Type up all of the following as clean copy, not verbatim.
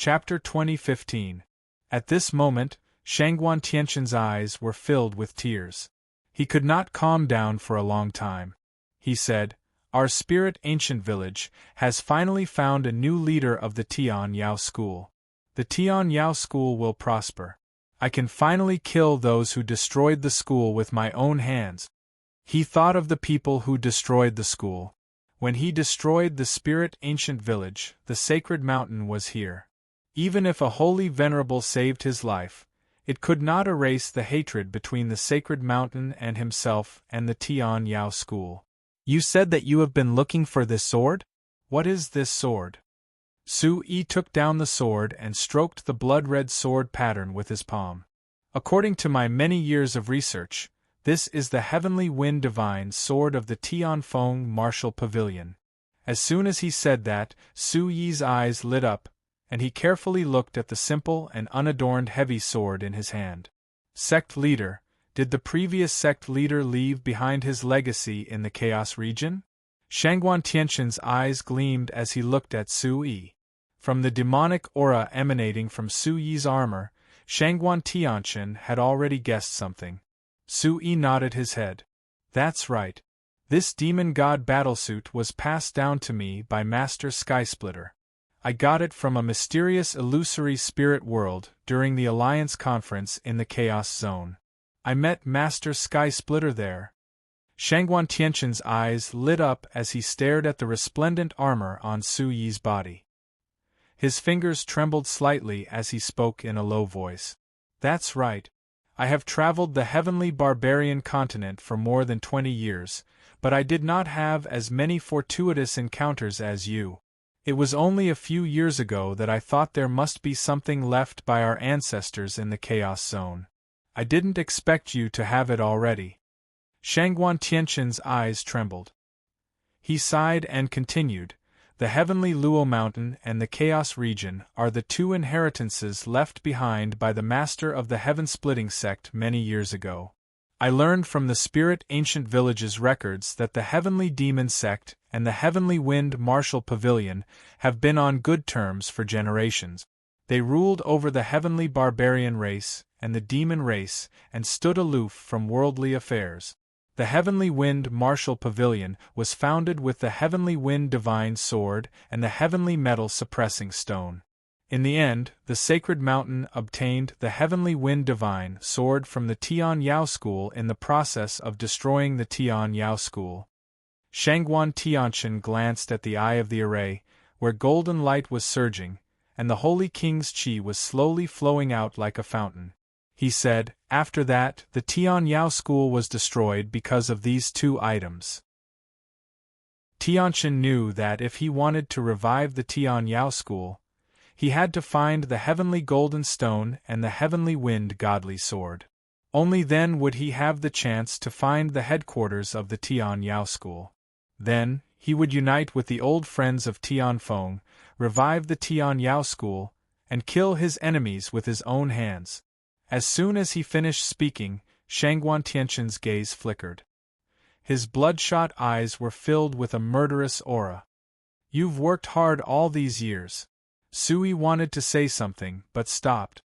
Chapter 2015. At this moment, Shangguan Tianqian's eyes were filled with tears. He could not calm down for a long time. He said, "Our spirit ancient village has finally found a new leader of the Tian Yao school. The Tian Yao school will prosper. I can finally kill those who destroyed the school with my own hands." He thought of the people who destroyed the school. When he destroyed the spirit ancient village, the sacred mountain was here. Even if a holy venerable saved his life, it could not erase the hatred between the sacred mountain and himself and the Tian Yao school. "You said that you have been looking for this sword? What is this sword?" Su Yi took down the sword and stroked the blood-red sword pattern with his palm. "According to my many years of research, this is the heavenly wind divine sword of the Tianfeng martial pavilion." As soon as he said that, Su Yi's eyes lit up, and he carefully looked at the simple and unadorned heavy sword in his hand. Sect leader, did the previous sect leader leave behind his legacy in the Chaos region? Shangguan Tianqian's eyes gleamed as he looked at Su Yi. From the demonic aura emanating from Su Yi's armor, Shangguan Tianqian had already guessed something. Su Yi nodded his head. "That's right. This demon god battlesuit was passed down to me by Master Skysplitter. I got it from a mysterious illusory spirit world during the Alliance conference in the Chaos Zone. I met Master Skysplitter there." Shangguan Tianqian's eyes lit up as he stared at the resplendent armor on Su Yi's body. His fingers trembled slightly as he spoke in a low voice. "That's right. I have traveled the heavenly barbarian continent for more than 20 years, but I did not have as many fortuitous encounters as you. It was only a few years ago that I thought there must be something left by our ancestors in the Chaos Zone. I didn't expect you to have it already." Shangguan Tianqian's eyes trembled. He sighed and continued, "The heavenly Luo Mountain and the Chaos region are the two inheritances left behind by the master of the heaven-splitting sect many years ago. I learned from the spirit ancient village's records that the heavenly demon sect and the heavenly wind martial pavilion have been on good terms for generations. They ruled over the heavenly barbarian race and the demon race and stood aloof from worldly affairs. The heavenly wind martial pavilion was founded with the heavenly wind divine sword and the heavenly metal suppressing stone. In the end, the sacred mountain obtained the heavenly wind divine sword from the Tian Yao school in the process of destroying the Tian Yao school." Shangguan Tianqian glanced at the eye of the array, where golden light was surging, and the holy king's qi was slowly flowing out like a fountain. He said, "After that, the Tian Yao school was destroyed because of these two items." Tianqian knew that if he wanted to revive the Tian Yao school, he had to find the heavenly golden stone and the heavenly wind godly sword. Only then would he have the chance to find the headquarters of the Tian Yao school. Then, he would unite with the old friends of Tianfeng, revive the Tian Yao school, and kill his enemies with his own hands. As soon as he finished speaking, Shangguan Tianqian's gaze flickered. His bloodshot eyes were filled with a murderous aura. "You've worked hard all these years." Su Yi wanted to say something, but stopped.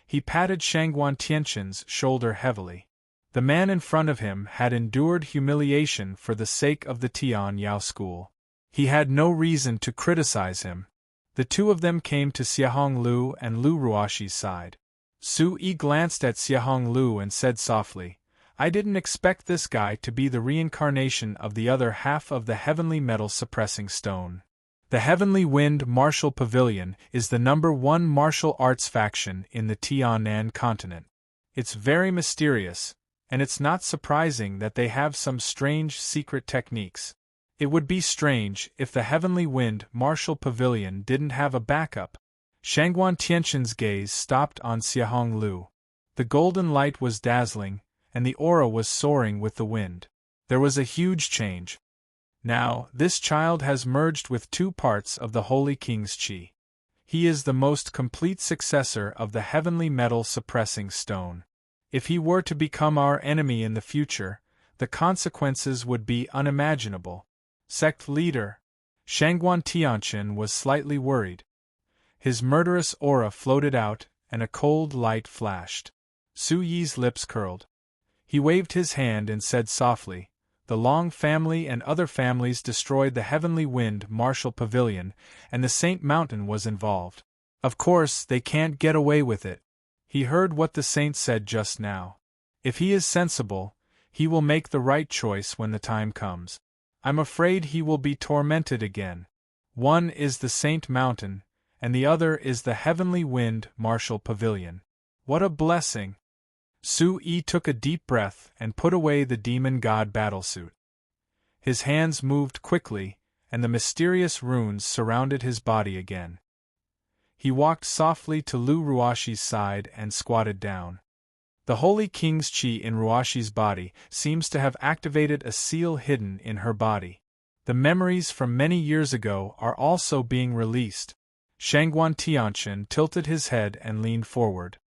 He patted Shangguan Tianqian's shoulder heavily. The man in front of him had endured humiliation for the sake of the Tian Yao school. He had no reason to criticize him. The two of them came to Xiahong Lu and Lu Ruoxi's side. Su Yi glanced at Xiahong Lu and said softly, "I didn't expect this guy to be the reincarnation of the other half of the heavenly metal suppressing stone. The Heavenly Wind Martial Pavilion is the #1 martial arts faction in the Tianan continent. It's very mysterious, and it's not surprising that they have some strange secret techniques. It would be strange if the Heavenly Wind Martial Pavilion didn't have a backup." Shangguan Tianqian's gaze stopped on Xiahong Lu. The golden light was dazzling, and the aura was soaring with the wind. There was a huge change. Now, this child has merged with two parts of the Holy King's qi. He is the most complete successor of the heavenly metal suppressing stone. If he were to become our enemy in the future, the consequences would be unimaginable. Sect leader. Shangguan Tianqian was slightly worried. His murderous aura floated out, and a cold light flashed. Su Yi's lips curled. He waved his hand and said softly, "The Long family and other families destroyed the Heavenly Wind Martial Pavilion, and the Saint Mountain was involved. Of course, they can't get away with it." He heard what the saint said just now. If he is sensible, he will make the right choice when the time comes. I'm afraid he will be tormented again. One is the Saint Mountain, and the other is the Heavenly Wind Martial Pavilion. What a blessing! Su Yi took a deep breath and put away the demon god battlesuit. His hands moved quickly, and the mysterious runes surrounded his body again. He walked softly to Lu Ruashi's side and squatted down. The Holy King's Qi in Ruashi's body seems to have activated a seal hidden in her body. The memories from many years ago are also being released. Shangguan Tianqian tilted his head and leaned forward.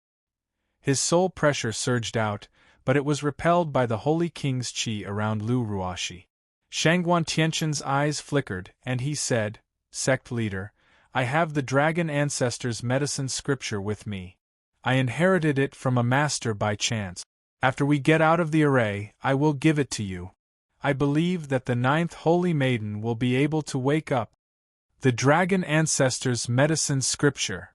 His soul pressure surged out, but it was repelled by the Holy King's Qi around Lu Ruashi. Shangguan Tianqian's eyes flickered, and he said, "Sect leader, I have the Dragon Ancestors' medicine scripture with me. I inherited it from a master by chance. After we get out of the array, I will give it to you. I believe that the 9th Holy Maiden will be able to wake up." The Dragon Ancestors' medicine scripture!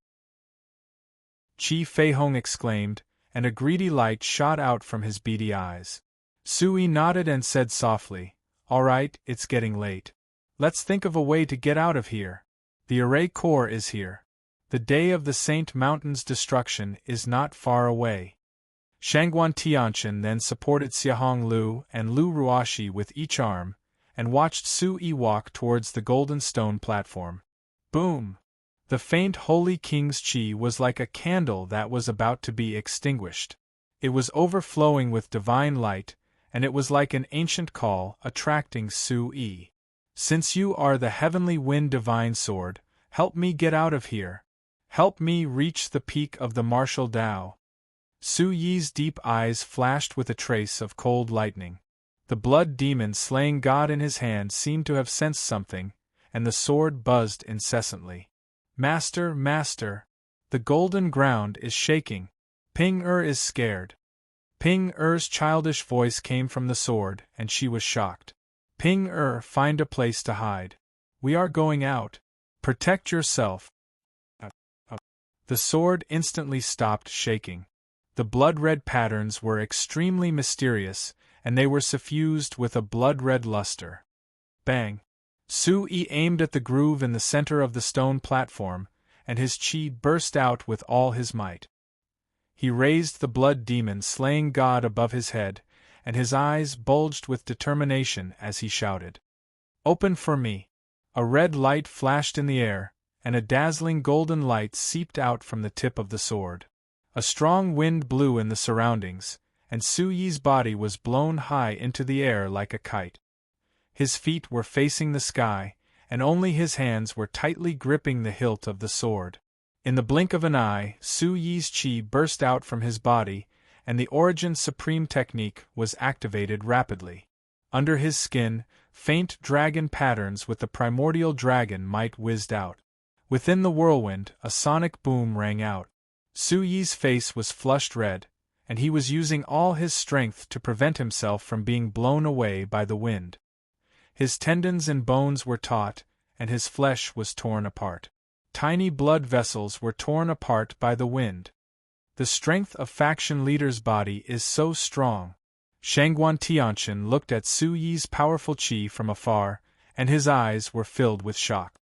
Qi Feihong exclaimed, and a greedy light shot out from his beady eyes. Sui nodded and said softly, "All right, it's getting late. Let's think of a way to get out of here. The array core is here. The day of the Saint Mountain's destruction is not far away." Shangguan Tianqian then supported Xiahong Lu and Lu Ruashi with each arm, and watched Su Yi walk towards the golden stone platform. Boom! The faint Holy King's Qi was like a candle that was about to be extinguished. It was overflowing with divine light, and it was like an ancient call attracting Su Yi. "Since you are the Heavenly Wind Divine Sword, help me get out of here. Help me reach the peak of the martial Tao." Su Yi's deep eyes flashed with a trace of cold lightning. The blood demon slaying god in his hand seemed to have sensed something, and the sword buzzed incessantly. "Master, master! The golden ground is shaking. Ping-er is scared." Ping-er's childish voice came from the sword, and she was shocked. "Ping-er, find a place to hide. We are going out. Protect yourself." The sword instantly stopped shaking. The blood-red patterns were extremely mysterious, and they were suffused with a blood-red luster. Bang! Su Yi aimed at the groove in the center of the stone platform, and his qi burst out with all his might. He raised the blood demon slaying god above his head, and his eyes bulged with determination as he shouted, "Open for me!" A red light flashed in the air, and a dazzling golden light seeped out from the tip of the sword. A strong wind blew in the surroundings, and Su Yi's body was blown high into the air like a kite. His feet were facing the sky, and only his hands were tightly gripping the hilt of the sword. In the blink of an eye, Su Yi's qi burst out from his body, and the Origin Supreme technique was activated rapidly. Under his skin, faint dragon patterns with the primordial dragon might whizzed out. Within the whirlwind, a sonic boom rang out. Su Yi's face was flushed red, and he was using all his strength to prevent himself from being blown away by the wind. His tendons and bones were taut, and his flesh was torn apart. Tiny blood vessels were torn apart by the wind. The strength of faction leader's body is so strong. Shangguan Tianqian looked at Su Yi's powerful qi from afar, and his eyes were filled with shock.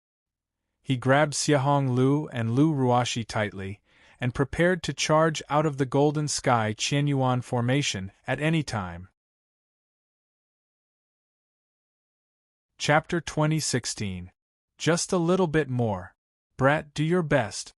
He grabbed Xiahong Lu and Lu Ruashi tightly, and prepared to charge out of the golden sky Qianyuan formation at any time. Chapter 2016. Just a little bit more. Brat, do your best.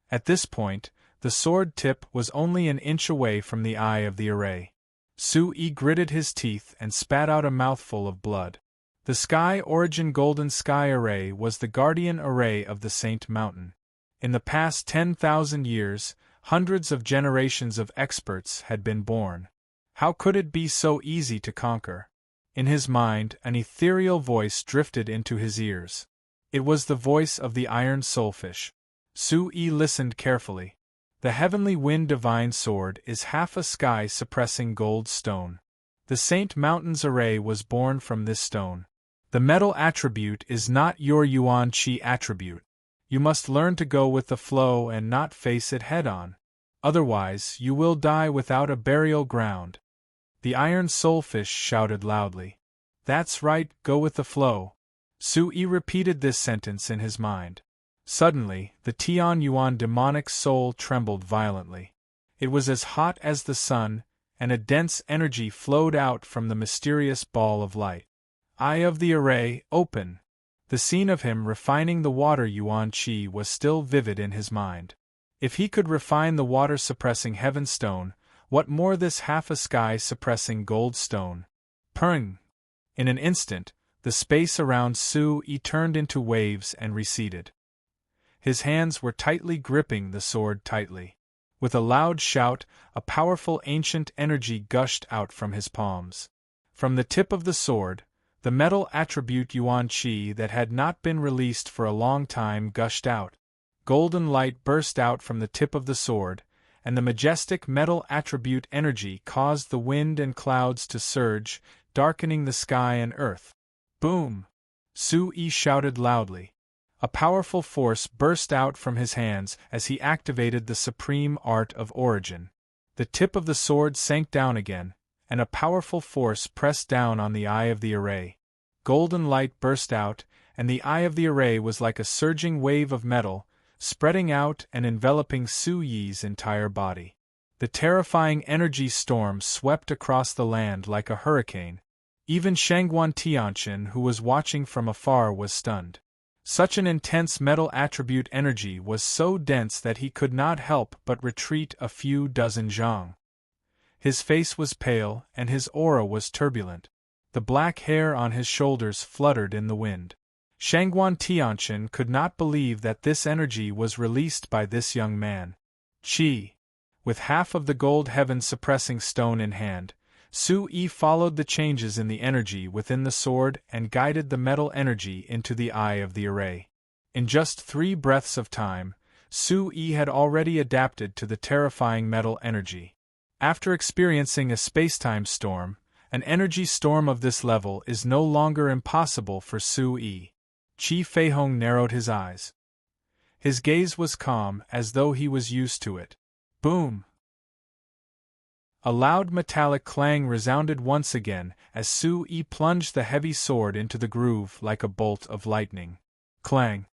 At this point, the sword tip was only an inch away from the eye of the array. Su Yi gritted his teeth and spat out a mouthful of blood. The Sky Origin Golden Sky Array was the guardian array of the Saint Mountain. In the past 10,000 years, hundreds of generations of experts had been born. How could it be so easy to conquer? In his mind, an ethereal voice drifted into his ears. It was the voice of the Iron Soulfish. Su-yi listened carefully. The heavenly wind divine sword is half a sky-suppressing gold stone. The Saint Mountain's array was born from this stone. The metal attribute is not your yuan qi attribute. You must learn to go with the flow and not face it head-on. Otherwise, you will die without a burial ground. The iron soulfish shouted loudly. That's right, go with the flow. Su-yi repeated this sentence in his mind. Suddenly, the Tian Yuan demonic soul trembled violently. It was as hot as the sun, and a dense energy flowed out from the mysterious ball of light. Eye of the array, open! The scene of him refining the water yuan qi was still vivid in his mind. If he could refine the water-suppressing heaven stone, what more this half-a-sky-suppressing gold stone? Purring! In an instant, the space around Su-yi turned into waves and receded. His hands were tightly gripping the sword tightly. With a loud shout, a powerful ancient energy gushed out from his palms. From the tip of the sword, the metal attribute yuan qi that had not been released for a long time gushed out. Golden light burst out from the tip of the sword, and the majestic metal attribute energy caused the wind and clouds to surge, darkening the sky and earth. Boom! Su-yi shouted loudly. A powerful force burst out from his hands as he activated the supreme art of origin. The tip of the sword sank down again, and a powerful force pressed down on the eye of the array. Golden light burst out, and the eye of the array was like a surging wave of metal, spreading out and enveloping Su-yi's entire body. The terrifying energy storm swept across the land like a hurricane. Even Shangguan Tianqian, who was watching from afar, was stunned. Such an intense metal attribute energy was so dense that he could not help but retreat a few dozen zhang. His face was pale, and his aura was turbulent. The black hair on his shoulders fluttered in the wind. Shangguan Tianqian could not believe that this energy was released by this young man. Qi. With half of the gold heaven suppressing stone in hand, Su-yi followed the changes in the energy within the sword and guided the metal energy into the eye of the array. In just 3 breaths of time, Su-yi had already adapted to the terrifying metal energy. After experiencing a spacetime storm, an energy storm of this level is no longer impossible for Su-yi. Qi Feihong narrowed his eyes. His gaze was calm, as though he was used to it. Boom! A loud metallic clang resounded once again as Su-yi plunged the heavy sword into the groove like a bolt of lightning. Clang!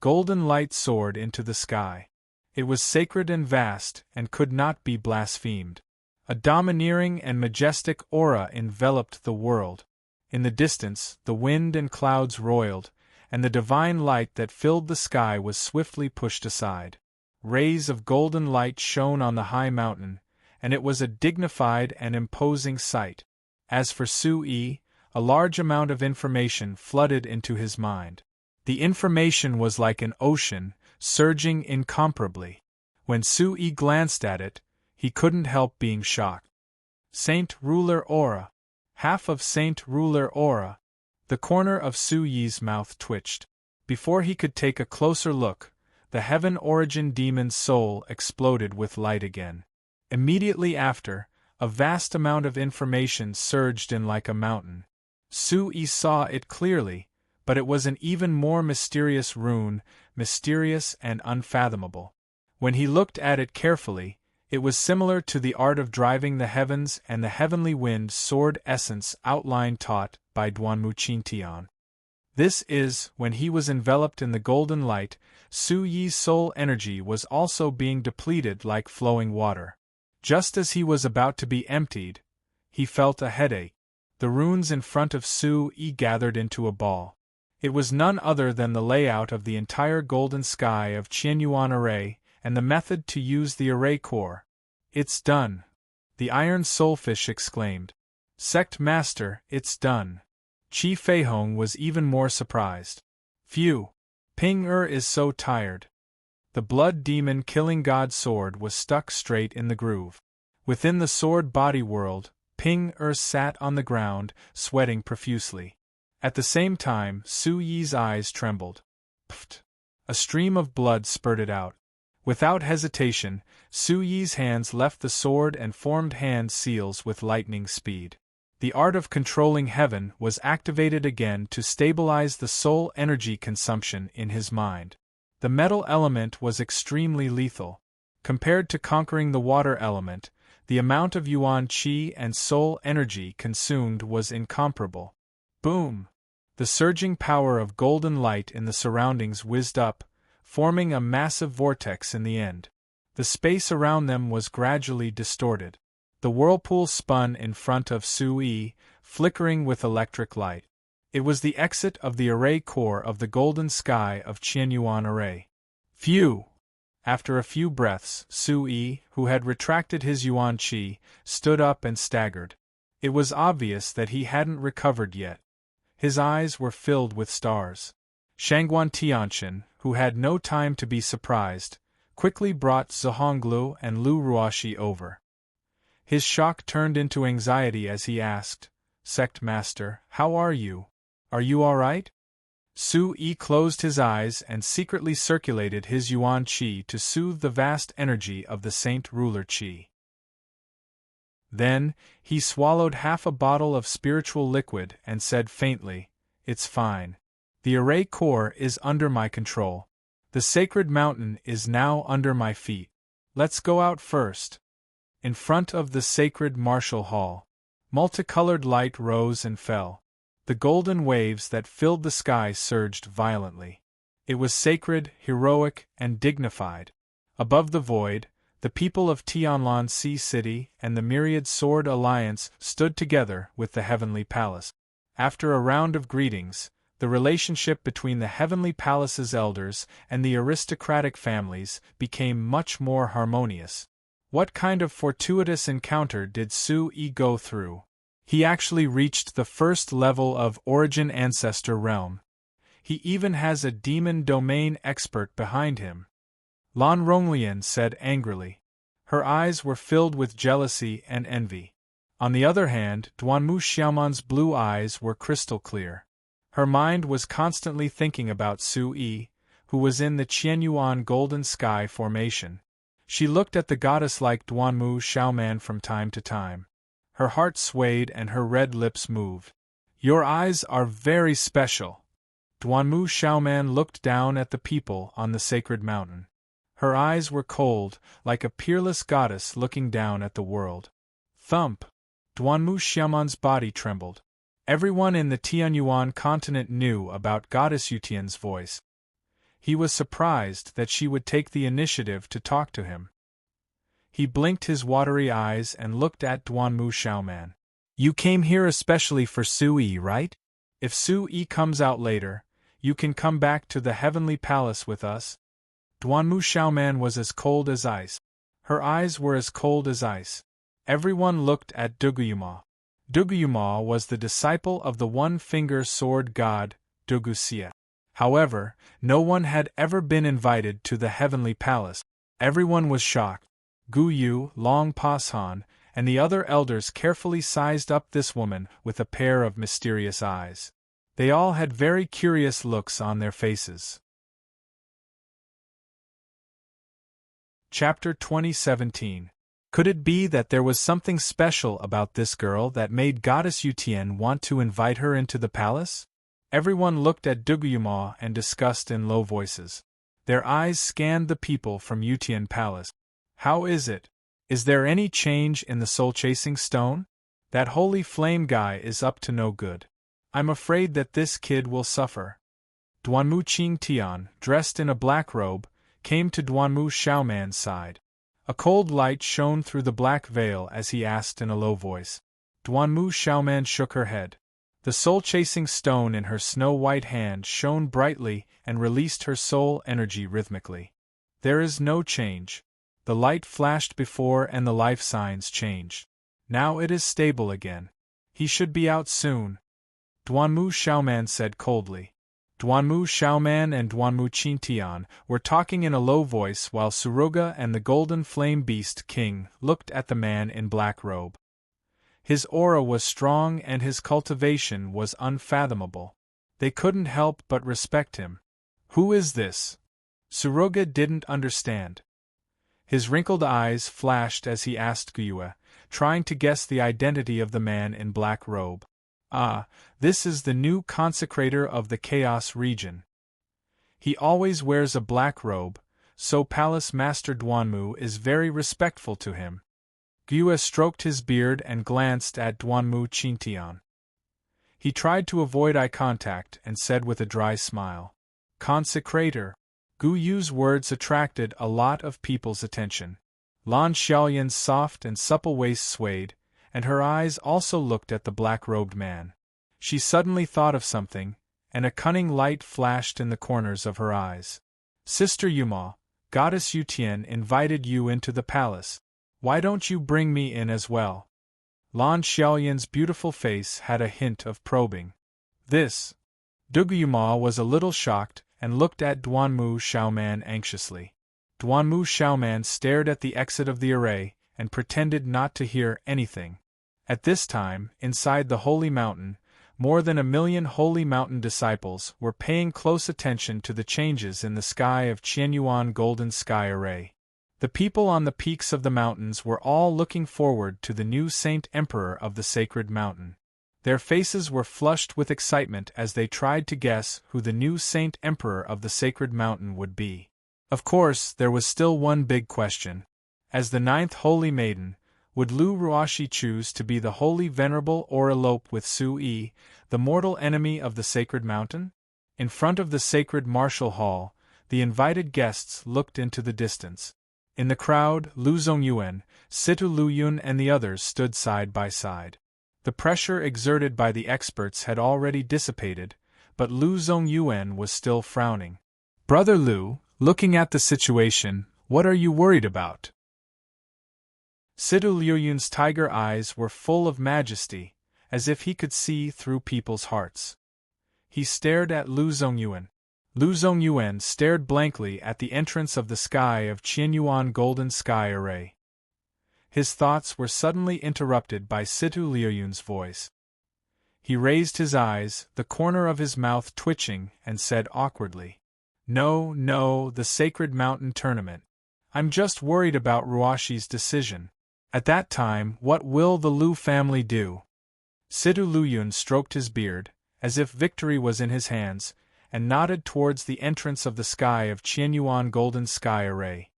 Golden light soared into the sky. It was sacred and vast, and could not be blasphemed. A domineering and majestic aura enveloped the world. In the distance, the wind and clouds roiled, and the divine light that filled the sky was swiftly pushed aside. Rays of golden light shone on the high mountain, and it was a dignified and imposing sight. As for Su-yi, a large amount of information flooded into his mind. The information was like an ocean, surging incomparably. When Su-yi glanced at it, he couldn't help being shocked. Saint Ruler Aura. Half of Saint Ruler Aura. The corner of Su-yi's mouth twitched. Before he could take a closer look, the Heaven Origin Demon's soul exploded with light again. Immediately after, a vast amount of information surged in like a mountain. Su-yi saw it clearly, but it was an even more mysterious rune, mysterious and unfathomable. When he looked at it carefully, it was similar to the art of driving the heavens and the heavenly wind sword essence outline taught by Duanmu Qintian. This is, when he was enveloped in the golden light, Su-yi's soul energy was also being depleted like flowing water. Just as he was about to be emptied, he felt a headache. The runes in front of Su-yi gathered into a ball. It was none other than the layout of the entire golden sky of Qianyuan Array, and the method to use the array core. It's done! The Iron Soulfish exclaimed. Sect Master, it's done! Qi Feihong was even more surprised. Phew! Ping-er is so tired. The blood demon killing god sword was stuck straight in the groove. Within the sword body world, Ping-er sat on the ground, sweating profusely. At the same time, Su-yi's eyes trembled. Pft! A stream of blood spurted out. Without hesitation, Su Yi's hands left the sword and formed hand seals with lightning speed. The art of controlling heaven was activated again to stabilize the soul energy consumption in his mind. The metal element was extremely lethal. Compared to conquering the water element, the amount of yuan qi and soul energy consumed was incomparable. Boom! The surging power of golden light in the surroundings whizzed up, forming a massive vortex in the end. The space around them was gradually distorted. The whirlpool spun in front of Su Yi, flickering with electric light. It was the exit of the array core of the golden sky of Qianyuan Array. Phew! After a few breaths, Su Yi, who had retracted his yuan qi, stood up and staggered. It was obvious that he hadn't recovered yet. His eyes were filled with stars. Shangguan Tianqian, who had no time to be surprised, quickly brought Zhonglu and Lu Ruoxi over. His shock turned into anxiety as he asked, "Sect Master, how are you? Are you all right?" Su Yi closed his eyes and secretly circulated his yuan qi to soothe the vast energy of the Saint Ruler qi. Then, he swallowed half a bottle of spiritual liquid and said faintly, "It's fine. The array core is under my control. The sacred mountain is now under my feet. Let's go out first." In front of the sacred martial hall, multicolored light rose and fell. The golden waves that filled the sky surged violently. It was sacred, heroic, and dignified. Above the void, the people of Tianlan Sea City and the myriad sword alliance stood together with the heavenly palace. After a round of greetings, the relationship between the heavenly palace's elders and the aristocratic families became much more harmonious. What kind of fortuitous encounter did Su Yi go through? He actually reached the first level of Origin Ancestor Realm. He even has a demon domain expert behind him. Lan Ronglian said angrily. Her eyes were filled with jealousy and envy. On the other hand, Duanmu Xiaoman's blue eyes were crystal clear. Her mind was constantly thinking about Su Yi, who was in the Qianyuan Golden Sky formation. She looked at the goddess-like Duanmu Xiaoman from time to time. Her heart swayed and her red lips moved. "Your eyes are very special." Duanmu Xiaoman looked down at the people on the sacred mountain. Her eyes were cold, like a peerless goddess looking down at the world. Thump! Duanmu Xiaoman's body trembled. Everyone in the Tianyuan continent knew about Goddess Yutian's voice. He was surprised that she would take the initiative to talk to him. He blinked his watery eyes and looked at Duanmu Xiaoman. "You came here especially for Su Yi, right? If Su Yi comes out later, you can come back to the heavenly palace with us." Duanmu Xiaoman was as cold as ice. Her eyes were as cold as ice. Everyone looked at Duguyuma. Duguyuma was the disciple of the one-finger sword god, Duguxia. However, no one had ever been invited to the heavenly palace. Everyone was shocked. Gu Yu, Long Pashan, and the other elders carefully sized up this woman with a pair of mysterious eyes. They all had very curious looks on their faces. Chapter 2017. Could it be that there was something special about this girl that made Goddess Yutian want to invite her into the palace? Everyone looked at Duguyuma and discussed in low voices. Their eyes scanned the people from Yutian Palace. "How is it? Is there any change in the soul-chasing stone? That holy flame guy is up to no good. I'm afraid that this kid will suffer." Duanmu Qingtian, dressed in a black robe, came to Duanmu Xiaoman's side. A cold light shone through the black veil as he asked in a low voice. Duanmu Xiaoman shook her head. The soul-chasing stone in her snow-white hand shone brightly and released her soul energy rhythmically. "There is no change. The light flashed before and the life signs changed. Now it is stable again. He should be out soon," Duanmu Xiaoman said coldly. Duanmu Xiaoman and Duanmu Qingtian were talking in a low voice while Suruga and the Golden Flame Beast King looked at the man in black robe. His aura was strong and his cultivation was unfathomable. They couldn't help but respect him. "Who is this?" Suruga didn't understand. His wrinkled eyes flashed as he asked Gyue, trying to guess the identity of the man in black robe. Ah, this is the new consecrator of the Chaos region. He always wears a black robe, so Palace Master Duanmu is very respectful to him. Gyue stroked his beard and glanced at Duanmu Qingtian. He tried to avoid eye contact and said with a dry smile, "Consecrator." Gyu's words attracted a lot of people's attention. Lan Xiaoyan's soft and supple waist swayed, and her eyes also looked at the black-robed man. She suddenly thought of something, and a cunning light flashed in the corners of her eyes. "Sister Yuma, Goddess Yutian invited you into the palace. Why don't you bring me in as well?" Lan Xiaoyan's beautiful face had a hint of probing. This. Duguyuma was a little shocked and looked at Duanmu Xiaoman anxiously. Duanmu Xiaoman stared at the exit of the array and pretended not to hear anything. At this time, inside the Holy Mountain, more than 1,000,000 Holy Mountain disciples were paying close attention to the changes in the sky of Qianyuan Golden Sky Array. The people on the peaks of the mountains were all looking forward to the new Saint Emperor of the Sacred Mountain. Their faces were flushed with excitement as they tried to guess who the new Saint Emperor of the Sacred Mountain would be. Of course, there was still one big question. As the 9th Holy Maiden, would Lu Ruashi choose to be the Holy Venerable or elope with Su-yi, the mortal enemy of the Sacred Mountain? In front of the Sacred Martial Hall, the guests looked into the distance. In the crowd, Lu Zongyuan, Situ Luyun and the others stood side by side. The pressure exerted by the experts had already dissipated, but Lu Zongyuan was still frowning. "Brother Lu, looking at the situation, what are you worried about?" Situ Luyun's tiger eyes were full of majesty, as if he could see through people's hearts. He stared at Lu Zongyuan. Lu Zongyuan stared blankly at the entrance of the sky of Qianyuan Golden Sky Array. His thoughts were suddenly interrupted by Situ Luyun's voice. He raised his eyes, the corner of his mouth twitching, and said awkwardly, No, the Sacred Mountain Tournament. I'm just worried about Ruashi's decision. At that time, what will the Lu family do?" Situ Luyun stroked his beard, as if victory was in his hands, and nodded towards the entrance of the sky of Qianyuan Golden Sky Array.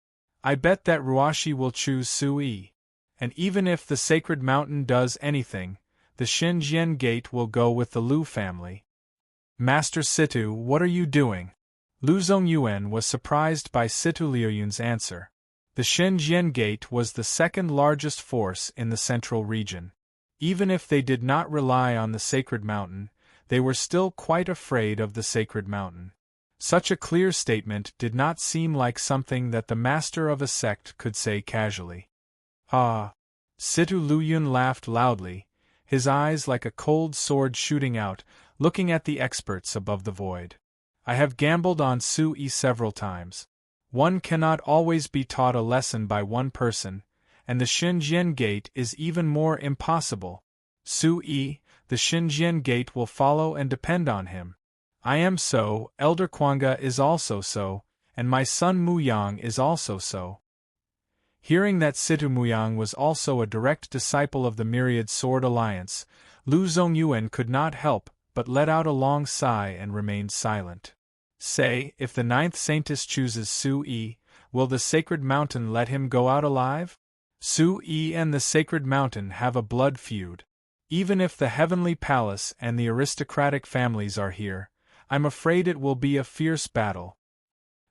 "I bet that Ruashi will choose Su-yi. And even if the Sacred Mountain does anything, the Xinjian Gate will go with the Lu family." "Master Situ, what are you doing?" Lu Zongyuan was surprised by Situ Luyun's answer. The Xinjian Gate was the second largest force in the central region. Even if they did not rely on the Sacred Mountain, they were still quite afraid of the Sacred Mountain. Such a clear statement did not seem like something that the master of a sect could say casually. "Ah!" Situ Luyun laughed loudly, his eyes like a cold sword shooting out, looking at the experts above the void. "I have gambled on Su-yi several times. One cannot always be taught a lesson by one person, and the Xinjian Gate is even more impossible. Su-yi, the Xinjian Gate will follow and depend on him. I am so, Elder Kwanga is also so, and my son Muyang is also so." Hearing that Situ Muyang was also a direct disciple of the Myriad Sword Alliance, Lu Zongyuan could not help but let out a long sigh and remained silent. "Say, if the 9th Saintess chooses Su-yi, will the Sacred Mountain let him go out alive?" Su-yi and the Sacred Mountain have a blood feud. Even if the Heavenly Palace and the aristocratic families are here, I'm afraid it will be a fierce battle.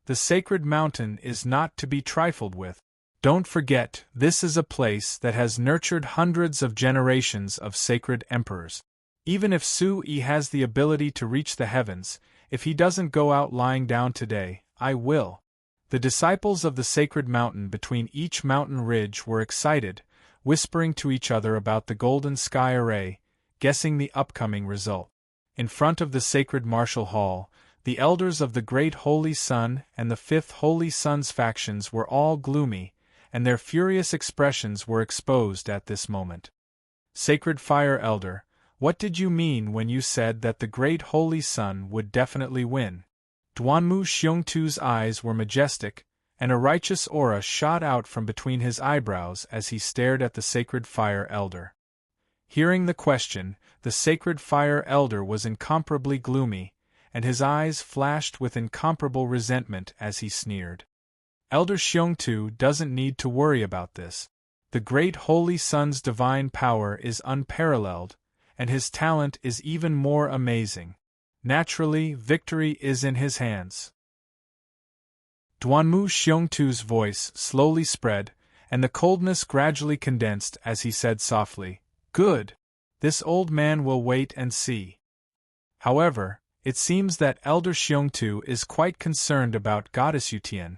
The Sacred Mountain is not to be trifled with. Don't forget, this is a place that has nurtured hundreds of generations of sacred emperors. Even if Su-yi has the ability to reach the heavens, if he doesn't go out lying down today, I will. The disciples of the Sacred Mountain between each mountain ridge were excited, whispering to each other about the Golden Sky Array, guessing the upcoming result. In front of the Sacred Martial Hall, the elders of the Great Holy Sun and the Fifth Holy Sun's factions were all gloomy, and their furious expressions were exposed at this moment. "Sacred Fire Elder, what did you mean when you said that the Great Holy Sun would definitely win?" Duanmu Xiongtu's eyes were majestic, and a righteous aura shot out from between his eyebrows as he stared at the Sacred Fire Elder. Hearing the question, the Sacred Fire Elder was incomparably gloomy, and his eyes flashed with incomparable resentment as he sneered. Elder Xiongtu doesn't need to worry about this. The Great Holy Sun's divine power is unparalleled, and his talent is even more amazing. Naturally, victory is in his hands. Duanmu Xiongtu's voice slowly spread, and the coldness gradually condensed as he said softly, "Good. This old man will wait and see." However, it seems that Elder Xiongtu is quite concerned about Goddess Yutian.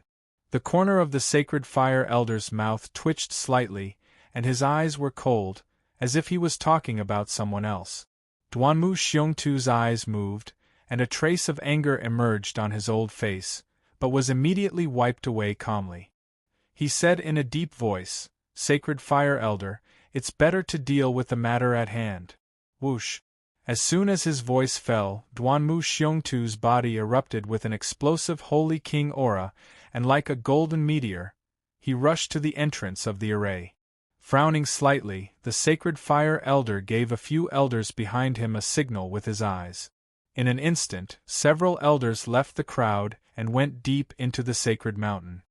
The corner of the Sacred Fire Elder's mouth twitched slightly, and his eyes were cold, as if he was talking about someone else. Duanmu Xiongtu's eyes moved, and a trace of anger emerged on his old face, but was immediately wiped away calmly. He said in a deep voice, "Sacred Fire Elder, it's better to deal with the matter at hand." Whoosh! As soon as his voice fell, Duanmu Xiongtu's body erupted with an explosive Holy King aura, and like a golden meteor, he rushed to the entrance of the array. Frowning slightly, the Sacred Fire Elder gave a few elders behind him a signal with his eyes. In an instant, several elders left the crowd and went deep into the sacred mountain.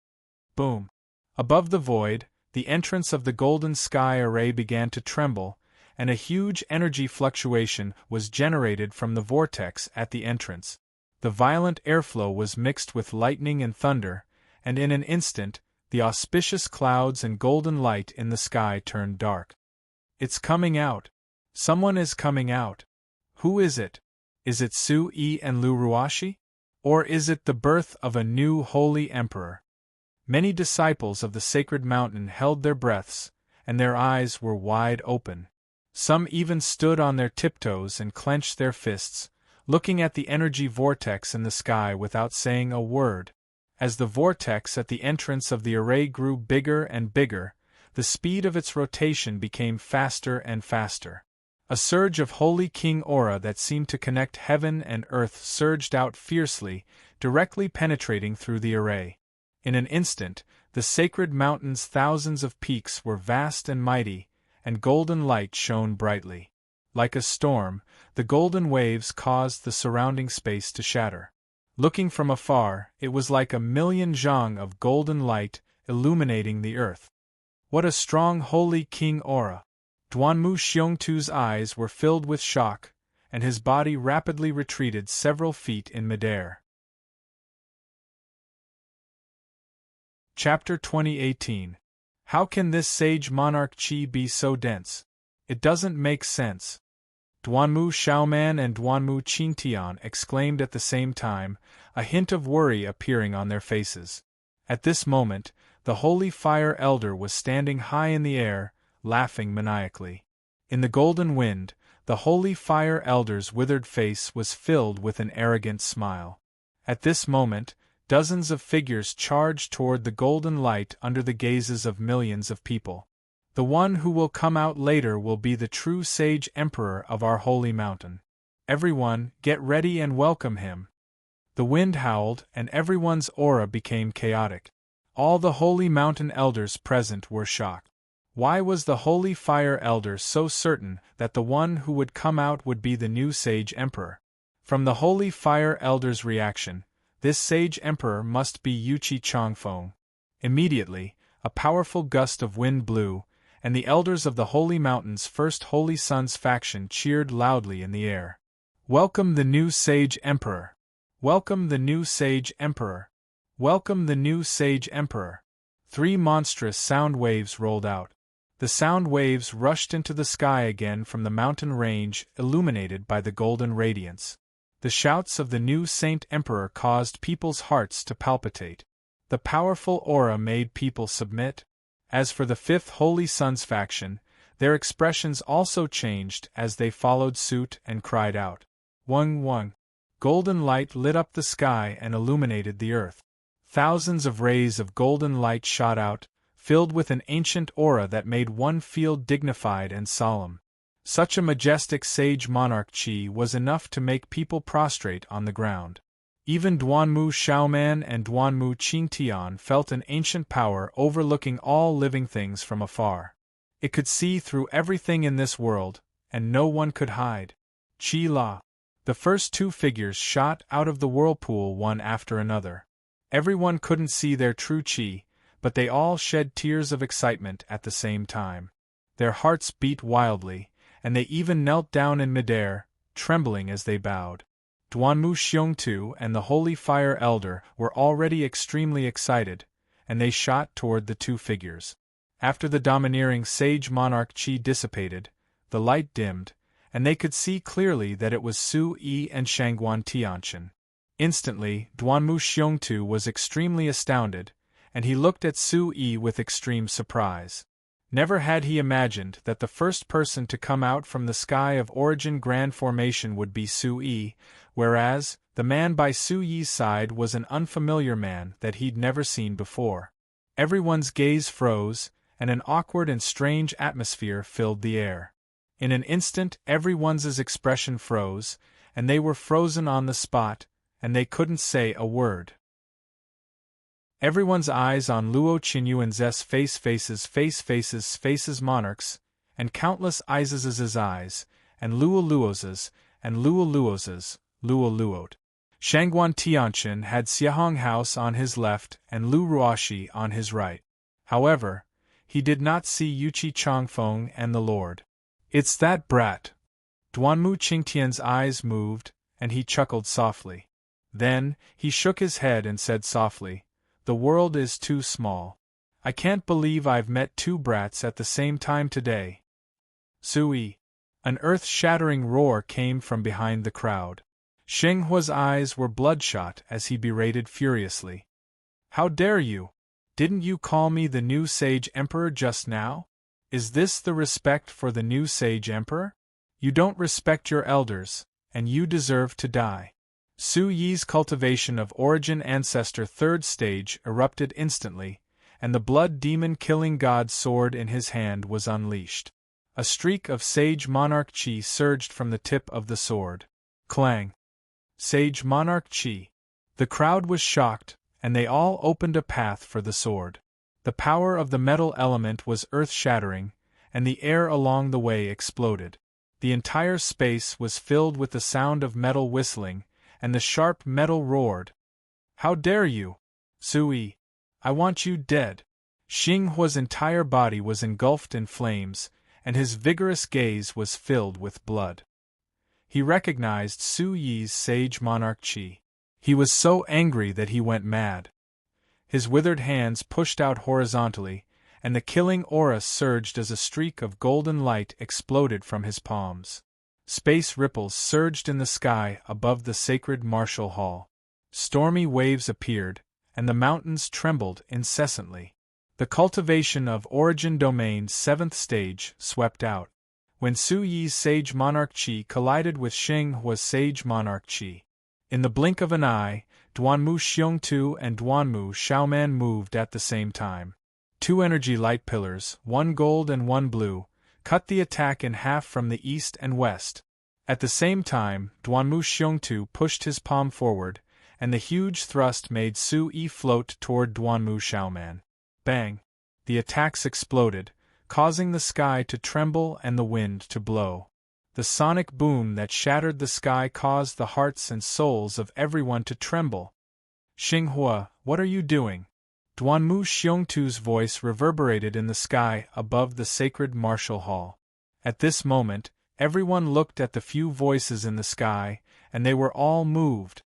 Boom! Above the void, the entrance of the golden sky array began to tremble, and a huge energy fluctuation was generated from the vortex at the entrance. The violent airflow was mixed with lightning and thunder, and in an instant, the auspicious clouds and golden light in the sky turned dark. "It's coming out. Someone is coming out. Who is it? Is it Su-Yi and Lu Ruashi? Or is it the birth of a new holy emperor?" Many disciples of the sacred mountain held their breaths, and their eyes were wide open. Some even stood on their tiptoes and clenched their fists, looking at the energy vortex in the sky without saying a word. As the vortex at the entrance of the array grew bigger and bigger, the speed of its rotation became faster and faster. A surge of Holy King aura that seemed to connect heaven and earth surged out fiercely, directly penetrating through the array. In an instant, the sacred mountain's thousands of peaks were vast and mighty, and golden light shone brightly. Like a storm, the golden waves caused the surrounding space to shatter. Looking from afar, it was like a million zhang of golden light illuminating the earth. What a strong Holy King aura! Duanmu Xiongtu's eyes were filled with shock, and his body rapidly retreated several feet in midair. Chapter 2018. How can this sage monarch Qi be so dense? It doesn't make sense. Duanmu Xiaoman and Duanmu Qingtian exclaimed at the same time, a hint of worry appearing on their faces. At this moment, the Holy Fire Elder was standing high in the air, laughing maniacally. In the golden wind, the Holy Fire Elder's withered face was filled with an arrogant smile. At this moment, dozens of figures charged toward the golden light under the gazes of millions of people. The one who will come out later will be the true sage emperor of our holy mountain. Everyone, get ready and welcome him. The wind howled, and everyone's aura became chaotic. All the holy mountain elders present were shocked. Why was the Holy Fire Elder so certain that the one who would come out would be the new sage emperor? From the Holy Fire Elder's reaction, this sage emperor must be Yuqi Changfeng. Immediately, a powerful gust of wind blew, and the elders of the Holy Mountain's first Holy Sun's faction cheered loudly in the air. "Welcome the new sage emperor! Welcome the new sage emperor! Welcome the new sage emperor!" 3 monstrous sound waves rolled out. The sound waves rushed into the sky again from the mountain range, illuminated by the golden radiance. The shouts of the new Saint Emperor caused people's hearts to palpitate. The powerful aura made people submit. As for the 5th Holy Sun's faction, their expressions also changed as they followed suit and cried out, "Wung wung!" Golden light lit up the sky and illuminated the earth. Thousands of rays of golden light shot out, filled with an ancient aura that made one feel dignified and solemn. Such a majestic sage monarch Qi was enough to make people prostrate on the ground. Even Duanmu Xiaoman and Duanmu Qingtian felt an ancient power overlooking all living things from afar. It could see through everything in this world, and no one could hide. Qi La. The first two figures shot out of the whirlpool one after another. Everyone couldn't see their true qi, but they all shed tears of excitement at the same time. Their hearts beat wildly, and they even knelt down in midair, trembling as they bowed. Duanmu Xiongtu and the Holy Fire Elder were already extremely excited, and they shot toward the two figures. After the domineering sage monarch qi dissipated, the light dimmed, and they could see clearly that it was Su Yi and Shangguan Tianqian. Instantly, Duanmu Xiongtu was extremely astounded, and he looked at Su Yi with extreme surprise. Never had he imagined that the first person to come out from the sky of origin grand formation would be Su Yi, whereas, the man by Su Yi's side was an unfamiliar man that he'd never seen before. Everyone's gaze froze, and an awkward and strange atmosphere filled the air. In an instant everyone's expression froze, and they were frozen on the spot, and they couldn't say a word. Everyone's eyes on Luo Qinyuan's faces monarchs, and countless eyes' eyes, and Luo's, and Luo's, Luot. Shangguan Tianqian had Xiahong House on his left and Lu Ruoxi on his right. However, he did not see Yuqi Changfeng and the Lord. "It's that brat." Duanmu Qingtian's eyes moved, and he chuckled softly. Then, he shook his head and said softly, "The world is too small. I can't believe I've met two brats at the same time today." Sui. An earth-shattering roar came from behind the crowd. Xinghua's eyes were bloodshot as he berated furiously. "How dare you? Didn't you call me the new Sage Emperor just now? Is this the respect for the new Sage Emperor? You don't respect your elders, and you deserve to die." Su Yi's cultivation of origin ancestor third stage erupted instantly, and the blood demon killing god sword in his hand was unleashed. A streak of sage monarch qi surged from the tip of the sword. Clang! Sage monarch qi. The crowd was shocked, and they all opened a path for the sword. The power of the metal element was earth-shattering, and the air along the way exploded. The entire space was filled with the sound of metal whistling, and the sharp metal roared. "How dare you? Sui! I want you dead!" Xinghua's entire body was engulfed in flames, and his vigorous gaze was filled with blood. He recognized Su Yi's sage monarch qi. He was so angry that he went mad. His withered hands pushed out horizontally, and the killing aura surged as a streak of golden light exploded from his palms. Space ripples surged in the sky above the sacred martial hall. Stormy waves appeared, and the mountains trembled incessantly. The cultivation of Origin Domain's 7th stage swept out. When Su Yi's Sage Monarch Qi collided with Xinghua's Sage Monarch Qi. In the blink of an eye, Duanmu Xiongtu and Duanmu Xiaoman moved at the same time. Two energy light pillars, one gold and one blue, cut the attack in half from the east and west. At the same time, Duanmu Xiongtu pushed his palm forward, and the huge thrust made Su Yi float toward Duanmu Xiaoman. Bang! The attacks exploded, causing the sky to tremble and the wind to blow. The sonic boom that shattered the sky caused the hearts and souls of everyone to tremble. "Xinghua, what are you doing?" Duanmu Xiongtu's voice reverberated in the sky above the sacred martial hall. At this moment, everyone looked at the few voices in the sky, and they were all moved.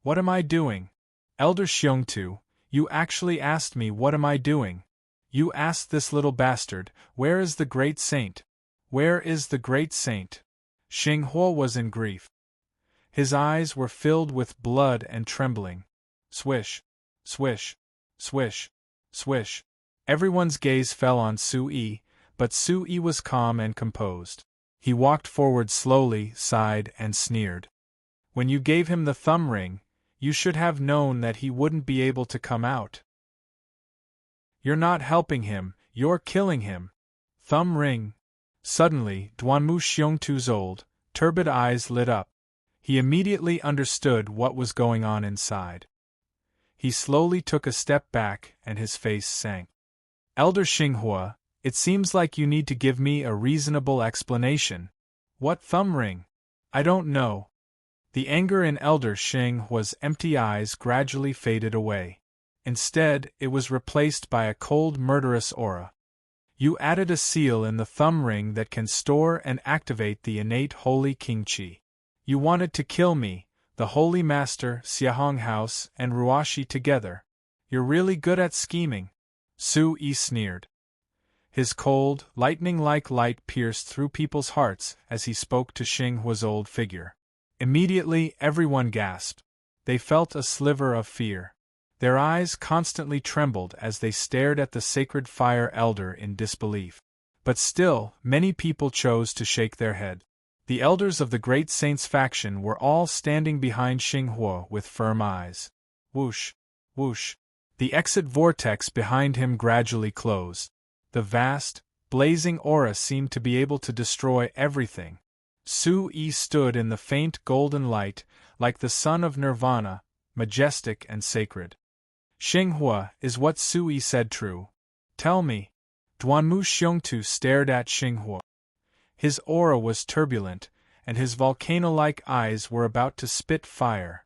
"What am I doing? Elder Xiongtu, you actually asked me what am I doing? You asked this little bastard, where is the great saint? Where is the great saint?" Xinghua was in grief. His eyes were filled with blood and trembling. Swish, swish, swish, swish. Everyone's gaze fell on Su Yi, but Su Yi was calm and composed. He walked forward slowly, sighed, and sneered. "When you gave him the thumb ring, you should have known that he wouldn't be able to come out. You're not helping him, you're killing him. Thumb ring." Suddenly, Duanmu Xiongtu's old, turbid eyes lit up. He immediately understood what was going on inside. He slowly took a step back and his face sank. Elder Xinghua, it seems like you need to give me a reasonable explanation. What thumb ring? I don't know. The anger in Elder Xinghua's empty eyes gradually faded away. Instead, it was replaced by a cold, murderous aura. You added a seal in the thumb ring that can store and activate the innate holy king qi. You wanted to kill me, the Holy Master, Xiahong House, and Ruashi together. You're really good at scheming. Su Yi sneered. His cold, lightning-like light pierced through people's hearts as he spoke to Xinghua's old figure. Immediately, everyone gasped. They felt a sliver of fear. Their eyes constantly trembled as they stared at the sacred fire elder in disbelief. But still, many people chose to shake their head. The elders of the Great Saints faction were all standing behind Xinghua with firm eyes. Whoosh, whoosh. The exit vortex behind him gradually closed. The vast, blazing aura seemed to be able to destroy everything. Su Yi stood in the faint golden light, like the sun of nirvana, majestic and sacred. Xinghua, is what Su Yi said true? Tell me. Duanmu Xiongtu stared at Xinghua. His aura was turbulent, and his volcano-like eyes were about to spit fire.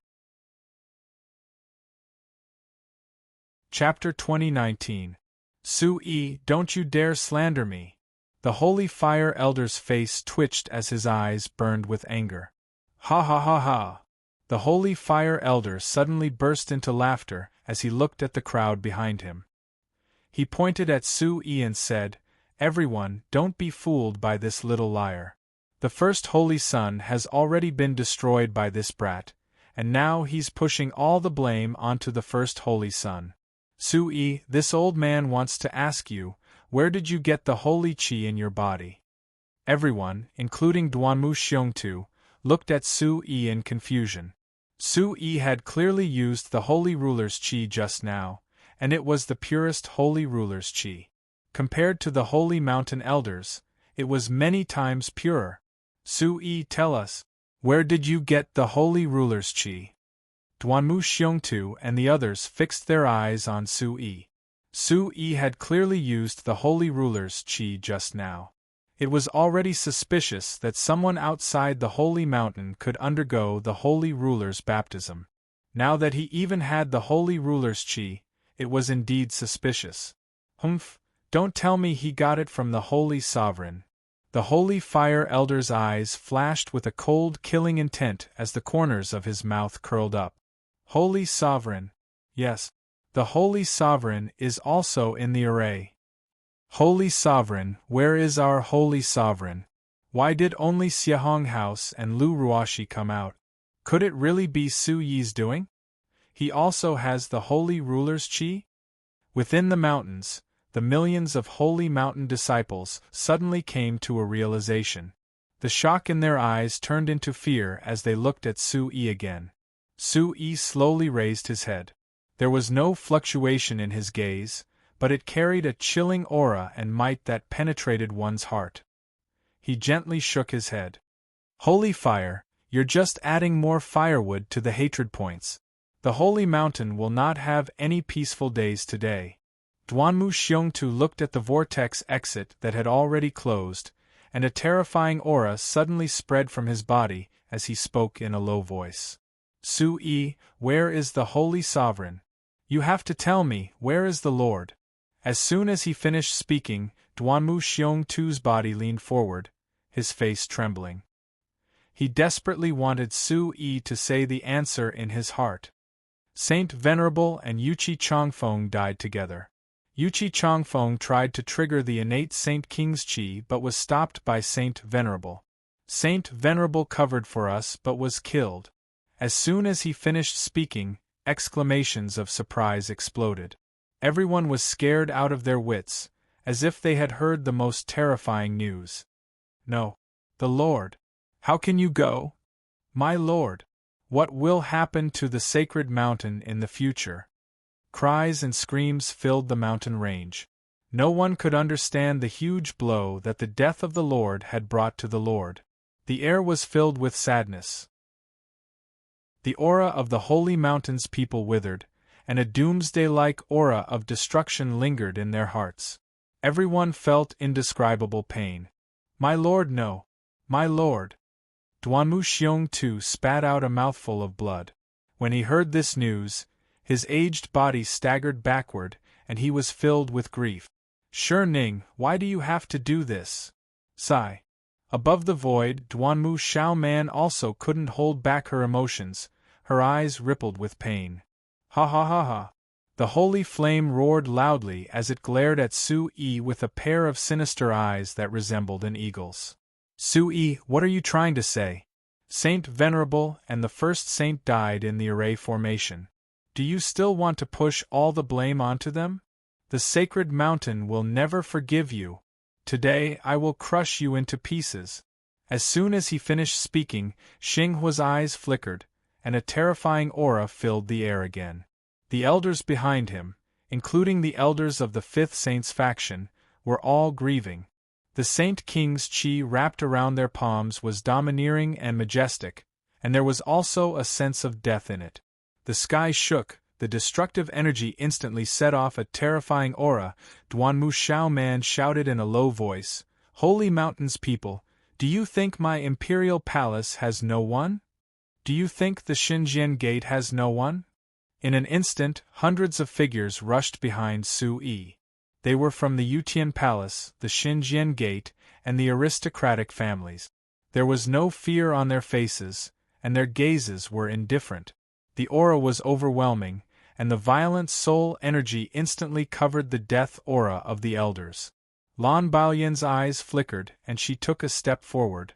Chapter 2019. Su Yi, don't you dare slander me. The Holy Fire Elder's face twitched as his eyes burned with anger. Ha ha ha ha. The Holy Fire Elder suddenly burst into laughter as he looked at the crowd behind him. He pointed at Su Yi and said, Everyone, don't be fooled by this little liar. The first Holy Sun has already been destroyed by this brat, and now he's pushing all the blame onto the first Holy Sun. Su Yi, this old man wants to ask you, where did you get the holy qi in your body? Everyone, including Duanmu Xiongtu, looked at Su Yi in confusion. Su Yi had clearly used the holy ruler's qi just now, and it was the purest holy ruler's qi. Compared to the holy mountain elders, it was many times purer. Su Yi, tell us, where did you get the holy ruler's qi? Duanmu Xiongtu and the others fixed their eyes on Su Yi. Su Yi had clearly used the holy ruler's qi just now. It was already suspicious that someone outside the holy mountain could undergo the holy ruler's baptism. Now that he even had the holy ruler's qi, it was indeed suspicious. Humph, don't tell me he got it from the holy sovereign. The Holy Fire Elder's eyes flashed with a cold, killing intent as the corners of his mouth curled up. Holy Sovereign. Yes, the Holy Sovereign is also in the array. Holy Sovereign, where is our Holy Sovereign? Why did only Xiahong House and Lu Ruashi come out? Could it really be Su Yi's doing? He also has the holy ruler's qi? Within the mountains, the millions of holy mountain disciples suddenly came to a realization. The shock in their eyes turned into fear as they looked at Su Yi again. Su Yi slowly raised his head. There was no fluctuation in his gaze, but it carried a chilling aura and might that penetrated one's heart. He gently shook his head. Holy Fire, you're just adding more firewood to the hatred points. The holy mountain will not have any peaceful days today. Duanmu Xiongtu looked at the vortex exit that had already closed, and a terrifying aura suddenly spread from his body as he spoke in a low voice. Su Yi, where is the Holy Sovereign? You have to tell me, where is the Lord? As soon as he finished speaking, Duanmu Xiongtu's body leaned forward, his face trembling. He desperately wanted Su Yi to say the answer in his heart. Saint Venerable and Yuqi Changfeng died together. Yuqi Changfeng tried to trigger the innate Saint King's qi but was stopped by Saint Venerable. Saint Venerable covered for us but was killed. As soon as he finished speaking, exclamations of surprise exploded. Everyone was scared out of their wits, as if they had heard the most terrifying news. No. The Lord. How can you go? My Lord. What will happen to the sacred mountain in the future? Cries and screams filled the mountain range. No one could understand the huge blow that the death of the Lord had brought to the Lord. The air was filled with sadness. The aura of the holy mountain's people withered, and a doomsday-like aura of destruction lingered in their hearts. Everyone felt indescribable pain. "My lord, no! My lord!" Duanmu Xiong too spat out a mouthful of blood. When he heard this news, his aged body staggered backward, and he was filled with grief. "Shi Ning, why do you have to do this?" Sigh. Above the void, Duanmu Xiaoman also couldn't hold back her emotions, her eyes rippled with pain. "Ha ha ha ha!" The holy flame roared loudly as it glared at Su Yi with a pair of sinister eyes that resembled an eagle's. "Su Yi, what are you trying to say? Saint Venerable and the first saint died in the array formation. Do you still want to push all the blame onto them? The sacred mountain will never forgive you. Today I will crush you into pieces." As soon as he finished speaking, Xinghua's eyes flickered, and a terrifying aura filled the air again. The elders behind him, including the elders of the Fifth Saint's faction, were all grieving. The Saint King's chi wrapped around their palms was domineering and majestic, and there was also a sense of death in it. The sky shook, the destructive energy instantly set off a terrifying aura. Duanmu Xiaoman shouted in a low voice, "Holy Mountain's people, do you think my imperial palace has no one? Do you think the Xinjian gate has no one?" In an instant, hundreds of figures rushed behind Su Yi. They were from the Yutian Palace, the Xinjian Gate, and the aristocratic families. There was no fear on their faces, and their gazes were indifferent. The aura was overwhelming, and the violent soul energy instantly covered the death aura of the elders. Lan Baoyan's eyes flickered, and she took a step forward.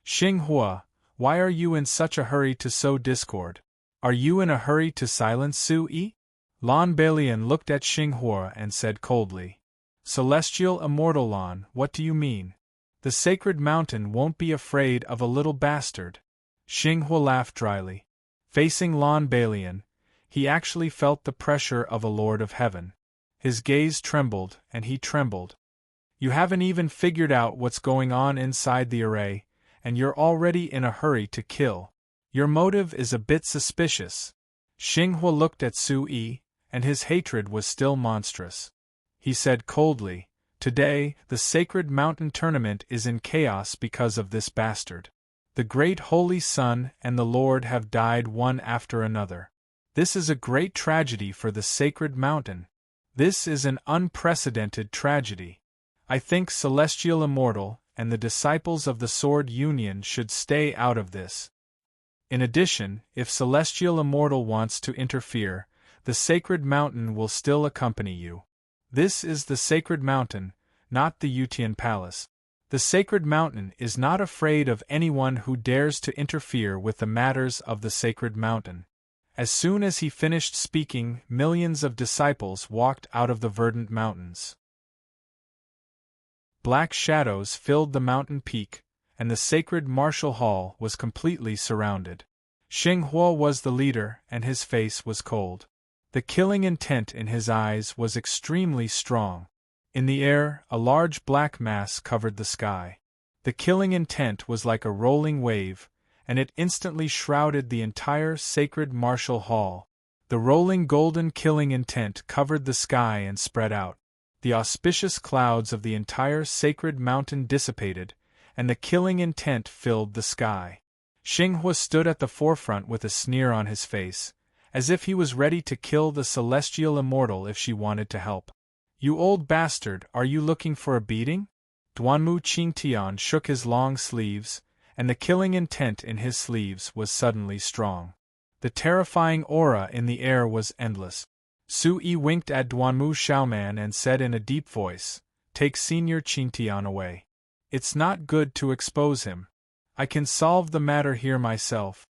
"Xinghua, why are you in such a hurry to sow discord? Are you in a hurry to silence Su Yi?" Lan Baoyan looked at Xinghua and said coldly, "Celestial Immortal Lan, what do you mean? The sacred mountain won't be afraid of a little bastard." Xinghua laughed dryly. Facing Lan Baoyan, he actually felt the pressure of a Lord of Heaven. His gaze trembled, and he trembled. "You haven't even figured out what's going on inside the array, and you're already in a hurry to kill. Your motive is a bit suspicious." Xinghua looked at Su Yi, and his hatred was still monstrous. He said coldly, "Today, the sacred mountain tournament is in chaos because of this bastard. The great holy sun and the Lord have died one after another. This is a great tragedy for the sacred mountain. This is an unprecedented tragedy. I think Celestial Immortal and the disciples of the Sword Union should stay out of this. In addition, if Celestial Immortal wants to interfere, the sacred mountain will still accompany you. This is the sacred mountain, not the Yutian Palace. The sacred mountain is not afraid of anyone who dares to interfere with the matters of the sacred mountain." As soon as he finished speaking, millions of disciples walked out of the verdant mountains. Black shadows filled the mountain peak, and the sacred martial hall was completely surrounded. Xinghua was the leader, and his face was cold. The killing intent in his eyes was extremely strong. In the air, a large black mass covered the sky. The killing intent was like a rolling wave, and it instantly shrouded the entire sacred martial hall. The rolling golden killing intent covered the sky and spread out. The auspicious clouds of the entire sacred mountain dissipated, and the killing intent filled the sky. Xinghua stood at the forefront with a sneer on his face, as if he was ready to kill the Celestial Immortal if she wanted to help. "You old bastard, are you looking for a beating?" Duanmu Qingtian shook his long sleeves, and the killing intent in his sleeves was suddenly strong. The terrifying aura in the air was endless. Su Yi winked at Duanmu Xiaoman and said in a deep voice, "Take Senior Qingtian away. It's not good to expose him. I can solve the matter here myself."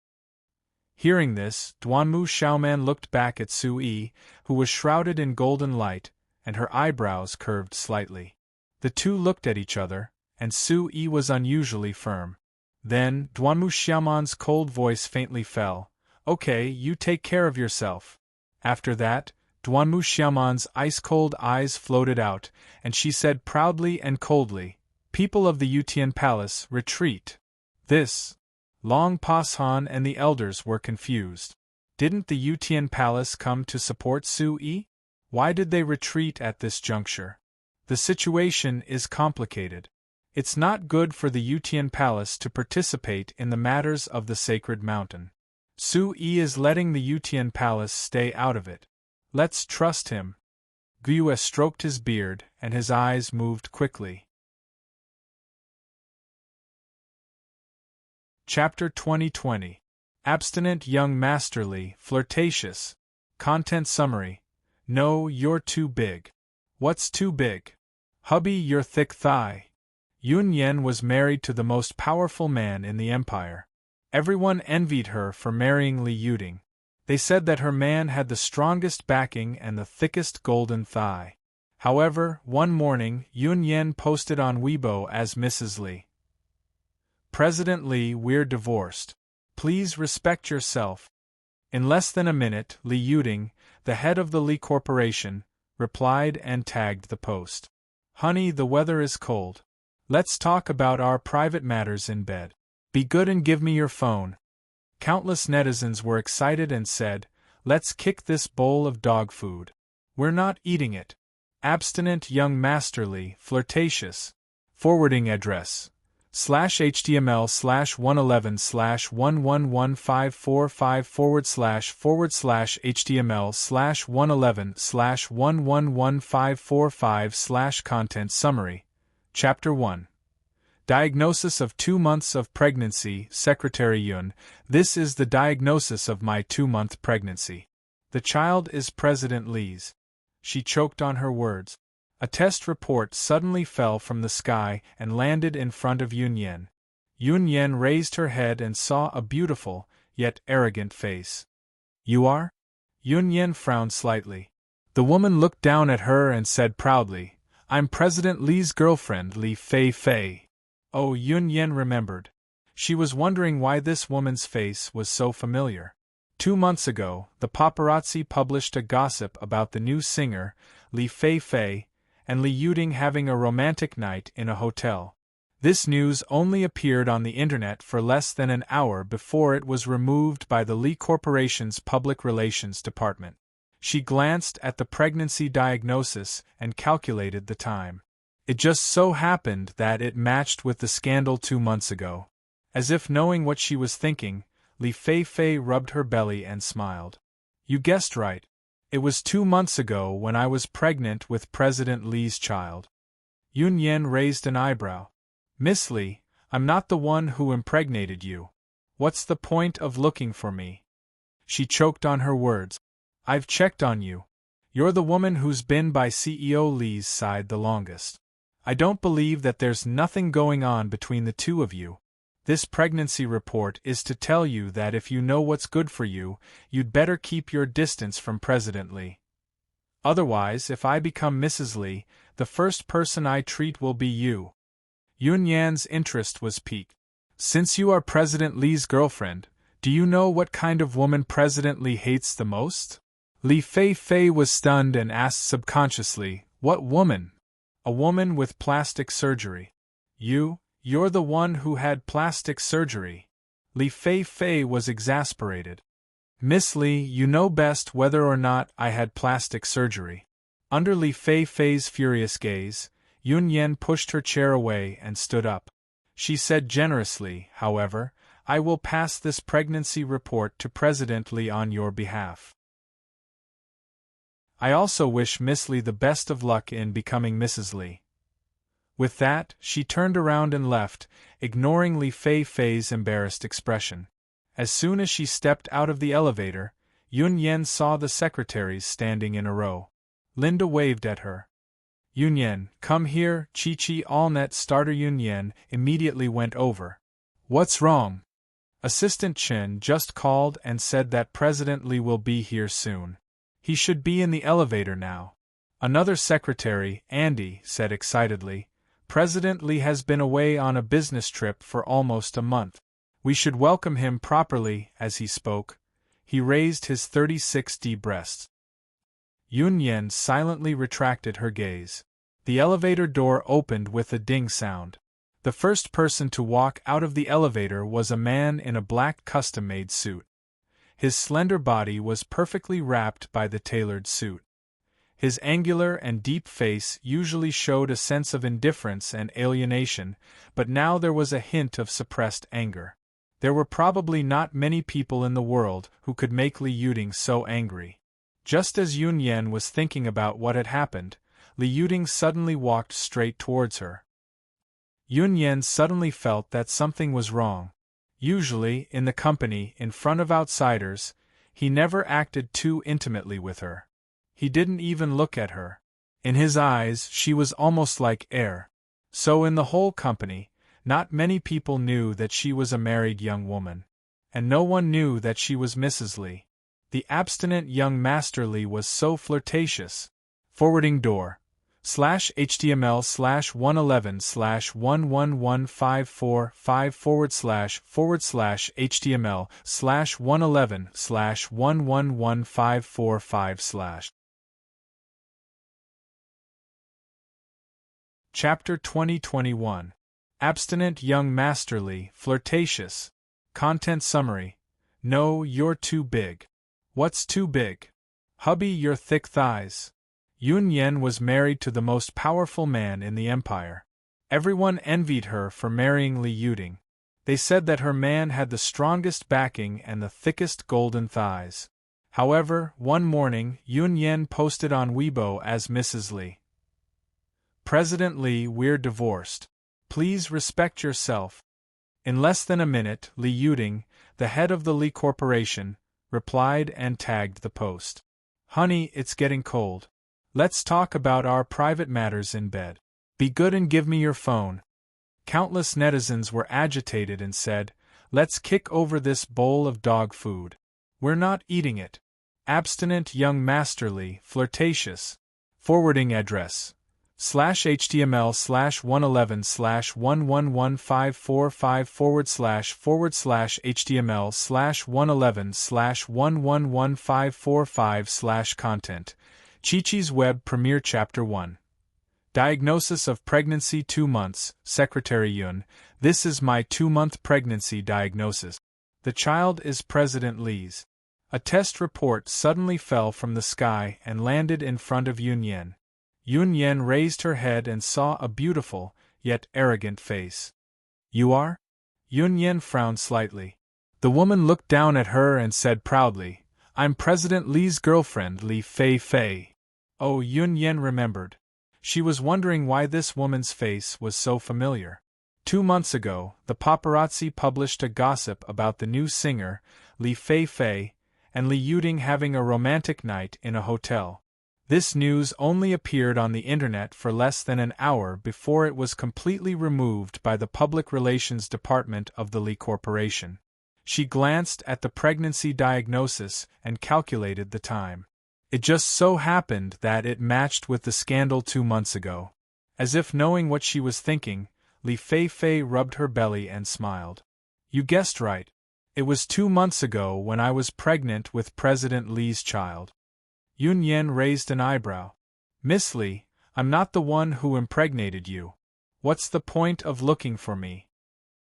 Hearing this, Duanmu Xiaoman looked back at Su Yi, who was shrouded in golden light, and her eyebrows curved slightly. The two looked at each other, and Su Yi was unusually firm. Then, Duanmu Xiaoman's cold voice faintly fell, "Okay, you take care of yourself." After that, Duanmu Xiaoman's ice-cold eyes floated out, and she said proudly and coldly, "People of the Yutian Palace, retreat. This Long Pashan and the elders were confused. Didn't the Yutian palace come to support Su-yi? Why did they retreat at this juncture? The situation is complicated. It's not good for the Yutian palace to participate in the matters of the sacred mountain. Su-yi is letting the Yutian palace stay out of it. Let's trust him. Gyue stroked his beard, and his eyes moved quickly. Chapter 2020. Abstinent young masterly, flirtatious. Content summary. No, you're too big. What's too big? Hubby, your thick thigh. Yun Yen was married to the most powerful man in the empire. Everyone envied her for marrying Li Yuding. They said that her man had the strongest backing and the thickest golden thigh. However, one morning, Yun Yen posted on Weibo as Mrs. Li. President Li, we're divorced. Please respect yourself. In less than a minute, Li Yuding, the head of the Li Corporation, replied and tagged the post. Honey, the weather is cold. Let's talk about our private matters in bed. Be good and give me your phone. Countless netizens were excited and said, let's kick this bowl of dog food. We're not eating it. Abstinent young masterly, flirtatious. Forwarding address. /HTML/111/545//HTML/111/545/content summary. Chapter 1. Diagnosis of 2 months of pregnancy. Secretary Yun, this is the diagnosis of my 2-month pregnancy. The child is President Li's. She choked on her words. A test report suddenly fell from the sky and landed in front of Yun Yen. Yun Yen raised her head and saw a beautiful, yet arrogant face. You are? Yun Yen frowned slightly. The woman looked down at her and said proudly, I'm President Li's girlfriend, Li Fei Fei. Oh, Yun Yen remembered. She was wondering why this woman's face was so familiar. 2 months ago, the paparazzi published a gossip about the new singer, Li Fei Fei, and Li Yuding having a romantic night in a hotel. This news only appeared on the internet for less than an hour before it was removed by the Li Corporation's public relations department. She glanced at the pregnancy diagnosis and calculated the time. It just so happened that it matched with the scandal 2 months ago. As if knowing what she was thinking, Li Fei Fei rubbed her belly and smiled. You guessed right. It was 2 months ago when I was pregnant with President Li's child. Yun Yen raised an eyebrow. Miss Li, I'm not the one who impregnated you. What's the point of looking for me? She choked on her words. I've checked on you. You're the woman who's been by CEO Li's side the longest. I don't believe that there's nothing going on between the two of you. This pregnancy report is to tell you that if you know what's good for you, you'd better keep your distance from President Li. Otherwise, if I become Mrs. Li, the first person I treat will be you. Yun Yan's interest was piqued. Since you are President Li's girlfriend, do you know what kind of woman President Li hates the most? Li Fei Fei was stunned and asked subconsciously, what woman? A woman with plastic surgery. You're the one who had plastic surgery. Li Fei Fei was exasperated. Miss Li, you know best whether or not I had plastic surgery. Under Li Fei Fei's furious gaze, Yun Yen pushed her chair away and stood up. She said generously, however, I will pass this pregnancy report to President Li on your behalf. I also wish Miss Li the best of luck in becoming Mrs. Li. With that, she turned around and left, ignoring Li Fei Fei's embarrassed expression. As soon as she stepped out of the elevator, Yun Yen saw the secretaries standing in a row. Linda waved at her. Yun Yen, come here, Chi-Chi Allnet starter. Yun Yen immediately went over. What's wrong? Assistant Chen just called and said that President Li will be here soon. He should be in the elevator now. Another secretary, Andy, said excitedly, President Li has been away on a business trip for almost a month. We should welcome him properly. As he spoke, he raised his 36D breasts. Yun Yen silently retracted her gaze. The elevator door opened with a ding sound. The first person to walk out of the elevator was a man in a black custom-made suit. His slender body was perfectly wrapped by the tailored suit. His angular and deep face usually showed a sense of indifference and alienation, but now there was a hint of suppressed anger. There were probably not many people in the world who could make Li Yuding so angry. Just as Yun Yen was thinking about what had happened, Li Yuding suddenly walked straight towards her. Yun Yen suddenly felt that something was wrong. Usually, in the company, in front of outsiders, he never acted too intimately with her. He didn't even look at her. In his eyes, she was almost like air. So in the whole company, not many people knew that she was a married young woman. And no one knew that she was Mrs. Li. The abstinent young Master Li was so flirtatious. Forwarding door. /HTML/111/545//HTML/111/111/545/. Chapter 2021. Abstinent Young Master Li, Flirtatious. Content Summary. No, you're too big. What's too big? Hubby, your thick thighs. Yun Yen was married to the most powerful man in the empire. Everyone envied her for marrying Li Yuding. They said that her man had the strongest backing and the thickest golden thighs. However, one morning, Yun Yen posted on Weibo as Mrs. Li. President Li, we're divorced. Please respect yourself. In less than a minute, Li Yuding, the head of the Li Corporation, replied and tagged the post. Honey, it's getting cold. Let's talk about our private matters in bed. Be good and give me your phone. Countless netizens were agitated and said, let's kick over this bowl of dog food. We're not eating it. Abstinent Young Master Li, Flirtatious. Forwarding address. /HTML/111/545//HTML/111/545/content. Chi-Chi's Web Premiere Chapter 1. Diagnosis of Pregnancy 2 months, Secretary Yun. This is my 2-month pregnancy diagnosis. The child is President Li's. A test report suddenly fell from the sky and landed in front of Yun Yen. Yun Yen raised her head and saw a beautiful, yet arrogant face. You are? Yun Yen frowned slightly. The woman looked down at her and said proudly, I'm President Li's girlfriend, Li Fei Fei. Oh, Yun Yen remembered. She was wondering why this woman's face was so familiar. 2 months ago, the paparazzi published a gossip about the new singer, Li Fei Fei, and Li Yuding having a romantic night in a hotel. This news only appeared on the internet for less than an hour before it was completely removed by the public relations department of the Li Corporation. She glanced at the pregnancy diagnosis and calculated the time. It just so happened that it matched with the scandal 2 months ago. As if knowing what she was thinking, Li Fei Fei rubbed her belly and smiled. You guessed right. It was 2 months ago when I was pregnant with President Li's child. Yun Yen raised an eyebrow. Miss Li, I'm not the one who impregnated you. What's the point of looking for me?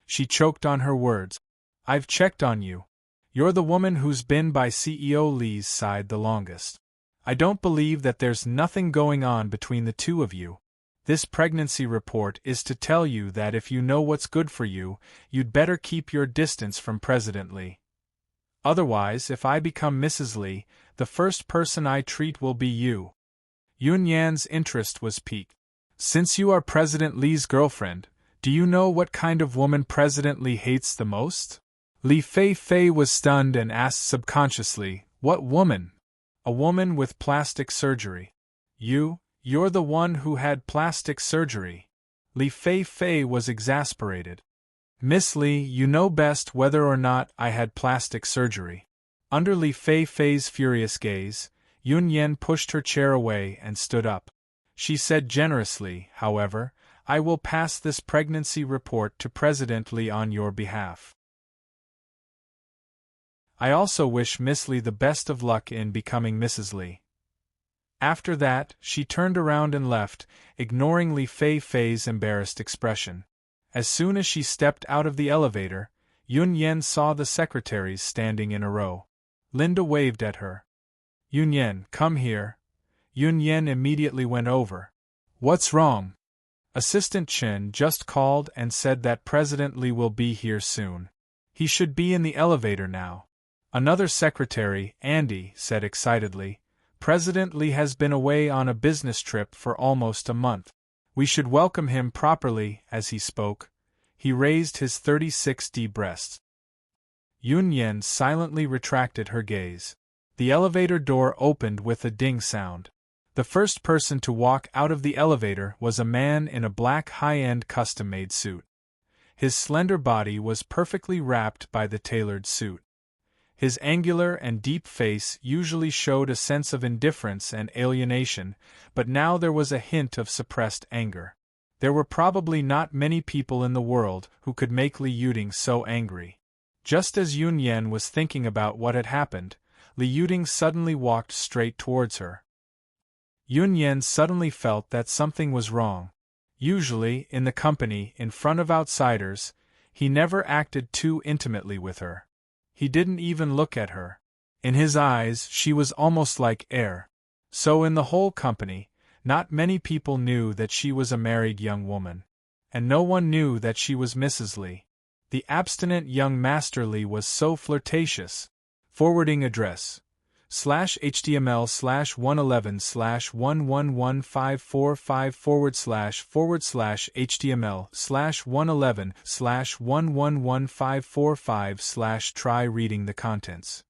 She choked on her words. I've checked on you. You're the woman who's been by CEO Li's side the longest. I don't believe that there's nothing going on between the two of you. This pregnancy report is to tell you that if you know what's good for you, you'd better keep your distance from President Li. Otherwise, if I become Mrs. Li, the first person I treat will be you. Yun Yan's interest was piqued. Since you are President Li's girlfriend, do you know what kind of woman President Li hates the most? Li Fei Fei was stunned and asked subconsciously, what woman? A woman with plastic surgery. You're the one who had plastic surgery. Li Fei Fei was exasperated. Miss Li, you know best whether or not I had plastic surgery. Under Li Fei Fei's furious gaze, Yun Yen pushed her chair away and stood up. She said generously, however, I will pass this pregnancy report to President Li on your behalf. I also wish Miss Li the best of luck in becoming Mrs. Li. After that, she turned around and left, ignoring Li Fei Fei's embarrassed expression. As soon as she stepped out of the elevator, Yun Yen saw the secretaries standing in a row. Linda waved at her. Yun Yen, come here. Yun Yen immediately went over. What's wrong? Assistant Chen just called and said that President Li will be here soon. He should be in the elevator now. Another secretary, Andy, said excitedly, President Li has been away on a business trip for almost a month. We should welcome him properly. As he spoke, he raised his 36D breasts. Yun Yen silently retracted her gaze. The elevator door opened with a ding sound. The first person to walk out of the elevator was a man in a black high-end custom-made suit. His slender body was perfectly wrapped by the tailored suit. His angular and deep face usually showed a sense of indifference and alienation, but now there was a hint of suppressed anger. There were probably not many people in the world who could make Li Yuding so angry. Just as Yun Yen was thinking about what had happened, Li Yuding suddenly walked straight towards her. Yun Yen suddenly felt that something was wrong. Usually, in the company, in front of outsiders, he never acted too intimately with her. He didn't even look at her. In his eyes, she was almost like air. So in the whole company, not many people knew that she was a married young woman. And no one knew that she was Mrs. Li. The abstinent young Master Li was so flirtatious. Forwarding address /HTML/111/545//HTML/111/111/545/ try reading the contents.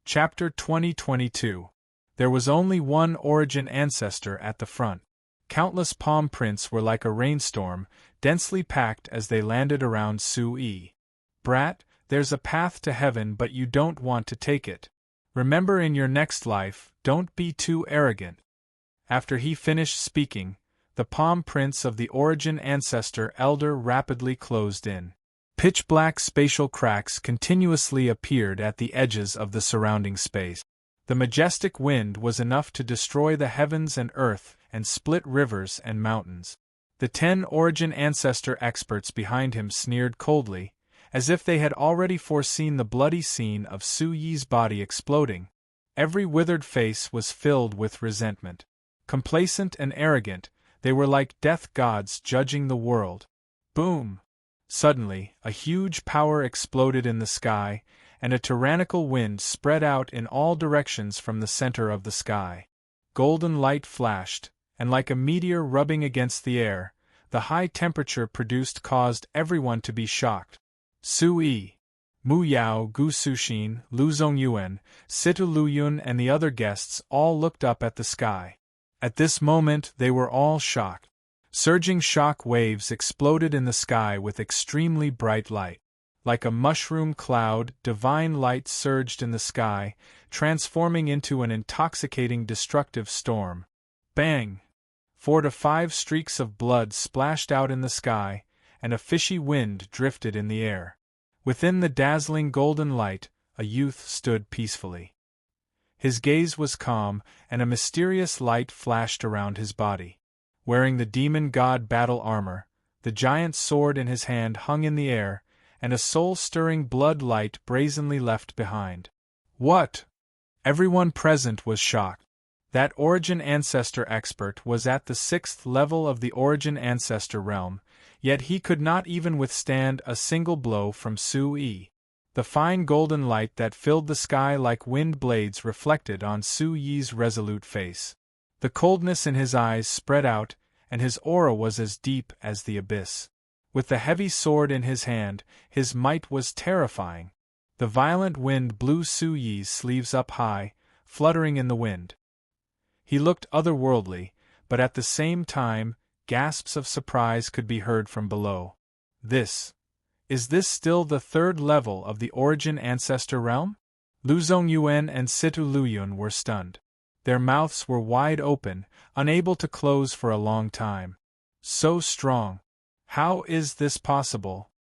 Chapter 2022. There was only one origin ancestor at the front. Countless palm prints were like a rainstorm, densely packed as they landed around Su-yi. Brat, there's a path to heaven, but you don't want to take it. Remember, in your next life, don't be too arrogant. After he finished speaking, the palm prints of the origin ancestor elder rapidly closed in. Pitch-black spatial cracks continuously appeared at the edges of the surrounding space. The majestic wind was enough to destroy the heavens and earth and split rivers and mountains. The 10 origin ancestor experts behind him sneered coldly, as if they had already foreseen the bloody scene of Su-yi's body exploding. Every withered face was filled with resentment. Complacent and arrogant, they were like death gods judging the world. Boom! Suddenly, a huge power exploded in the sky, and a tyrannical wind spread out in all directions from the center of the sky. Golden light flashed, and like a meteor rubbing against the air, the high temperature produced caused everyone to be shocked. Su-yi, Mu Yao, Gu Suxin, Lu Zongyuan, Situ Luyun and the other guests all looked up at the sky. At this moment they were all shocked. Surging shock waves exploded in the sky with extremely bright light. Like a mushroom cloud, divine light surged in the sky, transforming into an intoxicating destructive storm. Bang! 4 to 5 streaks of blood splashed out in the sky, and a fishy wind drifted in the air. Within the dazzling golden light, a youth stood peacefully. His gaze was calm, and a mysterious light flashed around his body. Wearing the demon god battle armor, the giant sword in his hand hung in the air, and a soul-stirring blood light brazenly left behind. What? Everyone present was shocked. That origin ancestor expert was at the 6th level of the origin ancestor realm, yet he could not even withstand a single blow from Su-yi. The fine golden light that filled the sky like wind blades reflected on Su-yi's resolute face. The coldness in his eyes spread out, and his aura was as deep as the abyss. With the heavy sword in his hand, his might was terrifying. The violent wind blew Su-yi's sleeves up high, fluttering in the wind. He looked otherworldly, but at the same time, gasps of surprise could be heard from below. Is this still the 3rd level of the origin ancestor realm? Lu Zongyuan and Situ Luyun were stunned. Their mouths were wide open, unable to close for a long time. So strong. How is this possible?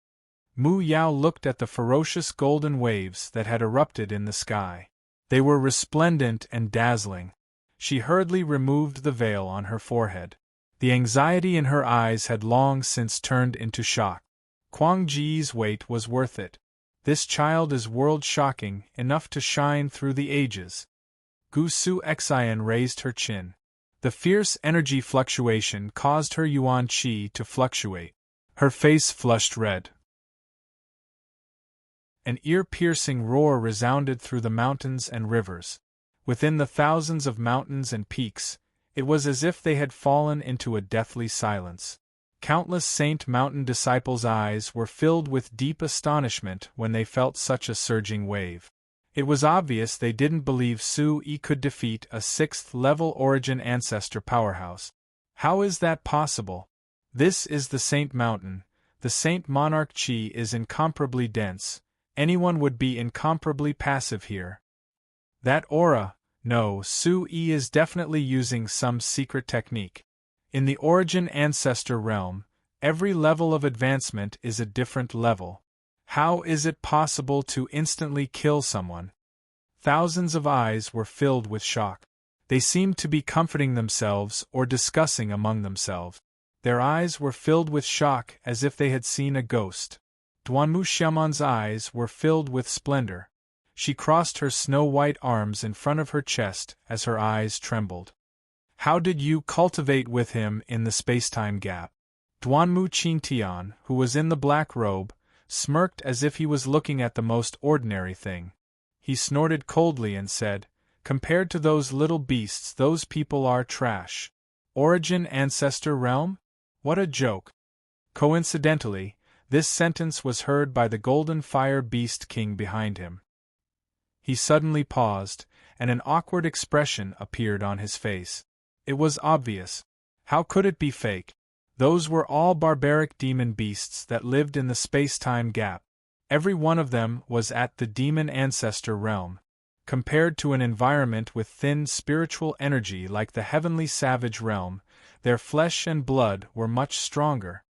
Mu Yao looked at the ferocious golden waves that had erupted in the sky. They were resplendent and dazzling. She hurriedly removed the veil on her forehead. The anxiety in her eyes had long since turned into shock. Quang Ji's wait was worth it. This child is world-shocking, enough to shine through the ages. Gu Su Xian raised her chin. The fierce energy fluctuation caused her yuan qi to fluctuate. Her face flushed red. An ear-piercing roar resounded through the mountains and rivers. Within the thousands of mountains and peaks, it was as if they had fallen into a deathly silence. Countless Saint Mountain disciples' eyes were filled with deep astonishment when they felt such a surging wave. It was obvious they didn't believe Su Yi could defeat a 6th-level Origin Ancestor powerhouse. How is that possible? This is the Saint Mountain. The Saint Monarch Qi is incomparably dense. Anyone would be incomparably passive here. That aura. No, Su Yi is definitely using some secret technique. In the Origin Ancestor realm, every level of advancement is a different level. How is it possible to instantly kill someone? Thousands of eyes were filled with shock. They seemed to be comforting themselves or discussing among themselves. Their eyes were filled with shock as if they had seen a ghost. Duanmu Xiaoman's eyes were filled with splendor. She crossed her snow-white arms in front of her chest as her eyes trembled. How did you cultivate with him in the space-time gap? Duanmu Qingtian, who was in the black robe, smirked as if he was looking at the most ordinary thing. He snorted coldly and said, "Compared to those little beasts, those people are trash. Origin Ancestor realm? What a joke." Coincidentally, this sentence was heard by the Golden Fire Beast King behind him. He suddenly paused, and an awkward expression appeared on his face. It was obvious. How could it be fake? Those were all barbaric demon beasts that lived in the space-time gap. Every one of them was at the demon ancestor realm. Compared to an environment with thin spiritual energy like the heavenly savage realm, their flesh and blood were much stronger.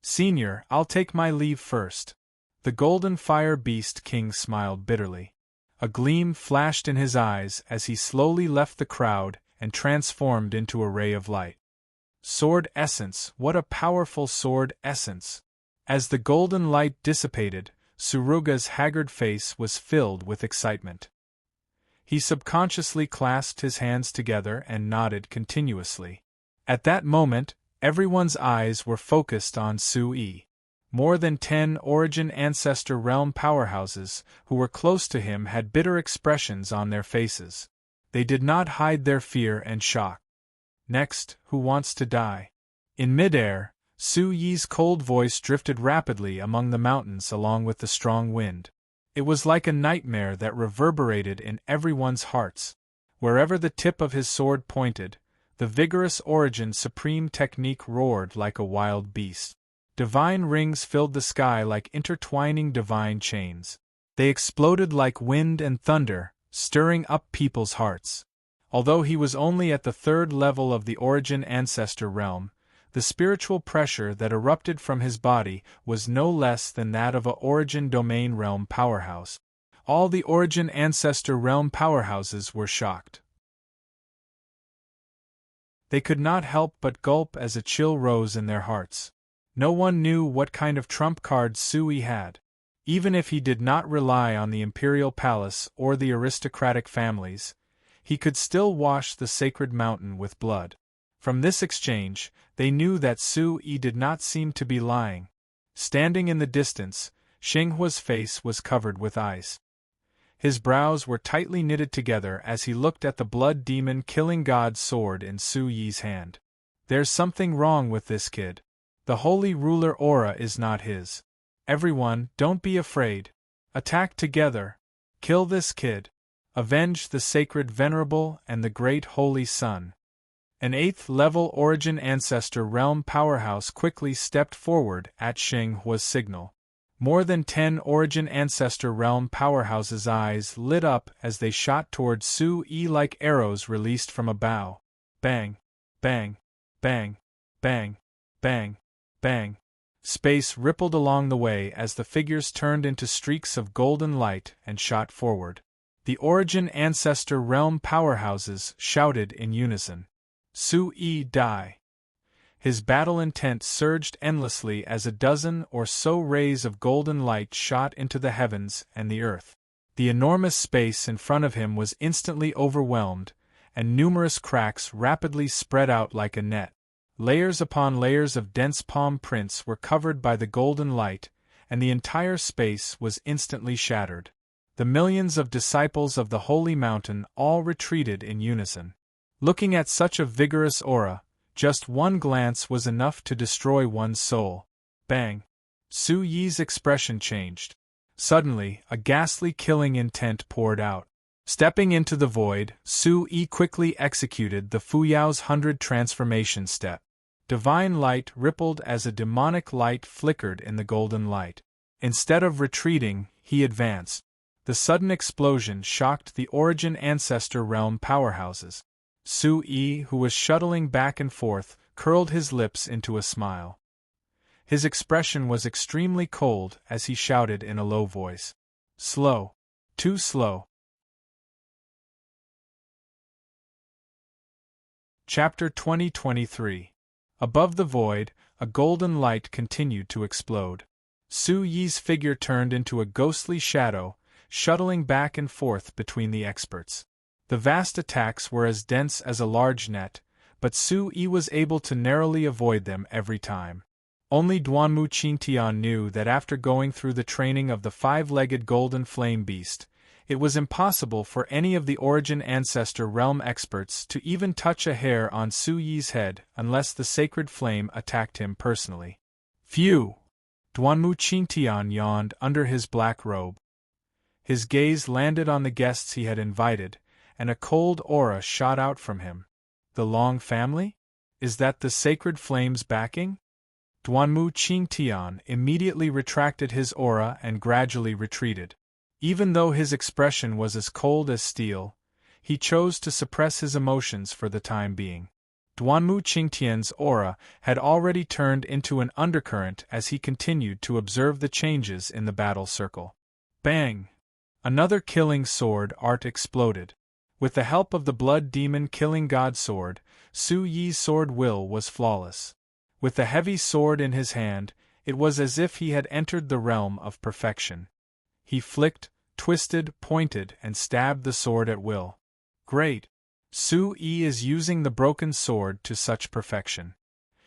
"Senior, I'll take my leave first." The Golden Fire Beast King smiled bitterly. A gleam flashed in his eyes as he slowly left the crowd and transformed into a ray of light. Sword essence, what a powerful sword essence! As the golden light dissipated, Suruga's haggard face was filled with excitement. He subconsciously clasped his hands together and nodded continuously. At that moment, everyone's eyes were focused on Su Yi. More than 10 Origin Ancestor realm powerhouses who were close to him had bitter expressions on their faces. They did not hide their fear and shock. "Next, who wants to die?" In midair, Su Yi's cold voice drifted rapidly among the mountains along with the strong wind. It was like a nightmare that reverberated in everyone's hearts. Wherever the tip of his sword pointed, the vigorous Origin Supreme technique roared like a wild beast. Divine rings filled the sky like intertwining divine chains. They exploded like wind and thunder, stirring up people's hearts. Although he was only at the 3rd level of the Origin Ancestor realm, the spiritual pressure that erupted from his body was no less than that of a Origin Domain realm powerhouse. All the Origin Ancestor realm powerhouses were shocked. They could not help but gulp as a chill rose in their hearts. No one knew what kind of trump card Su Yi had. Even if he did not rely on the imperial palace or the aristocratic families, he could still wash the sacred mountain with blood. From this exchange, they knew that Su Yi did not seem to be lying. Standing in the distance, Xinghua's face was covered with ice. His brows were tightly knitted together as he looked at the blood demon killing god sword in Su Yi's hand. There's something wrong with this kid. The holy ruler aura is not his. Everyone, don't be afraid. Attack together. Kill this kid. Avenge the sacred venerable and the great holy sun. An 8th-level Origin Ancestor realm powerhouse quickly stepped forward at Xinghua's signal. More than 10 Origin Ancestor realm powerhouses' eyes lit up as they shot toward Su Yi like arrows released from a bow. Bang! Bang! Bang! Bang! Bang! Bang! Space rippled along the way as the figures turned into streaks of golden light and shot forward. The Origin Ancestor realm powerhouses shouted in unison. "Su Yi die!" His battle intent surged endlessly as a dozen or so rays of golden light shot into the heavens and the earth. The enormous space in front of him was instantly overwhelmed, and numerous cracks rapidly spread out like a net. Layers upon layers of dense palm prints were covered by the golden light, and the entire space was instantly shattered. The millions of disciples of the holy mountain all retreated in unison. Looking at such a vigorous aura, just one glance was enough to destroy one's soul. Bang! Su Yi's expression changed. Suddenly, a ghastly killing intent poured out. Stepping into the void, Su Yi quickly executed the Fuyao's 100 transformation step. Divine light rippled as a demonic light flickered in the golden light. Instead of retreating, he advanced. The sudden explosion shocked the Origin Ancestor Realm powerhouses. Su Yi, who was shuttling back and forth, curled his lips into a smile. His expression was extremely cold as he shouted in a low voice. Slow. Too slow. Chapter 2023. Above the void, a golden light continued to explode. Su Yi's figure turned into a ghostly shadow, shuttling back and forth between the experts. The vast attacks were as dense as a large net, but Su Yi was able to narrowly avoid them every time. Only Duanmu Qingtian knew that after going through the training of the five-legged golden flame beast, it was impossible for any of the Origin Ancestor Realm experts to even touch a hair on Su Yi's head unless the sacred flame attacked him personally. Phew! Duanmu Qingtian yawned under his black robe. His gaze landed on the guests he had invited, and a cold aura shot out from him. The Long family? Is that the sacred flame's backing? Duanmu Qingtian immediately retracted his aura and gradually retreated. Even though his expression was as cold as steel, he chose to suppress his emotions for the time being. Duanmu Qingtian's aura had already turned into an undercurrent as he continued to observe the changes in the battle circle. Bang! Another killing sword art exploded. With the help of the blood demon killing god sword, Su Yi's sword will was flawless. With the heavy sword in his hand, it was as if he had entered the realm of perfection. He flicked, twisted, pointed, and stabbed the sword at will. Great! Su Yi is using the broken sword to such perfection.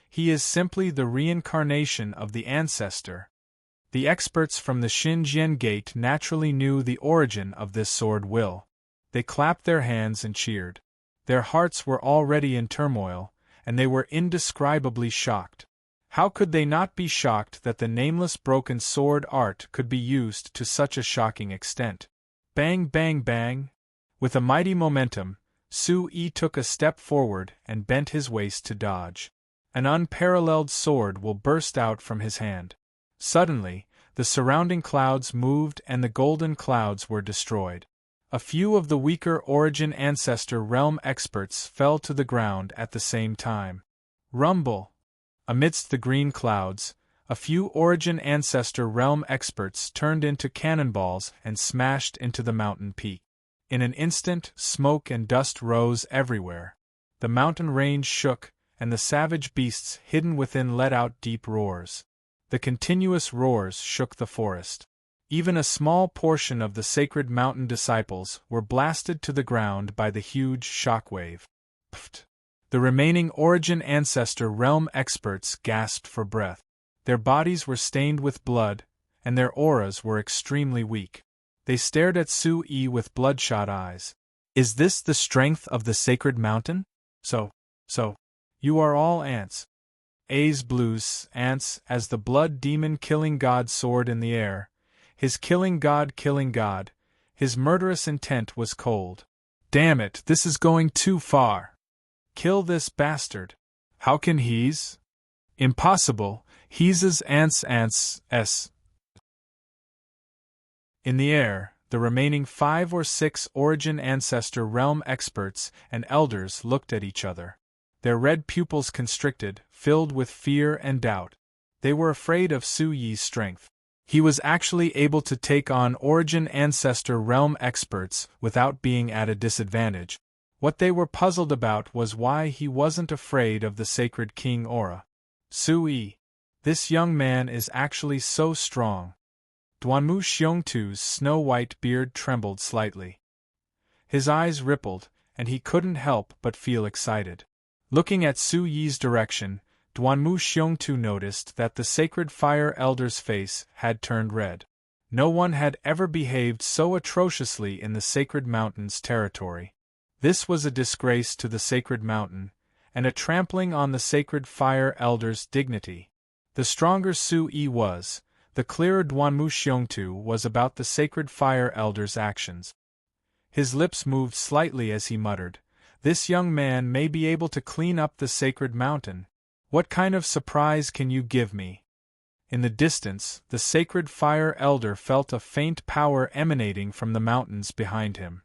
He is simply the reincarnation of the ancestor. The experts from the Xinjian Gate naturally knew the origin of this sword will. They clapped their hands and cheered. Their hearts were already in turmoil, and they were indescribably shocked. How could they not be shocked that the nameless broken sword art could be used to such a shocking extent? Bang, bang, bang! With a mighty momentum, Su Yi took a step forward and bent his waist to dodge. An unparalleled sword will burst out from his hand. Suddenly, the surrounding clouds moved and the golden clouds were destroyed. A few of the weaker Origin Ancestor Realm experts fell to the ground at the same time. Rumble! Amidst the green clouds, a few Origin Ancestor Realm experts turned into cannonballs and smashed into the mountain peak. In an instant, smoke and dust rose everywhere. The mountain range shook, and the savage beasts hidden within let out deep roars. The continuous roars shook the forest. Even a small portion of the sacred mountain disciples were blasted to the ground by the huge shockwave. Pft! The remaining Origin Ancestor Realm experts gasped for breath. Their bodies were stained with blood, and their auras were extremely weak. They stared at Su Yi with bloodshot eyes. Is this the strength of the sacred mountain? So, you are all ants. A's blues, ants, as the blood demon killing god soared in the air. His killing god, his murderous intent was cold. Damn it, this is going too far. Kill this bastard. How can he's? Impossible, he's ants. In the air, the remaining 5 or 6 Origin Ancestor Realm experts and elders looked at each other. Their red pupils constricted, filled with fear and doubt. They were afraid of Su Yi's strength. He was actually able to take on Origin Ancestor Realm experts without being at a disadvantage. What they were puzzled about was why he wasn't afraid of the Sacred King aura. Sui. This young man is actually so strong. Duanmu Xiongtu's snow-white beard trembled slightly. His eyes rippled, and he couldn't help but feel excited. Looking at Su Yi's direction, Duanmu Xiongtu noticed that the sacred fire elder's face had turned red. No one had ever behaved so atrociously in the sacred mountain's territory. This was a disgrace to the sacred mountain, and a trampling on the sacred fire elder's dignity. The stronger Su Yi was, the clearer Duanmu Xiongtu was about the sacred fire elder's actions. His lips moved slightly as he muttered, "This young man may be able to clean up the sacred mountain. What kind of surprise can you give me?" In the distance, the sacred fire elder felt a faint power emanating from the mountains behind him.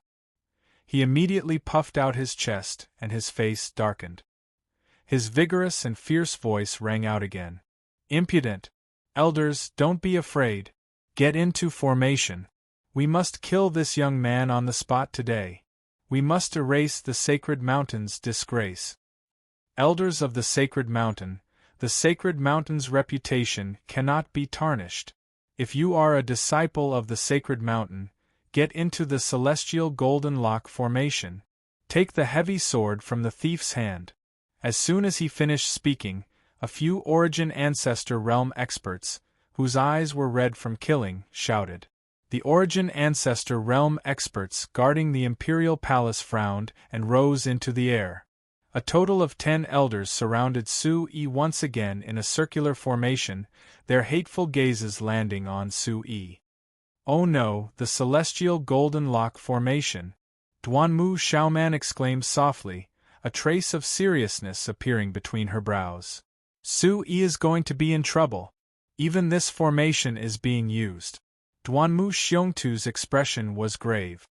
He immediately puffed out his chest, and his face darkened. His vigorous and fierce voice rang out again. "Impudent! Elders, don't be afraid. Get into formation. We must kill this young man on the spot today. We must erase the sacred mountain's disgrace." Elders of the sacred mountain's reputation cannot be tarnished. If you are a disciple of the sacred mountain, get into the celestial golden lock formation. Take the heavy sword from the thief's hand. As soon as he finished speaking, a few Origin Ancestor Realm experts, whose eyes were red from killing, shouted. The Origin Ancestor Realm experts guarding the Imperial Palace frowned and rose into the air. A total of 10 elders surrounded Su Yi once again in a circular formation, their hateful gazes landing on Su Yi. "Oh no, the celestial golden lock formation!" Duanmu Xiaoman exclaimed softly, a trace of seriousness appearing between her brows. "Su Yi is going to be in trouble. Even this formation is being used." Duanmu Xiongtu's expression was grave.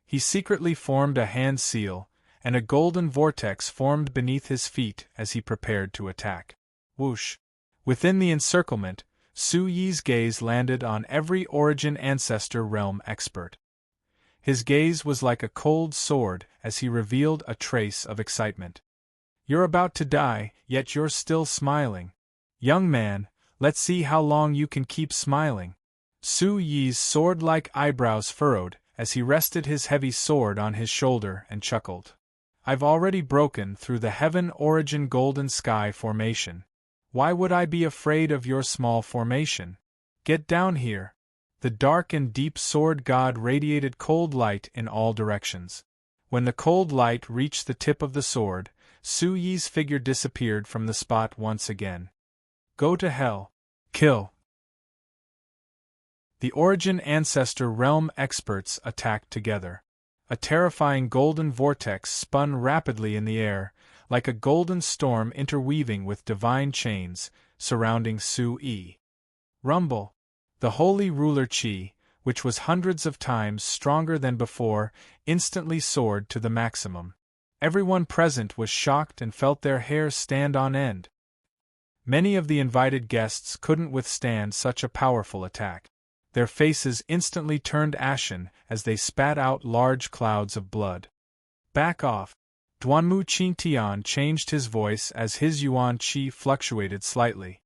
He secretly formed a hand seal, and a golden vortex formed beneath his feet as he prepared to attack. Whoosh! Within the encirclement, Su Yi's gaze landed on every Origin Ancestor Realm expert. His gaze was like a cold sword as he revealed a trace of excitement. "You're about to die, yet you're still smiling. Young man, let's see how long you can keep smiling." Su Yi's sword-like eyebrows furrowed as he rested his heavy sword on his shoulder and chuckled. "I've already broken through the Heaven Origin Golden Sky formation. Why would I be afraid of your small formation? Get down here." The dark and deep sword god radiated cold light in all directions. When the cold light reached the tip of the sword, Su Yi's figure disappeared from the spot once again. "Go to hell. Kill." The Origin Ancestor Realm experts attacked together. A terrifying golden vortex spun rapidly in the air, like a golden storm interweaving with divine chains, surrounding Su Yi. Rumble! The holy ruler Qi, which was hundreds of times stronger than before, instantly soared to the maximum. Everyone present was shocked and felt their hair stand on end. Many of the invited guests couldn't withstand such a powerful attack. Their faces instantly turned ashen as they spat out large clouds of blood. "Back off!" Duanmu Qingtian changed his voice as his yuan qi fluctuated slightly.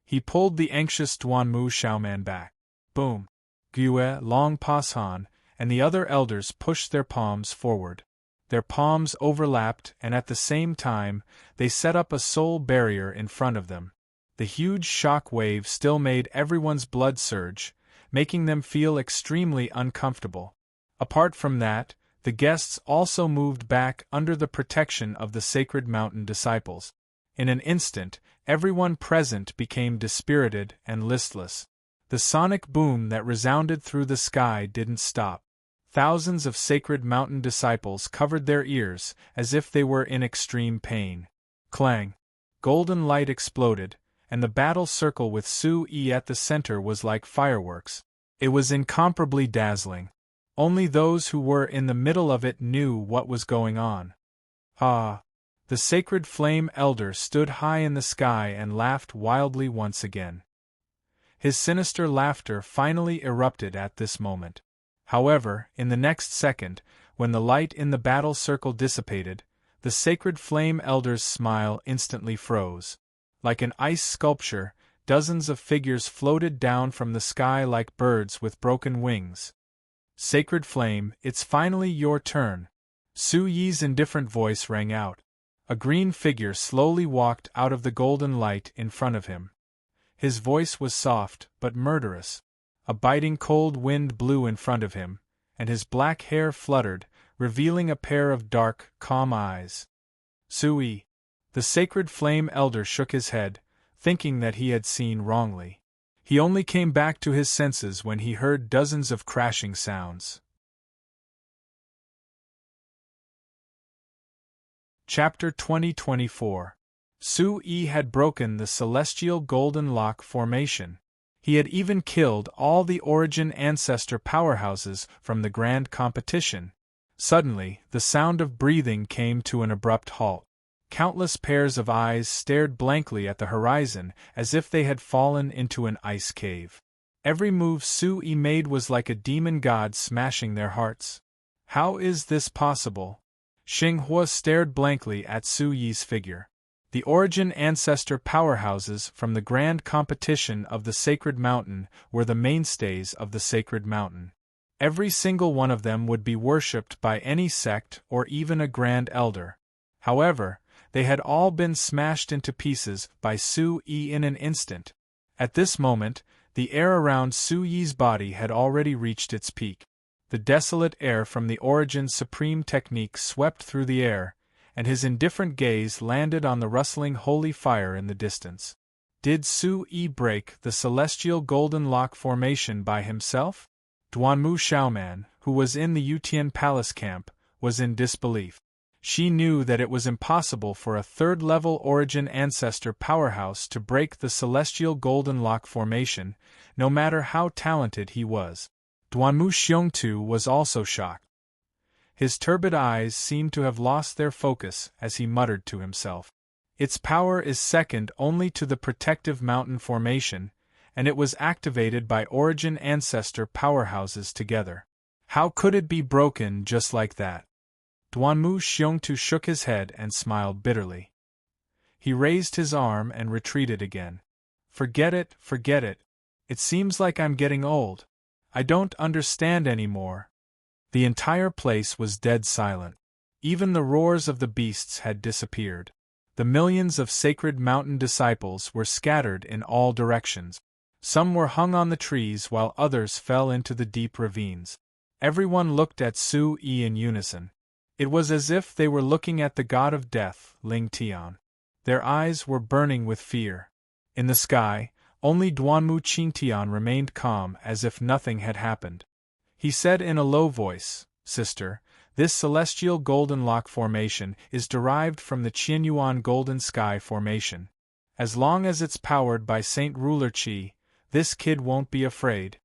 He pulled the anxious Duanmu Xiaoman back. Boom! Gue, Long Pashan, and the other elders pushed their palms forward. Their palms overlapped, and at the same time, they set up a soul barrier in front of them. The huge shock wave still made everyone's blood surge, making them feel extremely uncomfortable. Apart from that, the guests also moved back under the protection of the Sacred Mountain disciples. In an instant, everyone present became dispirited and listless. The sonic boom that resounded through the sky didn't stop. Thousands of Sacred Mountain disciples covered their ears as if they were in extreme pain. Clang! Golden light exploded, and the battle circle with Su Yi at the center was like fireworks. It was incomparably dazzling. Only those who were in the middle of it knew what was going on. Ah! The sacred flame elder stood high in the sky and laughed wildly once again. His sinister laughter finally erupted at this moment. However, in the next second, when the light in the battle circle dissipated, the sacred flame elder's smile instantly froze. Like an ice sculpture, dozens of figures floated down from the sky like birds with broken wings. Sacred Flame, it's finally your turn. Su Yi's indifferent voice rang out. A green figure slowly walked out of the golden light in front of him. His voice was soft, but murderous. A biting cold wind blew in front of him, and his black hair fluttered, revealing a pair of dark, calm eyes. Su Yi. The Sacred Flame Elder shook his head, thinking that he had seen wrongly. He only came back to his senses when he heard dozens of crashing sounds. Chapter 2024. Su Yi had broken the celestial golden lock formation. He had even killed all the origin ancestor powerhouses from the grand competition. Suddenly, the sound of breathing came to an abrupt halt. Countless pairs of eyes stared blankly at the horizon as if they had fallen into an ice cave. Every move Su Yi made was like a demon god smashing their hearts. How is this possible? Xing Hua stared blankly at Su Yi's figure. The origin ancestor powerhouses from the grand competition of the Sacred Mountain were the mainstays of the Sacred Mountain. Every single one of them would be worshipped by any sect or even a grand elder. However, they had all been smashed into pieces by Su Yi in an instant. At this moment, the air around Su Yi's body had already reached its peak. The desolate air from the Origin Supreme technique swept through the air, and his indifferent gaze landed on the rustling holy fire in the distance. Did Su Yi break the celestial golden lock formation by himself? Duanmu Xiaoman, who was in the Yutian Palace camp, was in disbelief. She knew that it was impossible for a third-level origin ancestor powerhouse to break the celestial golden lock formation, no matter how talented he was. Duanmu Xiongtu was also shocked. His turbid eyes seemed to have lost their focus as he muttered to himself. Its power is second only to the protective mountain formation, and it was activated by origin ancestor powerhouses together. How could it be broken just like that? Duanmu Xiongtu shook his head and smiled bitterly. He raised his arm and retreated again. Forget it, forget it. It seems like I'm getting old. I don't understand anymore. The entire place was dead silent. Even the roars of the beasts had disappeared. The millions of Sacred Mountain disciples were scattered in all directions. Some were hung on the trees while others fell into the deep ravines. Everyone looked at Su Yi in unison. It was as if they were looking at the god of death, Ling Tian. Their eyes were burning with fear. In the sky, only Duanmu Qingtian remained calm as if nothing had happened. He said in a low voice, "Sister, this celestial golden lock formation is derived from the Qianyuan golden sky formation. As long as it's powered by Saint Ruler Qi, this kid won't be afraid."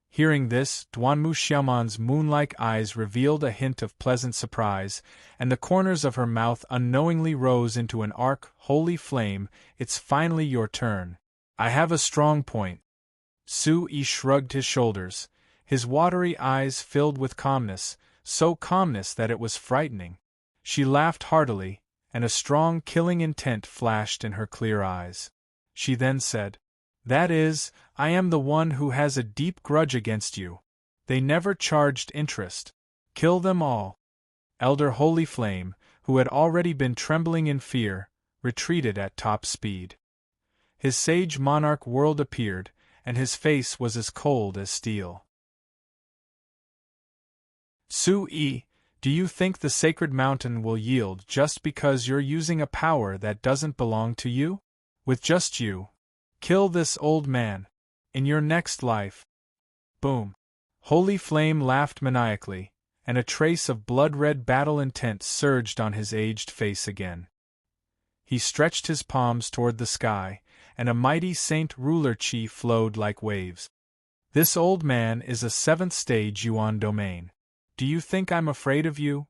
Hearing this, Duanmu Xiaoman's moon-like eyes revealed a hint of pleasant surprise, and the corners of her mouth unknowingly rose into an arc. Holy flame, it's finally your turn. I have a strong point. Su Yi shrugged his shoulders, his watery eyes filled with calmness, so calmness that it was frightening. She laughed heartily, and a strong killing intent flashed in her clear eyes. She then said, "That is, I am the one who has a deep grudge against you. They never charged interest. Kill them all." Elder Holy Flame, who had already been trembling in fear, retreated at top speed. His sage monarch world appeared, and his face was as cold as steel. Su Yi, do you think the Sacred Mountain will yield just because you're using a power that doesn't belong to you? With just you. Kill this old man. In your next life. Boom. Holy Flame laughed maniacally, and a trace of blood-red battle intent surged on his aged face again. He stretched his palms toward the sky, and a mighty Saint Ruler Qi flowed like waves. This old man is a 7th stage Yuan domain. Do you think I'm afraid of you?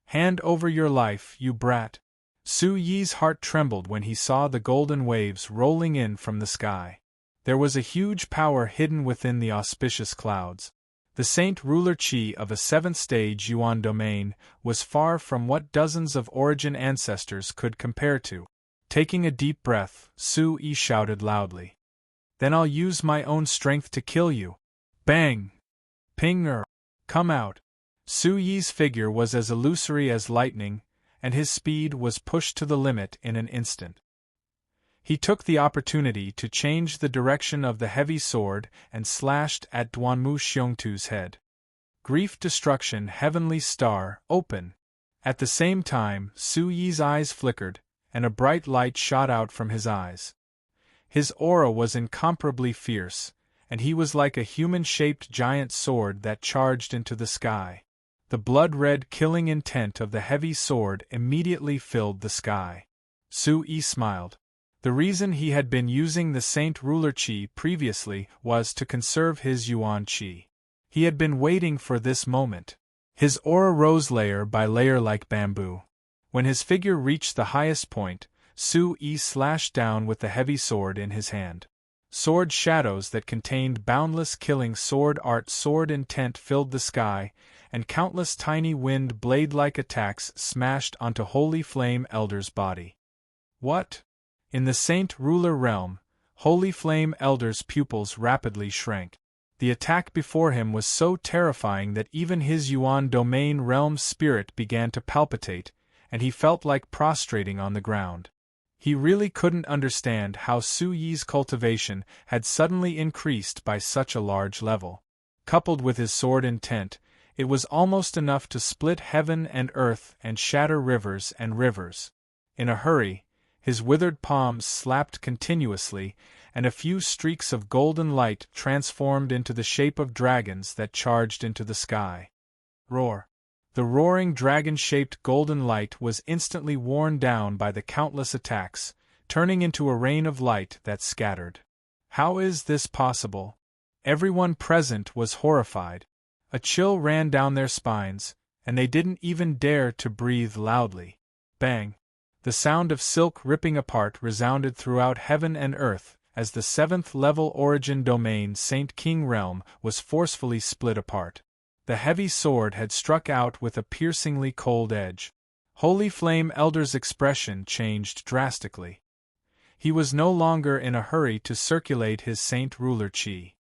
Hand over your life, you brat. Su Yi's heart trembled when he saw the golden waves rolling in from the sky. There was a huge power hidden within the auspicious clouds. The Saint Ruler Qi of a 7th stage Yuan domain was far from what dozens of origin ancestors could compare to. Taking a deep breath, Su Yi shouted loudly. Then I'll use my own strength to kill you. Bang! Ping-er! Come out! Su Yi's figure was as illusory as lightning, and his speed was pushed to the limit in an instant. He took the opportunity to change the direction of the heavy sword and slashed at Duanmu Xiongtu's head. Grief, destruction, heavenly star, open! At the same time, Su Yi's eyes flickered, and a bright light shot out from his eyes. His aura was incomparably fierce, and he was like a human-shaped giant sword that charged into the sky. The blood-red killing intent of the heavy sword immediately filled the sky. Su Yi smiled. The reason he had been using the Saint Ruler Qi previously was to conserve his Yuan Qi. He had been waiting for this moment. His aura rose layer by layer like bamboo. When his figure reached the highest point, Su Yi slashed down with the heavy sword in his hand. Sword shadows that contained boundless killing sword intent filled the sky, and countless tiny wind blade-like attacks smashed onto Holy Flame Elder's body. What? In the Saint Ruler realm, Holy Flame Elder's pupils rapidly shrank. The attack before him was so terrifying that even his Yuan domain realm spirit began to palpitate, and he felt like prostrating on the ground. He really couldn't understand how Su Yi's cultivation had suddenly increased by such a large level. Coupled with his sword intent, it was almost enough to split heaven and earth and shatter rivers and rivers. In a hurry, his withered palms slapped continuously, and a few streaks of golden light transformed into the shape of dragons that charged into the sky. Roar! The roaring dragon-shaped golden light was instantly worn down by the countless attacks, turning into a rain of light that scattered. How is this possible? Everyone present was horrified. A chill ran down their spines, and they didn't even dare to breathe loudly. Bang! The sound of silk ripping apart resounded throughout heaven and earth, as the 7th-level origin domain Saint King realm was forcefully split apart. The heavy sword had struck out with a piercingly cold edge. Holy Flame Elder's expression changed drastically. He was no longer in a hurry to circulate his Saint Ruler Qi.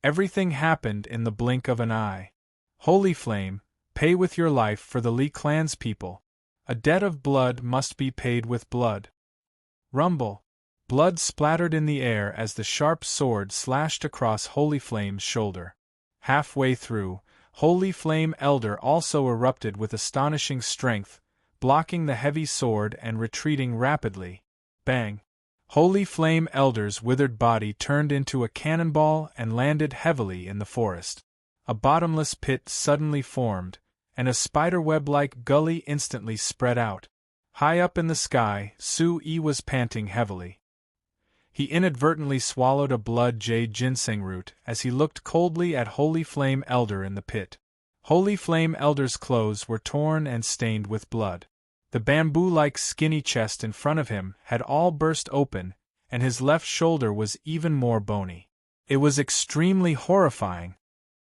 Everything happened in the blink of an eye. Holy Flame, pay with your life for the Li clan's people. A debt of blood must be paid with blood. Rumble. Blood splattered in the air as the sharp sword slashed across Holy Flame's shoulder. Halfway through, Holy Flame Elder also erupted with astonishing strength, blocking the heavy sword and retreating rapidly. Bang! Holy Flame Elder's withered body turned into a cannonball and landed heavily in the forest. A bottomless pit suddenly formed, and a spiderweb-like gully instantly spread out. High up in the sky, Su Yi was panting heavily. He inadvertently swallowed a blood jade ginseng root as he looked coldly at Holy Flame Elder in the pit. Holy Flame Elder's clothes were torn and stained with blood. The bamboo-like skinny chest in front of him had all burst open, and his left shoulder was even more bony. It was extremely horrifying.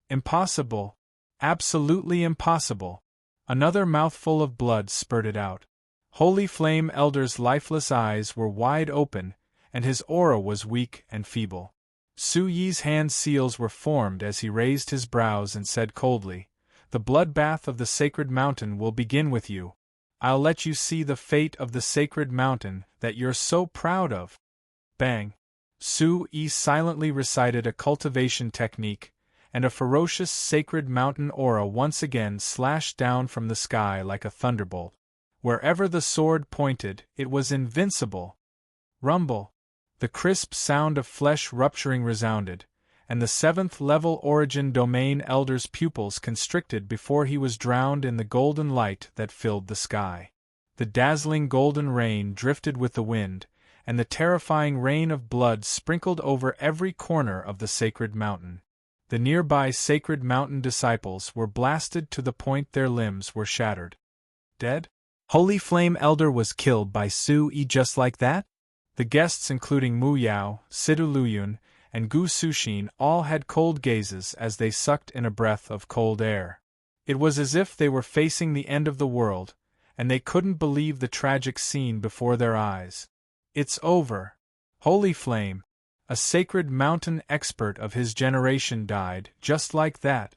Impossible. Absolutely impossible. Another mouthful of blood spurted out. Holy Flame Elder's lifeless eyes were wide open, and his aura was weak and feeble. Su Yi's hand seals were formed as he raised his brows and said coldly, "The bloodbath of the sacred mountain will begin with you. I'll let you see the fate of the sacred mountain that you're so proud of." Bang! Su Yi silently recited a cultivation technique, and a ferocious sacred mountain aura once again slashed down from the sky like a thunderbolt. Wherever the sword pointed, it was invincible. Rumble! The crisp sound of flesh rupturing resounded, and the 7th-level origin domain Elder's pupils constricted before he was drowned in the golden light that filled the sky. The dazzling golden rain drifted with the wind, and the terrifying rain of blood sprinkled over every corner of the sacred mountain. The nearby sacred mountain disciples were blasted to the point their limbs were shattered. Dead? Holy Flame Elder was killed by Su Yi just like that? The guests, including Mu Yao, Sidu Luyun, and Gu Suxin, all had cold gazes as they sucked in a breath of cold air. It was as if they were facing the end of the world, and they couldn't believe the tragic scene before their eyes. It's over. Holy flame! A sacred mountain expert of his generation died, just like that.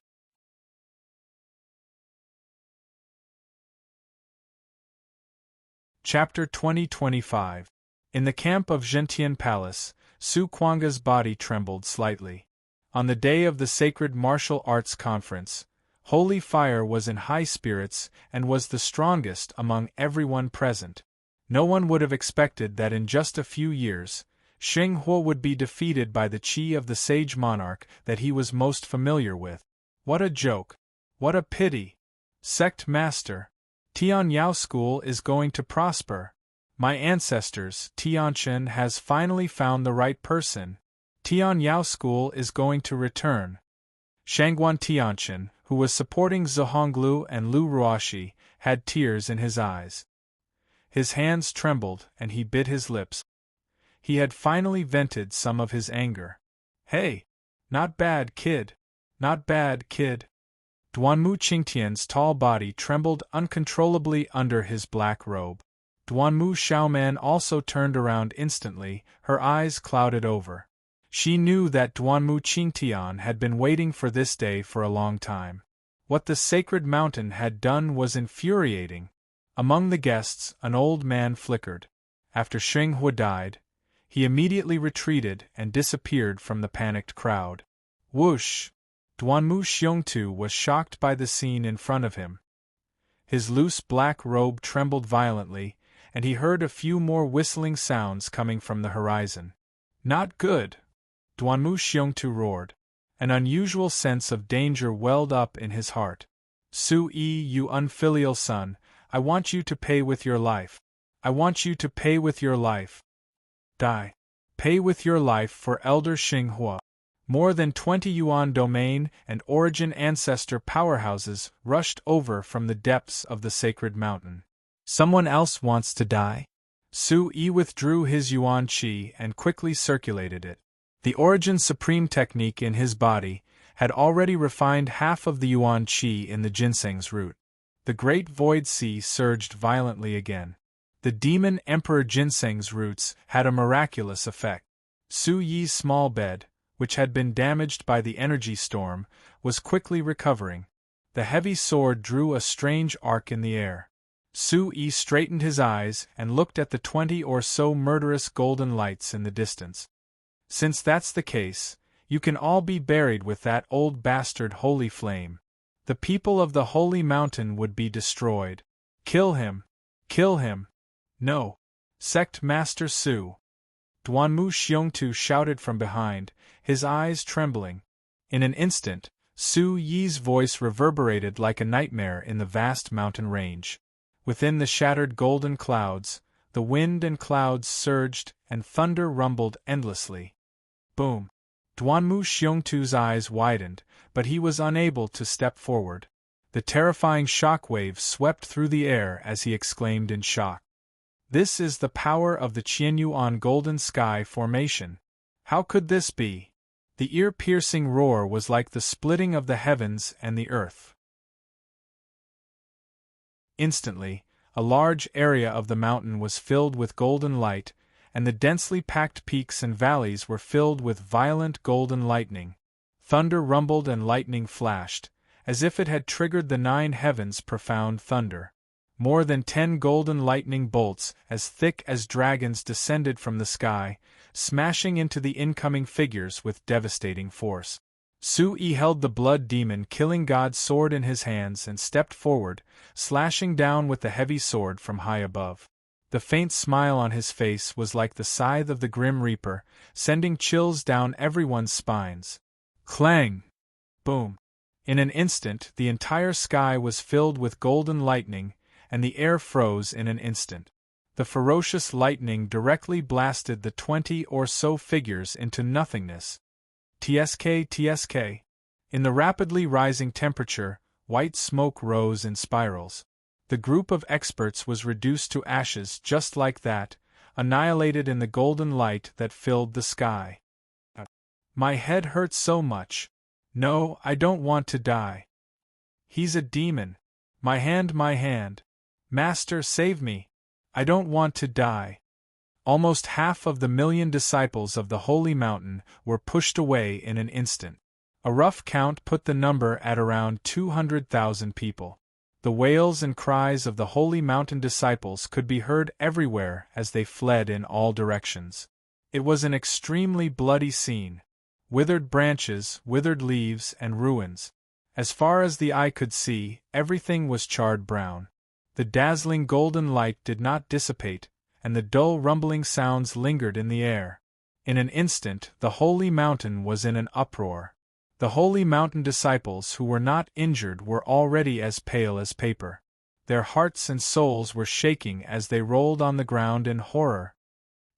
Chapter 2025. In the camp of Gentian Palace, Su Kuanga's body trembled slightly. On the day of the sacred martial arts conference, Holy Fire was in high spirits and was the strongest among everyone present. No one would have expected that in just a few years, Sheng Huo would be defeated by the chi of the sage monarch that he was most familiar with. What a joke! What a pity! Sect Master, Tian Yao School is going to prosper. My ancestors, Tianchen, has finally found the right person. Tian Yao School is going to return. Shangguan Tianchen, who was supporting Zhonglu and Lu Ruoxi, had tears in his eyes. His hands trembled and he bit his lips. He had finally vented some of his anger. Hey! Not bad, kid. Not bad, kid. Duanmu Qingtian's tall body trembled uncontrollably under his black robe. Duanmu Xiaoman also turned around instantly, her eyes clouded over. She knew that Duanmu Qingtian had been waiting for this day for a long time. What the sacred mountain had done was infuriating. Among the guests, an old man flickered. After Sheng Huo died, he immediately retreated and disappeared from the panicked crowd. Whoosh! Duanmu Xiongtu was shocked by the scene in front of him. His loose black robe trembled violently, and he heard a few more whistling sounds coming from the horizon. Not good! Duanmu Xiongtu roared. An unusual sense of danger welled up in his heart. Su Yi, you unfilial son, I want you to pay with your life. I want you to pay with your life. Die. Pay with your life for Elder Sheng Huo. More than 20 Yuan domain and origin ancestor powerhouses rushed over from the depths of the sacred mountain. Someone else wants to die? Su Yi withdrew his Yuan Qi and quickly circulated it. The origin supreme technique in his body had already refined half of the Yuan Qi in the ginseng's root. The great void sea surged violently again. The demon Emperor Ginseng's roots had a miraculous effect. Su Yi's small bed, which had been damaged by the energy storm, was quickly recovering. The heavy sword drew a strange arc in the air. Su Yi straightened his eyes and looked at the 20 or so murderous golden lights in the distance. Since that's the case, you can all be buried with that old bastard Holy Flame. The people of the Holy Mountain would be destroyed. Kill him! Kill him! No! Sect Master Su! Duanmu Xiongtu shouted from behind, his eyes trembling. In an instant, Su Yi's voice reverberated like a nightmare in the vast mountain range. Within the shattered golden clouds, the wind and clouds surged and thunder rumbled endlessly. Boom! Duanmu Xiongtu's eyes widened, but he was unable to step forward. The terrifying shock wave swept through the air as he exclaimed in shock. This is the power of the Qianyuan Golden Sky Formation. How could this be? The ear-piercing roar was like the splitting of the heavens and the earth. Instantly, a large area of the mountain was filled with golden light, and the densely packed peaks and valleys were filled with violent golden lightning. Thunder rumbled and lightning flashed, as if it had triggered the 9 heavens' profound thunder. More than 10 golden lightning bolts, as thick as dragons, descended from the sky, smashing into the incoming figures with devastating force. Su Yi held the blood demon killing god's sword in his hands and stepped forward, slashing down with the heavy sword from high above. The faint smile on his face was like the scythe of the Grim Reaper, sending chills down everyone's spines. Clang! Boom! In an instant the entire sky was filled with golden lightning, and the air froze in an instant. The ferocious lightning directly blasted the 20 or so figures into nothingness. TSK. In the rapidly rising temperature, white smoke rose in spirals. The group of experts was reduced to ashes just like that, annihilated in the golden light that filled the sky. My head hurts so much. No, I don't want to die. He's a demon. My hand. Master, save me! I don't want to die. Almost half of the 1,000,000 disciples of the Holy Mountain were pushed away in an instant. A rough count put the number at around 200,000 people. The wails and cries of the Holy Mountain disciples could be heard everywhere as they fled in all directions. It was an extremely bloody scene. Withered branches, withered leaves, and ruins. As far as the eye could see, everything was charred brown. The dazzling golden light did not dissipate, and the dull rumbling sounds lingered in the air. In an instant, the Holy Mountain was in an uproar. The Holy Mountain disciples who were not injured were already as pale as paper. Their hearts and souls were shaking as they rolled on the ground in horror.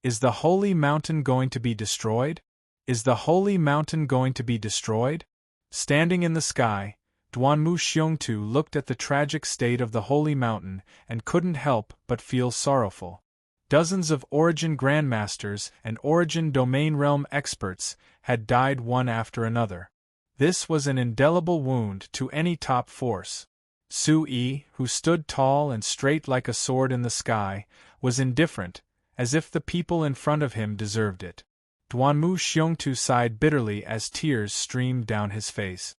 Is the Holy Mountain going to be destroyed? Is the Holy Mountain going to be destroyed? Standing in the sky, Duanmu Xiongtu looked at the tragic state of the Holy Mountain and couldn't help but feel sorrowful. Dozens of Origin Grandmasters and Origin Domain Realm experts had died one after another. This was an indelible wound to any top force. Su-yi, who stood tall and straight like a sword in the sky, was indifferent, as if the people in front of him deserved it. Duanmu Xiongtu sighed bitterly as tears streamed down his face.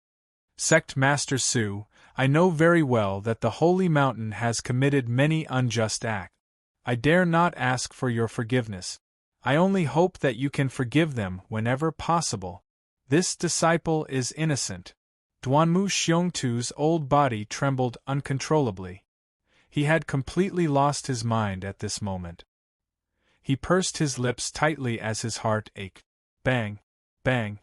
Sect Master Su, I know very well that the Holy Mountain has committed many unjust acts. I dare not ask for your forgiveness. I only hope that you can forgive them whenever possible. This disciple is innocent. Duanmu Xiongtu's old body trembled uncontrollably. He had completely lost his mind at this moment. He pursed his lips tightly as his heart ached. Bang! Bang!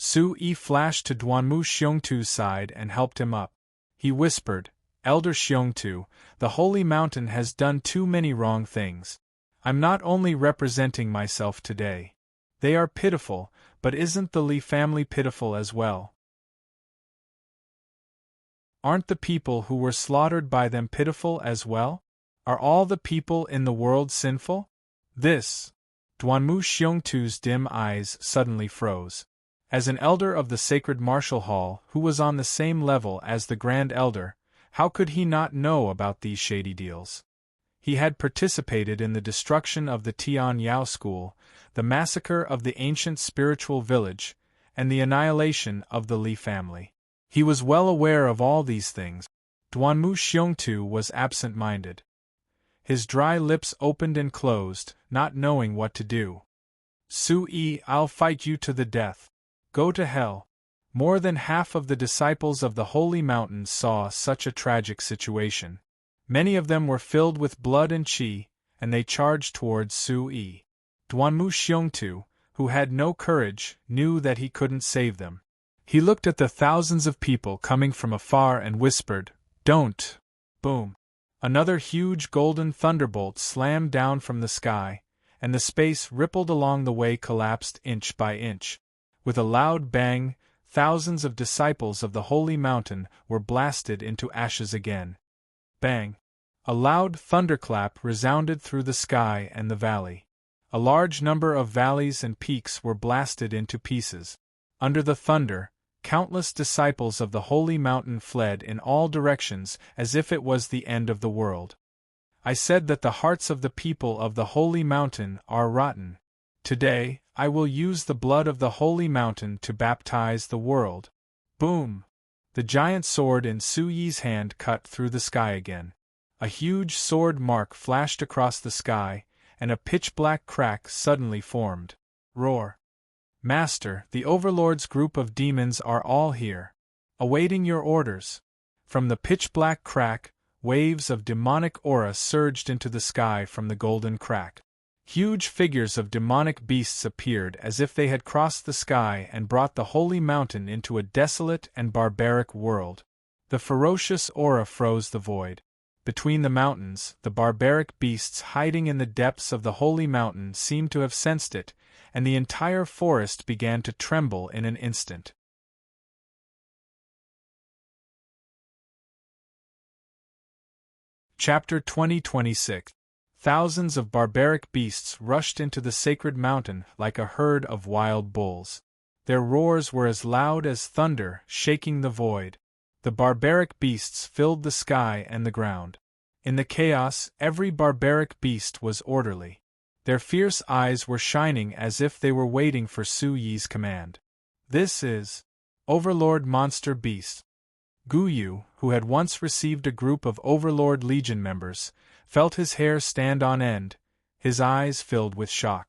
Su-yi flashed to Duanmu Xiongtu's side and helped him up. He whispered, Elder Xiongtu, the Holy Mountain has done too many wrong things. I'm not only representing myself today. They are pitiful, but isn't the Li family pitiful as well? Aren't the people who were slaughtered by them pitiful as well? Are all the people in the world sinful? This. Duanmu Xiongtu's dim eyes suddenly froze. As an elder of the sacred martial hall who was on the same level as the Grand Elder, how could he not know about these shady deals? He had participated in the destruction of the Tian Yao school, the massacre of the ancient spiritual village, and the annihilation of the Li family. He was well aware of all these things. Duanmu Xiongtu was absent-minded. His dry lips opened and closed, not knowing what to do. Su-yi, I'll fight you to the death. Go to hell. More than half of the disciples of the Holy Mountain saw such a tragic situation. Many of them were filled with blood and qi, and they charged towards Su-yi. Duanmu Xiongtu, who had no courage, knew that he couldn't save them. He looked at the thousands of people coming from afar and whispered, Don't! Boom! Another huge golden thunderbolt slammed down from the sky, and the space rippled along the way collapsed inch by inch. With a loud bang, thousands of disciples of the Holy Mountain were blasted into ashes again. Bang! A loud thunderclap resounded through the sky and the valley. A large number of valleys and peaks were blasted into pieces. Under the thunder, countless disciples of the Holy Mountain fled in all directions as if it was the end of the world. I said that the hearts of the people of the Holy Mountain are rotten. Today, I will use the blood of the Holy Mountain to baptize the world. Boom! The giant sword in Su-yi's hand cut through the sky again. A huge sword mark flashed across the sky, and a pitch-black crack suddenly formed. Roar! Master, the Overlord's group of demons are all here, awaiting your orders. From the pitch-black crack, waves of demonic aura surged into the sky from the golden crack. Huge figures of demonic beasts appeared as if they had crossed the sky and brought the Holy Mountain into a desolate and barbaric world. The ferocious aura froze the void. Between the mountains, the barbaric beasts hiding in the depths of the Holy Mountain seemed to have sensed it, and the entire forest began to tremble in an instant. Chapter 2026. Thousands of barbaric beasts rushed into the sacred mountain like a herd of wild bulls. Their roars were as loud as thunder, shaking the void. The barbaric beasts filled the sky and the ground. In the chaos, every barbaric beast was orderly. Their fierce eyes were shining as if they were waiting for Su Yi's command. This is Overlord Monster Beast. Gu Yu, who had once received a group of Overlord Legion members, felt his hair stand on end, his eyes filled with shock.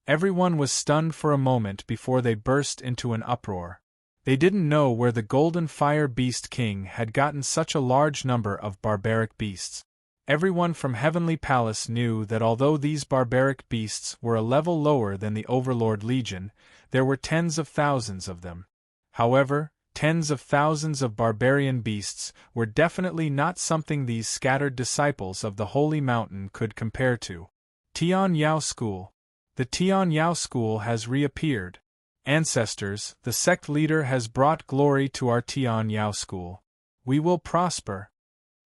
Everyone was stunned for a moment before they burst into an uproar. They didn't know where the Golden Fire Beast King had gotten such a large number of barbaric beasts. Everyone from Heavenly Palace knew that although these barbaric beasts were a level lower than the Overlord Legion, there were tens of thousands of them. However, tens of thousands of barbarian beasts were definitely not something these scattered disciples of the Holy Mountain could compare to. Tian Yao School. The Tian Yao School has reappeared. Ancestors, the sect leader has brought glory to our Tian Yao School. We will prosper.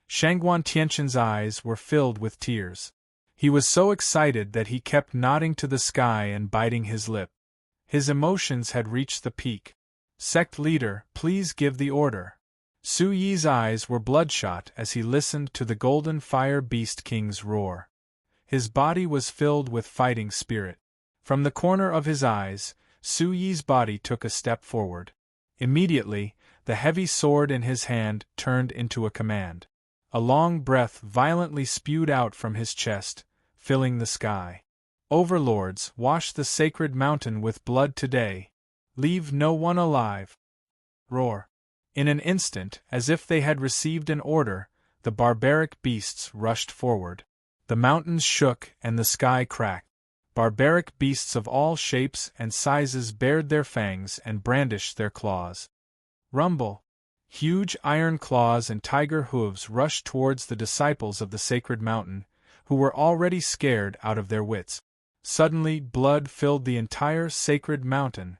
Shangguan Tianqian's eyes were filled with tears. He was so excited that he kept nodding to the sky and biting his lip. His emotions had reached the peak. Sect leader, please give the order. Su Yi's eyes were bloodshot as he listened to the Golden Fire Beast King's roar. His body was filled with fighting spirit. From the corner of his eyes, Su Yi's body took a step forward. Immediately, the heavy sword in his hand turned into a command. A long breath violently spewed out from his chest, filling the sky. Overlords, wash the sacred mountain with blood today. Leave no one alive. Roar. In an instant, as if they had received an order, the barbaric beasts rushed forward. The mountains shook and the sky cracked. Barbaric beasts of all shapes and sizes bared their fangs and brandished their claws. Rumble. Huge iron claws and tiger hooves rushed towards the disciples of the sacred mountain, who were already scared out of their wits. Suddenly, blood filled the entire sacred mountain.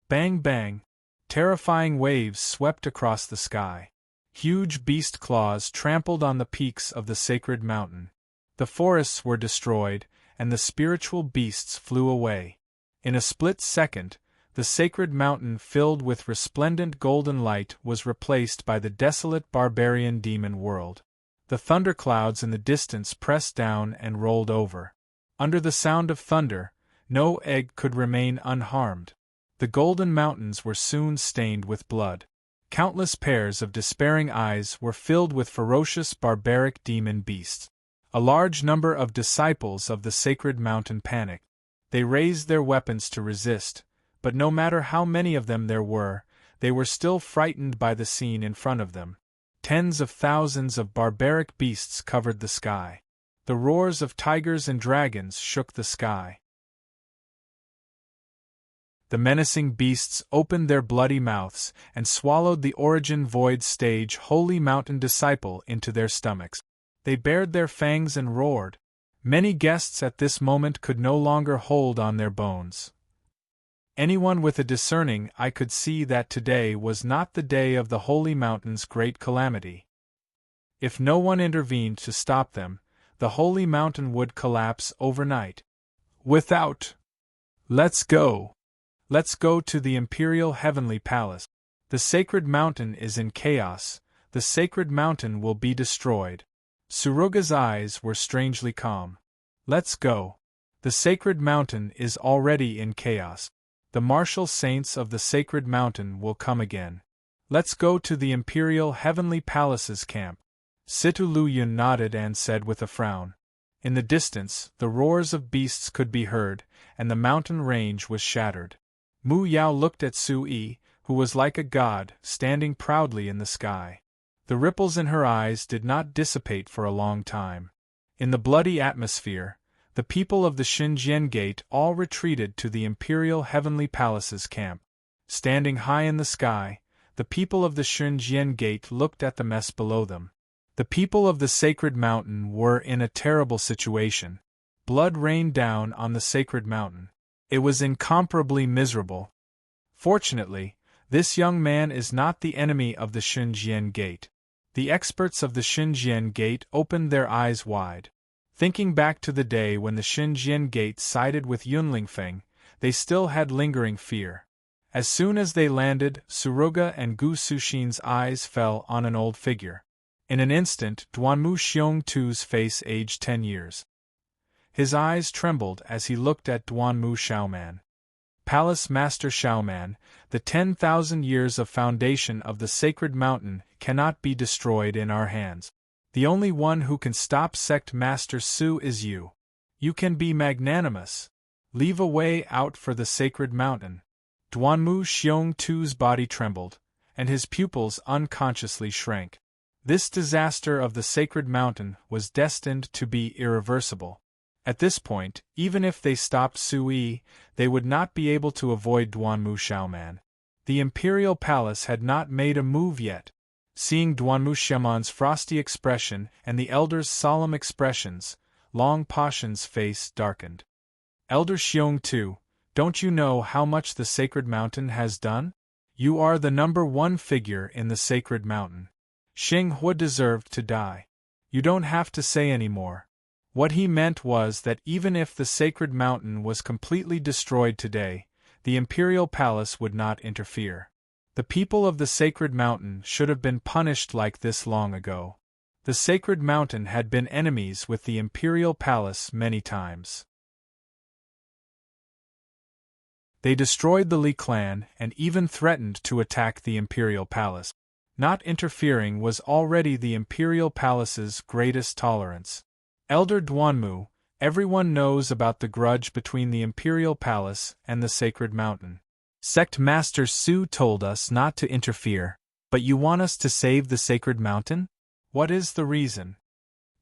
Bang bang! Terrifying waves swept across the sky. Huge beast claws trampled on the peaks of the sacred mountain. The forests were destroyed, and the spiritual beasts flew away. In a split second, the sacred mountain filled with resplendent golden light was replaced by the desolate barbarian demon world. The thunderclouds in the distance pressed down and rolled over. Under the sound of thunder, no egg could remain unharmed. The golden mountains were soon stained with blood. Countless pairs of despairing eyes were filled with ferocious barbaric demon beasts. A large number of disciples of the sacred mountain panicked. They raised their weapons to resist, but no matter how many of them there were, they were still frightened by the scene in front of them. Tens of thousands of barbaric beasts covered the sky. The roars of tigers and dragons shook the sky. The menacing beasts opened their bloody mouths and swallowed the Origin Void Stage Holy Mountain Disciple into their stomachs. They bared their fangs and roared. Many guests at this moment could no longer hold on their bones. Anyone with a discerning eye could see that today was not the day of the Holy Mountain's great calamity. If no one intervened to stop them, the Holy Mountain would collapse overnight. Without. Let's go. Let's go to the Imperial Heavenly Palace. The sacred mountain is in chaos. The sacred mountain will be destroyed. Suruga's eyes were strangely calm. Let's go. The sacred mountain is already in chaos. The martial saints of the sacred mountain will come again. Let's go to the Imperial Heavenly Palace's camp. Situ Luyun nodded and said with a frown. In the distance, the roars of beasts could be heard, and the mountain range was shattered. Mu Yao looked at Su Yi, who was like a god, standing proudly in the sky. The ripples in her eyes did not dissipate for a long time. In the bloody atmosphere, the people of the Xinjiang Gate all retreated to the Imperial Heavenly Palace's camp. Standing high in the sky, the people of the Xinjiang Gate looked at the mess below them. The people of the sacred mountain were in a terrible situation. Blood rained down on the sacred mountain. It was incomparably miserable. Fortunately, this young man is not the enemy of the Xinjiang Gate. The experts of the Xinjiang Gate opened their eyes wide. Thinking back to the day when the Xinjiang Gate sided with Yunlingfeng, they still had lingering fear. As soon as they landed, Suruga and Gu Suxin's eyes fell on an old figure. In an instant, Duanmu Xiongtu's face aged 10 years. His eyes trembled as he looked at Duanmu Xiaoman. Palace Master Xiaoman, the 10,000 years of foundation of the sacred mountain cannot be destroyed in our hands. The only one who can stop Sect Master Su is you. You can be magnanimous. Leave a way out for the sacred mountain. Duanmu Xiongtu's body trembled, and his pupils unconsciously shrank. This disaster of the sacred mountain was destined to be irreversible. At this point, even if they stopped Sui, they would not be able to avoid Duanmu Xiaoman. The imperial palace had not made a move yet. Seeing Duanmu Xiaoman's frosty expression and the elder's solemn expressions, Long Pashan's face darkened. Elder Xiongtu, don't you know how much the sacred mountain has done? You are the #1 figure in the sacred mountain. Xing Hua deserved to die. You don't have to say any more. What he meant was that even if the sacred mountain was completely destroyed today, the imperial palace would not interfere. The people of the sacred mountain should have been punished like this long ago. The sacred mountain had been enemies with the imperial palace many times. They destroyed the Li clan and even threatened to attack the imperial palace. Not interfering was already the imperial palace's greatest tolerance. Elder Duanmu, everyone knows about the grudge between the imperial palace and the sacred mountain. Sect Master Su told us not to interfere, but you want us to save the sacred mountain? What is the reason?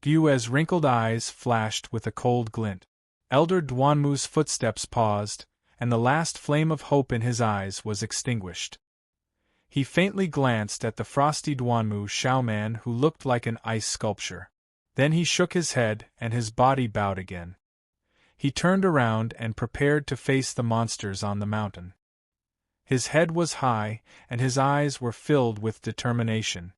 Gu's wrinkled eyes flashed with a cold glint. Elder Duanmu's footsteps paused, and the last flame of hope in his eyes was extinguished. He faintly glanced at the frosty Duanmu Xiaoman who looked like an ice sculpture. Then he shook his head and his body bowed again. He turned around and prepared to face the monsters on the mountain. His head was high, and his eyes were filled with determination.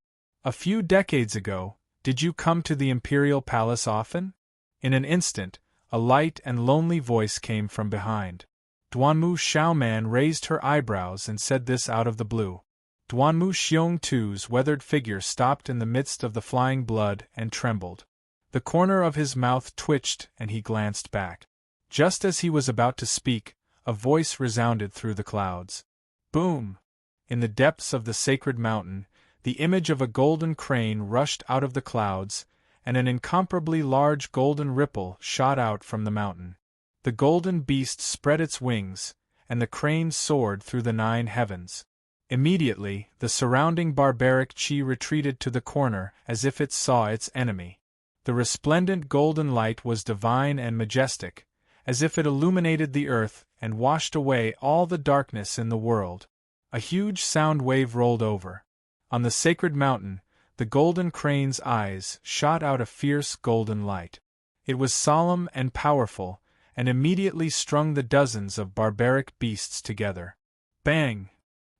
A few decades ago, did you come to the imperial palace often? In an instant, a light and lonely voice came from behind. Duanmu Xiaoman raised her eyebrows and said this out of the blue. Duanmu Xiongtu's weathered figure stopped in the midst of the flying blood and trembled. The corner of his mouth twitched and he glanced back. Just as he was about to speak, a voice resounded through the clouds. Boom! In the depths of the sacred mountain, the image of a golden crane rushed out of the clouds, and an incomparably large golden ripple shot out from the mountain. The golden beast spread its wings, and the crane soared through the 9 heavens. Immediately, the surrounding barbaric chi retreated to the corner as if it saw its enemy. The resplendent golden light was divine and majestic, as if it illuminated the earth and washed away all the darkness in the world. A huge sound wave rolled over. On the sacred mountain, the golden crane's eyes shot out a fierce golden light. It was solemn and powerful, and immediately strung the dozens of barbaric beasts together. Bang!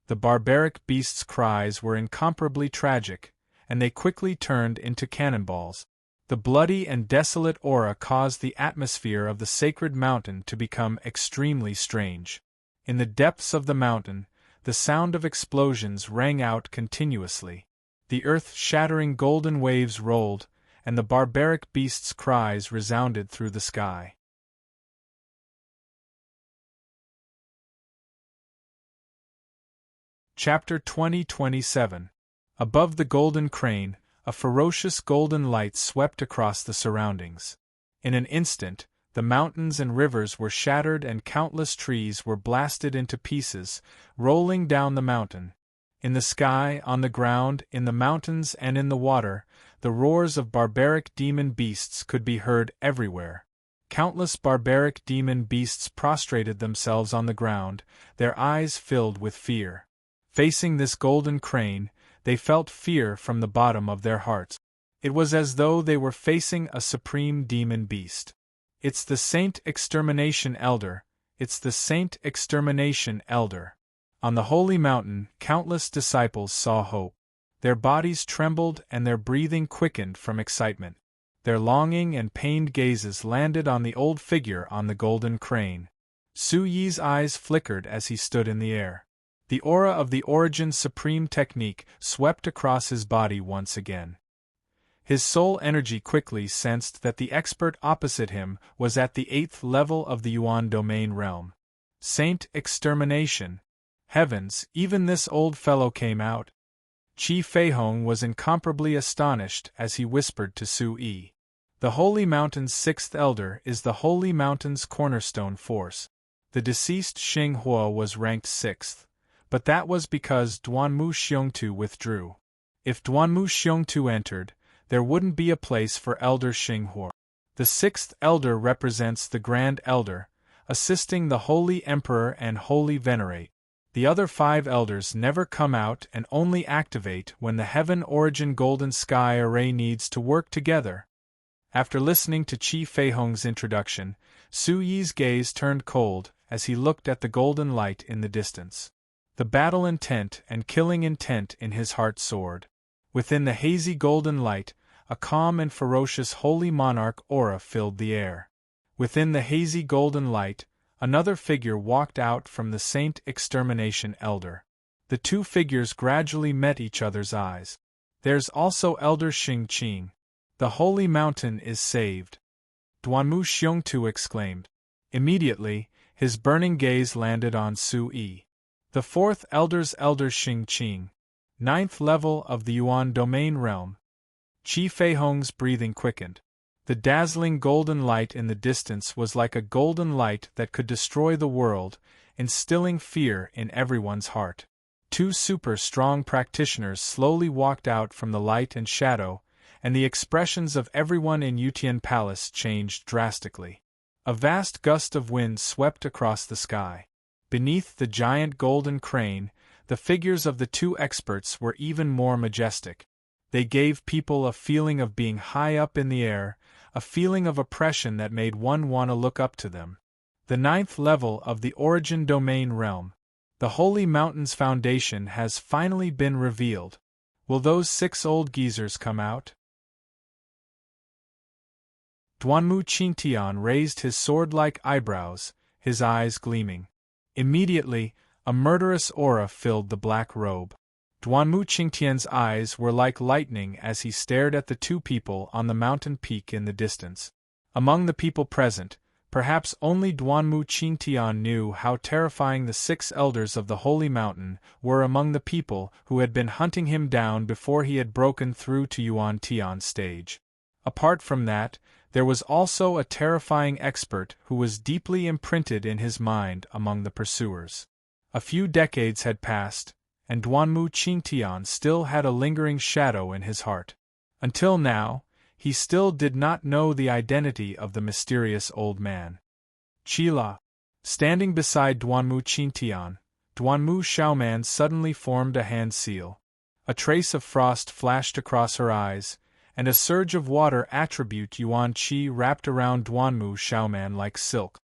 The barbaric beasts' cries were incomparably tragic, and they quickly turned into cannonballs. The bloody and desolate aura caused the atmosphere of the sacred mountain to become extremely strange. In the depths of the mountain, the sound of explosions rang out continuously. The earth-shattering golden waves rolled, and the barbaric beasts' cries resounded through the sky. Chapter 2027. Above the golden crane, a ferocious golden light swept across the surroundings. In an instant, the mountains and rivers were shattered and countless trees were blasted into pieces, rolling down the mountain. In the sky, on the ground, in the mountains and in the water, the roars of barbaric demon beasts could be heard everywhere. Countless barbaric demon beasts prostrated themselves on the ground, their eyes filled with fear. Facing this golden crane, they felt fear from the bottom of their hearts. It was as though they were facing a supreme demon beast. It's the Saint Extermination Elder, it's the Saint Extermination Elder. On the holy mountain, countless disciples saw hope. Their bodies trembled and their breathing quickened from excitement. Their longing and pained gazes landed on the old figure on the golden crane. Su Yi's eyes flickered as he stood in the air. The aura of the Origin Supreme technique swept across his body once again. His soul energy quickly sensed that the expert opposite him was at the 8th level of the Yuan domain realm. Saint Extermination. Heavens, even this old fellow came out. Qi Feihong was incomparably astonished as he whispered to Su Yi. The Holy Mountain's 6th elder is the Holy Mountain's cornerstone force. The deceased Xing Hua was ranked 6th, but that was because Duanmu Xiongtu withdrew. If Duanmu Xiongtu entered, there wouldn't be a place for Elder Xing Hua. The 6th elder represents the Grand Elder, assisting the Holy Emperor and Holy Venerate. The other 5 elders never come out and only activate when the Heaven Origin Golden Sky Array needs to work together. After listening to Qi Feihong's introduction, Su Yi's gaze turned cold as he looked at the golden light in the distance. The battle intent and killing intent in his heart soared. Within the hazy golden light, a calm and ferocious holy monarch aura filled the air. Within the hazy golden light, another figure walked out from the Saint Extermination Elder. The two figures gradually met each other's eyes. There's also Elder Xing Qing. The Holy Mountain is saved. Duanmu Xiongtu exclaimed. Immediately, his burning gaze landed on Su Yi. The 4th elder's Elder Xing Qing, 9th level of the Yuan domain realm. Qi Feihong's breathing quickened. The dazzling golden light in the distance was like a golden light that could destroy the world, instilling fear in everyone's heart. 2 super strong practitioners slowly walked out from the light and shadow, and the expressions of everyone in Yutian Palace changed drastically. A vast gust of wind swept across the sky. Beneath the giant golden crane, the figures of the 2 experts were even more majestic. They gave people a feeling of being high up in the air, a feeling of oppression that made one want to look up to them. The 9th level of the Origin Domain realm. The Holy Mountain's foundation has finally been revealed. Will those 6 old geezers come out? Duanmu Qingtian raised his sword-like eyebrows, his eyes gleaming. Immediately, a murderous aura filled the black robe. Duanmu Qingtian's eyes were like lightning as he stared at the 2 people on the mountain peak in the distance. Among the people present, perhaps only Duanmu Qingtian knew how terrifying the 6 elders of the Holy Mountain were among the people who had been hunting him down before he had broken through to Yuan Tian's stage. Apart from that, there was also a terrifying expert who was deeply imprinted in his mind among the pursuers. A few decades had passed, and Duanmu Qingtian still had a lingering shadow in his heart. Until now, he still did not know the identity of the mysterious old man. Qila. Standing beside Duanmu Qingtian, Duanmu Xiaoman suddenly formed a hand seal. A trace of frost flashed across her eyes, and a surge of water attribute Yuan Qi wrapped around Duanmu Xiaoman like silk.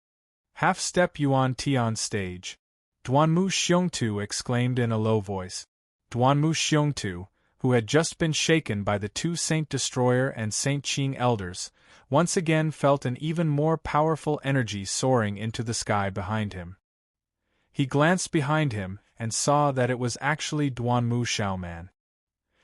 Half-step Yuan Tian stage. Duanmu Xiongtu exclaimed in a low voice. Duanmu Xiongtu, who had just been shaken by the 2 Saint Destroyer and Saint Qing elders, once again felt an even more powerful energy soaring into the sky behind him. He glanced behind him and saw that it was actually Duanmu Xiaoman.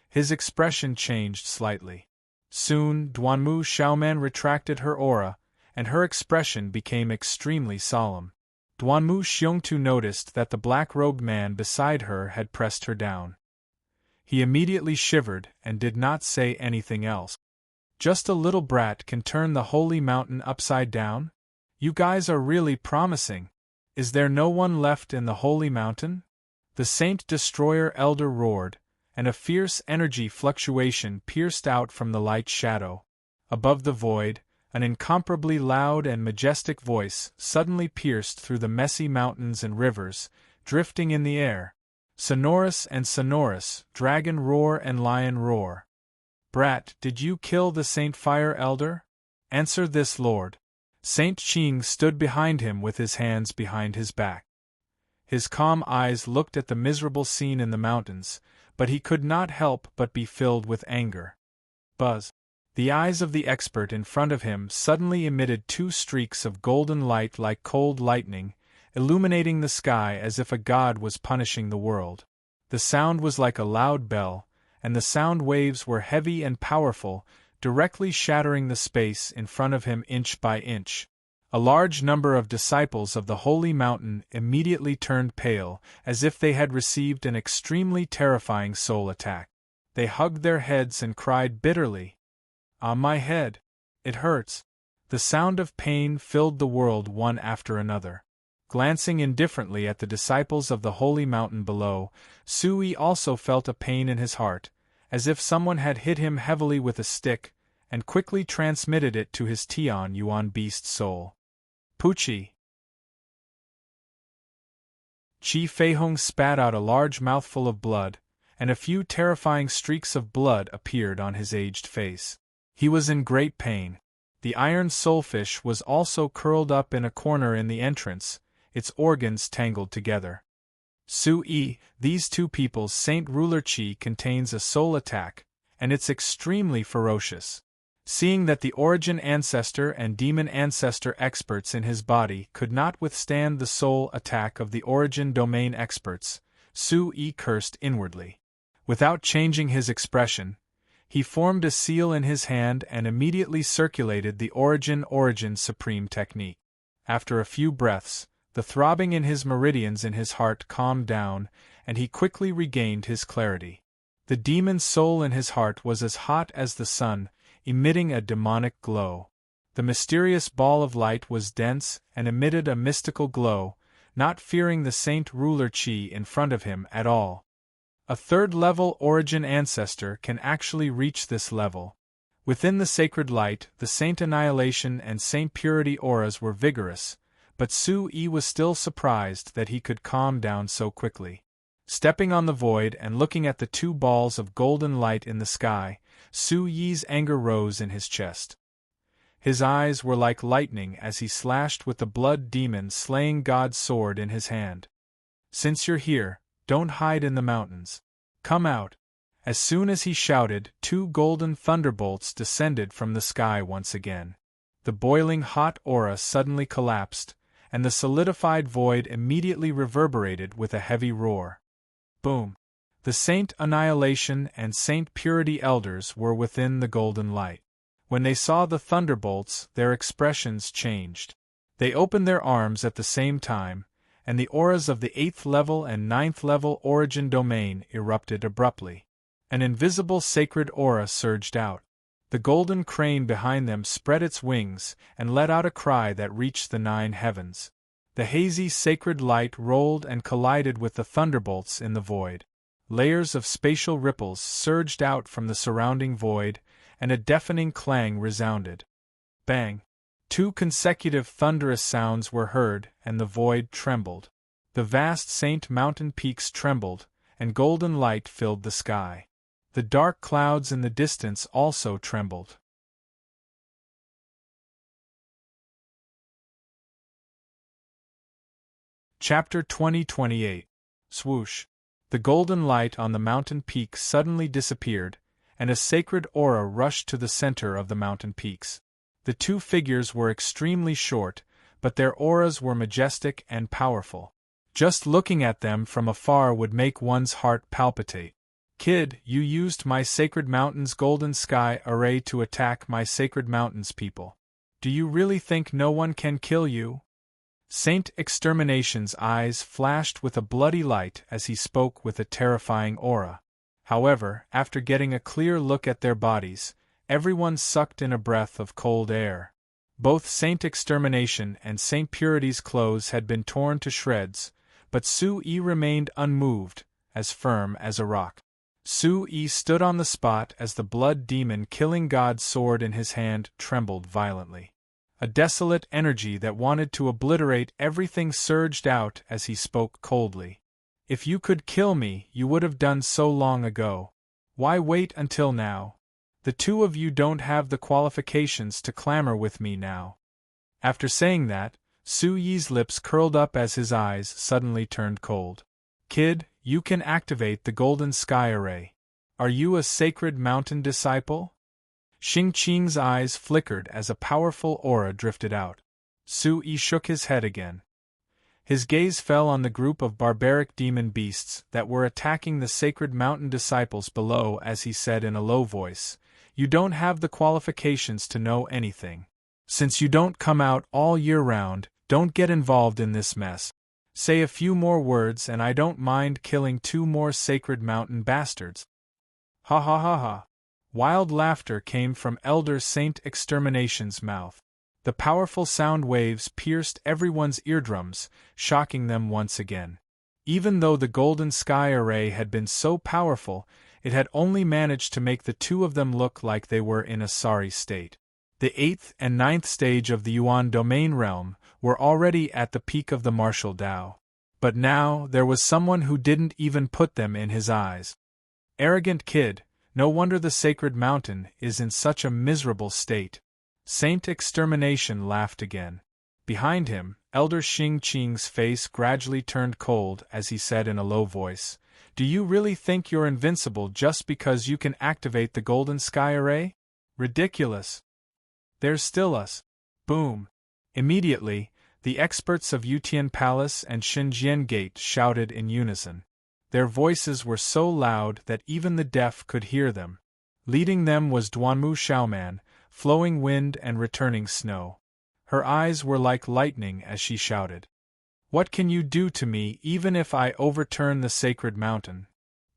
His expression changed slightly. Soon, Duanmu Xiaoman retracted her aura, and her expression became extremely solemn. Duanmu Xiongtu noticed that the black-robed man beside her had pressed her down. He immediately shivered and did not say anything else. Just a little brat can turn the Holy Mountain upside down? You guys are really promising. Is there no one left in the Holy Mountain? The Saint Destroyer Elder roared, and a fierce energy fluctuation pierced out from the light shadow. Above the void, an incomparably loud and majestic voice suddenly pierced through the messy mountains and rivers, drifting in the air. Sonorous and sonorous, dragon roar and lion roar. Brat, did you kill the Saint Fire Elder? Answer this, Lord. Saint Qing stood behind him with his hands behind his back. His calm eyes looked at the miserable scene in the mountains, but he could not help but be filled with anger. Buzz. The eyes of the expert in front of him suddenly emitted 2 streaks of golden light like cold lightning, illuminating the sky as if a god was punishing the world. The sound was like a loud bell, and the sound waves were heavy and powerful, directly shattering the space in front of him inch by inch. A large number of disciples of the Holy Mountain immediately turned pale, as if they had received an extremely terrifying soul attack. They hugged their heads and cried bitterly, "Ah, my head! It hurts!" The sound of pain filled the world one after another. Glancing indifferently at the disciples of the Holy Mountain below, Sui also felt a pain in his heart, as if someone had hit him heavily with a stick, and quickly transmitted it to his Tian Yuan beast soul. Puchi! Chi Feihong spat out a large mouthful of blood, and a few terrifying streaks of blood appeared on his aged face. He was in great pain. The iron soulfish was also curled up in a corner in the entrance, its organs tangled together. Sui, these two people's Saint Ruler Chi contains a soul attack, and it's extremely ferocious. Seeing that the Origin Ancestor and Demon Ancestor experts in his body could not withstand the soul attack of the Origin Domain experts, Sui cursed inwardly. Without changing his expression, he formed a seal in his hand and immediately circulated the Origin Supreme technique. After a few breaths, the throbbing in his meridians in his heart calmed down, and he quickly regained his clarity. The demon's soul in his heart was as hot as the sun, emitting a demonic glow. The mysterious ball of light was dense and emitted a mystical glow, not fearing the Saint Ruler Chi in front of him at all. A third-level Origin Ancestor can actually reach this level. Within the sacred light, the Saint Annihilation and Saint Purity auras were vigorous, but Sui was still surprised that he could calm down so quickly. Stepping on the void and looking at the two balls of golden light in the sky, Sui's anger rose in his chest. His eyes were like lightning as he slashed with the blood demon slaying God's sword in his hand. "Since you're here, don't hide in the mountains. Come out." As soon as he shouted, two golden thunderbolts descended from the sky once again. The boiling hot aura suddenly collapsed, and the solidified void immediately reverberated with a heavy roar. Boom! The Saint Annihilation and Saint Purity elders were within the golden light. When they saw the thunderbolts, their expressions changed. They opened their arms at the same time, and the auras of the 8th level and 9th level Origin Domain erupted abruptly. An invisible sacred aura surged out. The golden crane behind them spread its wings and let out a cry that reached the 9 heavens. The hazy sacred light rolled and collided with the thunderbolts in the void. Layers of spatial ripples surged out from the surrounding void, and a deafening clang resounded. Bang! 2 consecutive thunderous sounds were heard, and the void trembled. The vast Saint Mountain peaks trembled, and golden light filled the sky. The dark clouds in the distance also trembled. Chapter 2028. Swoosh! The golden light on the mountain peaks suddenly disappeared, and a sacred aura rushed to the center of the mountain peaks. The two figures were extremely short, but their auras were majestic and powerful. Just looking at them from afar would make one's heart palpitate. "Kid, you used my Sacred Mountain's golden sky array to attack my Sacred Mountain's people. Do you really think no one can kill you?" Saint Extermination's eyes flashed with a bloody light as he spoke with a terrifying aura. However, after getting a clear look at their bodies, everyone sucked in a breath of cold air. Both Saint Extermination and Saint Purity's clothes had been torn to shreds, but Sui remained unmoved, as firm as a rock. Sui stood on the spot as the blood demon killing God's sword in his hand trembled violently. A desolate energy that wanted to obliterate everything surged out as he spoke coldly. "If you could kill me, you would have done so long ago. Why wait until now? The two of you don't have the qualifications to clamor with me now." After saying that, Sui's lips curled up as his eyes suddenly turned cold. "Kid, you can activate the Golden Sky Array. Are you a Sacred Mountain disciple?" Xingqing's eyes flickered as a powerful aura drifted out. Sui shook his head again. His gaze fell on the group of barbaric demon beasts that were attacking the Sacred Mountain disciples below as he said in a low voice, You don't have the qualifications to know anything. Since you don't come out all year round, don't get involved in this mess. Say a few more words and I don't mind killing 2 more sacred mountain bastards. Ha ha ha ha. Wild laughter came from Elder Saint Extermination's mouth. The powerful sound waves pierced everyone's eardrums, shocking them once again. Even though the golden sky array had been so powerful, it had only managed to make the 2 of them look like they were in a sorry state. The 8th and 9th stage of the Yuan domain realm were already at the peak of the martial Tao. But now there was someone who didn't even put them in his eyes. Arrogant kid, no wonder the sacred mountain is in such a miserable state. Saint Extermination laughed again. Behind him, Elder Xing Qing's face gradually turned cold as he said in a low voice, "Do you really think you're invincible just because you can activate the golden sky array? Ridiculous. There's still us." Boom. Immediately, the experts of Yutian Palace and Xinjian Gate shouted in unison. Their voices were so loud that even the deaf could hear them. Leading them was Duanmu Xiaoman, flowing wind and returning snow. Her eyes were like lightning as she shouted. "What can you do to me even if I overturn the sacred mountain?"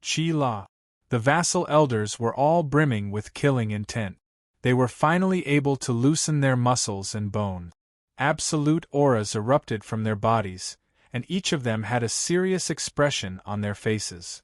Qi La. The vassal elders were all brimming with killing intent. They were finally able to loosen their muscles and bones. Absolute auras erupted from their bodies, and each of them had a serious expression on their faces.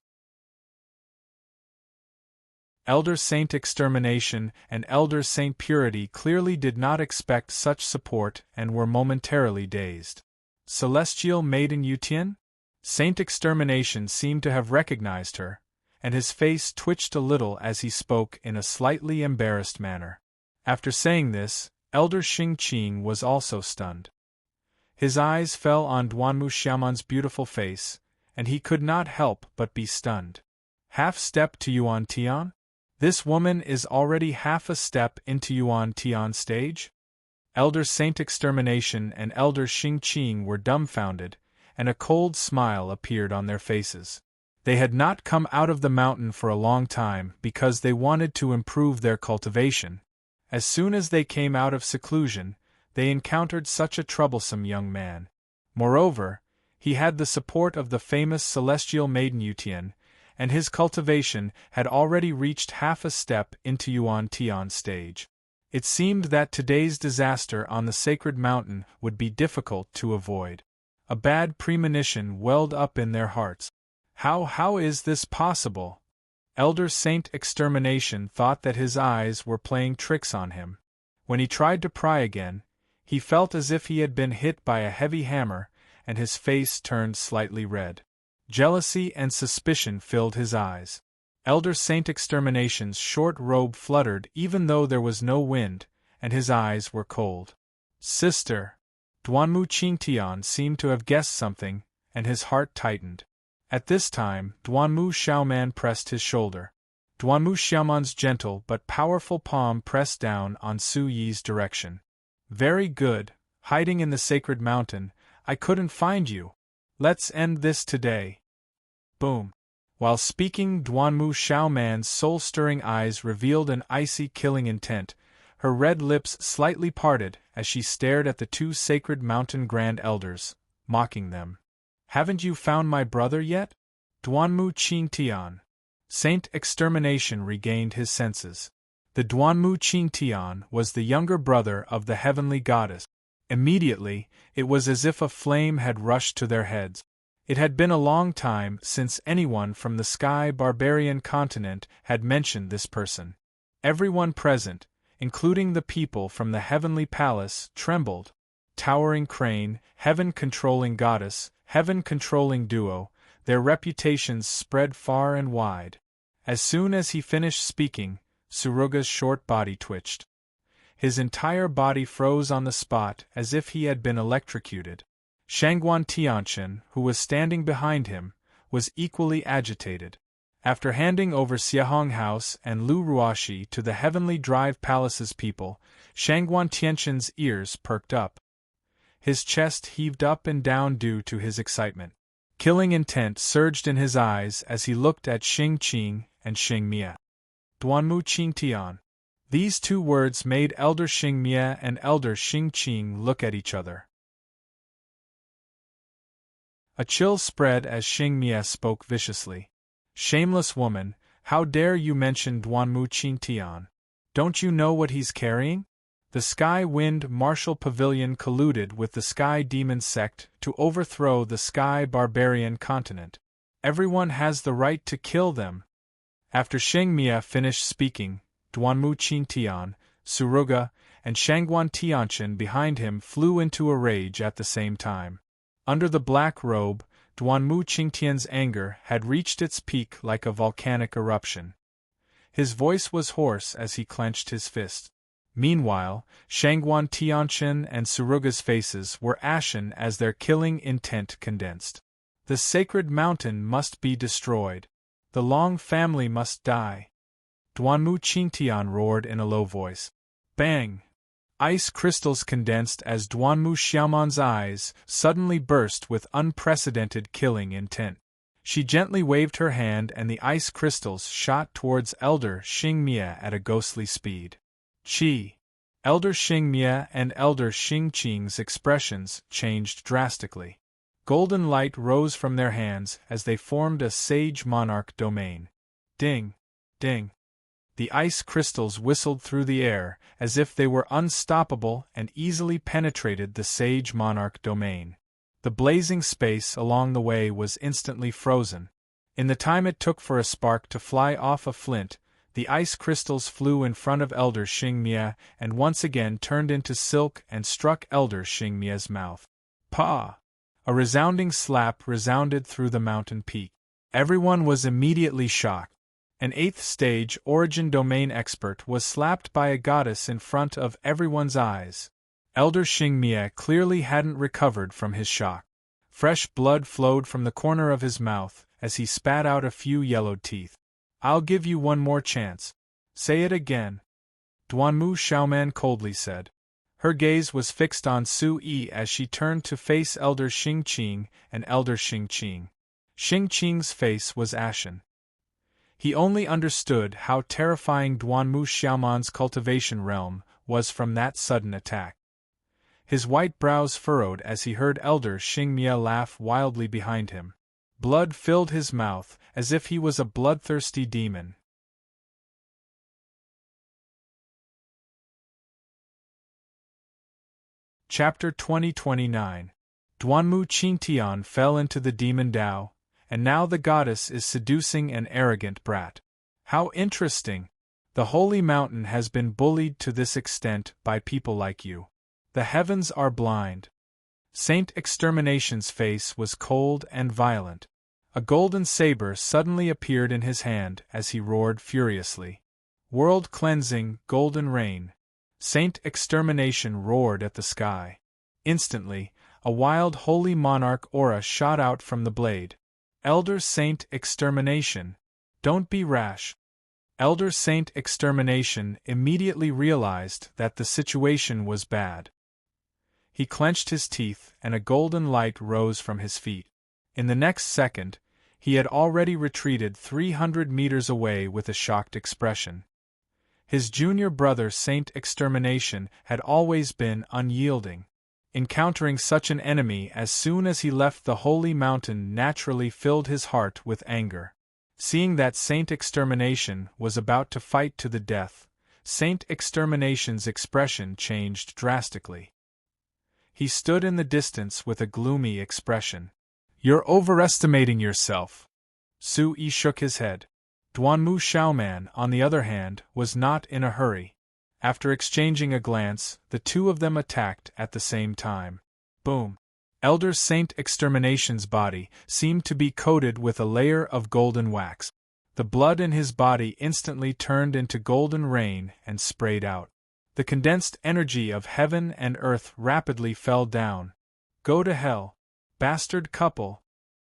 Elder Saint Extermination and Elder Saint Purity clearly did not expect such support and were momentarily dazed. Celestial Maiden Yutian? Saint Extermination seemed to have recognized her, and his face twitched a little as he spoke in a slightly embarrassed manner. After saying this, Elder Xing Qing was also stunned. His eyes fell on Duanmu Xiaoman's beautiful face, and he could not help but be stunned. Half step to Yuan Tian? This woman is already half a step into Yuan Tian's stage? Elder Saint Extermination and Elder Xing Qing were dumbfounded, and a cold smile appeared on their faces. They had not come out of the mountain for a long time because they wanted to improve their cultivation. As soon as they came out of seclusion, they encountered such a troublesome young man. Moreover, he had the support of the famous Celestial Maiden Yutian, and his cultivation had already reached half a step into Yuan Tian's stage. It seemed that today's disaster on the sacred mountain would be difficult to avoid. A bad premonition welled up in their hearts. How is this possible? Elder Saint Extermination thought that his eyes were playing tricks on him. When he tried to pry again, he felt as if he had been hit by a heavy hammer, and his face turned slightly red. Jealousy and suspicion filled his eyes. Elder Saint Extermination's short robe fluttered even though there was no wind, and his eyes were cold. "Sister!" Duanmu Qingtian seemed to have guessed something, and his heart tightened. At this time, Duanmu Xiaoman pressed his shoulder. Duanmu Xiaoman's gentle but powerful palm pressed down on Su Yi's direction. "Very good, hiding in the sacred mountain, I couldn't find you. Let's end this today." Boom. While speaking, Duanmu Xiaoman's soul-stirring eyes revealed an icy killing intent. Her red lips slightly parted as she stared at the 2 sacred mountain grand elders, mocking them. "Haven't you found my brother yet?" Duanmu Qingtian. Saint Extermination regained his senses. The Duanmu Qingtian was the younger brother of the heavenly goddess. Immediately, it was as if a flame had rushed to their heads. It had been a long time since anyone from the Sky Barbarian continent had mentioned this person. Everyone present, including the people from the heavenly palace, trembled. Towering crane, heaven-controlling goddess, heaven-controlling duo, their reputations spread far and wide. As soon as he finished speaking, Suruga's short body twitched. His entire body froze on the spot as if he had been electrocuted. Shangguan Tianchen, who was standing behind him, was equally agitated. After handing over Xiahong House and Lu Ruoxi to the Heavenly Drive Palace's people, Shangguan Tianchen's ears perked up. His chest heaved up and down due to his excitement. Killing intent surged in his eyes as he looked at Xing Qing and Xing Mia. Duanmu Qingtian. These two words made Elder Xingmie and Elder Xingqing look at each other. A chill spread as Xingmie spoke viciously. Shameless woman, how dare you mention Duanmu Qingtian? Don't you know what he's carrying? The Sky Wind Martial Pavilion colluded with the Sky Demon sect to overthrow the Sky Barbarian continent. Everyone has the right to kill them. After Xingmie finished speaking, Duanmu Qingtian, Suruga, and Shangguan Tianqian behind him flew into a rage at the same time. Under the black robe, Duanmu Qingtian's anger had reached its peak like a volcanic eruption. His voice was hoarse as he clenched his fist. Meanwhile, Shangguan Tianqian and Suruga's faces were ashen as their killing intent condensed. The sacred mountain must be destroyed. The Long family must die. Duanmu Qingtian roared in a low voice. Bang! Ice crystals condensed as Duanmu Xiaoman's eyes suddenly burst with unprecedented killing intent. She gently waved her hand and the ice crystals shot towards Elder Xingmie at a ghostly speed. Chi! Elder Xingmie and Elder Xingqing's expressions changed drastically. Golden light rose from their hands as they formed a sage monarch domain. Ding! Ding! The ice crystals whistled through the air as if they were unstoppable and easily penetrated the sage monarch domain. The blazing space along the way was instantly frozen. In the time it took for a spark to fly off a flint, the ice crystals flew in front of Elder Xingmie and once again turned into silk and struck Elder Xingmie's mouth. Pa! A resounding slap resounded through the mountain peak. Everyone was immediately shocked. An 8th stage origin domain expert was slapped by a goddess in front of everyone's eyes. Elder Xingmie clearly hadn't recovered from his shock. Fresh blood flowed from the corner of his mouth as he spat out a few yellowed teeth. I'll give you one more chance. Say it again. Duanmu Xiaoman coldly said. Her gaze was fixed on Su Yi as she turned to face Elder Xingqing and Elder Xingqing. Xingqing's face was ashen. He only understood how terrifying Duanmu Xiaoman's cultivation realm was from that sudden attack. His white brows furrowed as he heard Elder Xingmie laugh wildly behind him. Blood filled his mouth as if he was a bloodthirsty demon. Chapter 2029. Duanmu Qingtian fell into the demon Dao, and now the goddess is seducing an arrogant brat. How interesting! The holy mountain has been bullied to this extent by people like you. The heavens are blind. Saint Extermination's face was cold and violent. A golden saber suddenly appeared in his hand as he roared furiously. World cleansing, golden rain. Saint Extermination roared at the sky. Instantly, a wild holy monarch aura shot out from the blade. Elder Saint Extermination, don't be rash. Elder Saint Extermination immediately realized that the situation was bad. He clenched his teeth and a golden light rose from his feet. In the next second, he had already retreated 300 meters away with a shocked expression. His junior brother Saint Extermination had always been unyielding. Encountering such an enemy as soon as he left the holy mountain naturally filled his heart with anger. Seeing that Saint Extermination was about to fight to the death, Saint Extermination's expression changed drastically. He stood in the distance with a gloomy expression. You're overestimating yourself. Su Yi shook his head. Duanmu Xiaoman, on the other hand, was not in a hurry. After exchanging a glance, the two of them attacked at the same time. Boom! Elder Saint Extermination's body seemed to be coated with a layer of golden wax. The blood in his body instantly turned into golden rain and sprayed out. The condensed energy of heaven and earth rapidly fell down. Go to hell, bastard couple!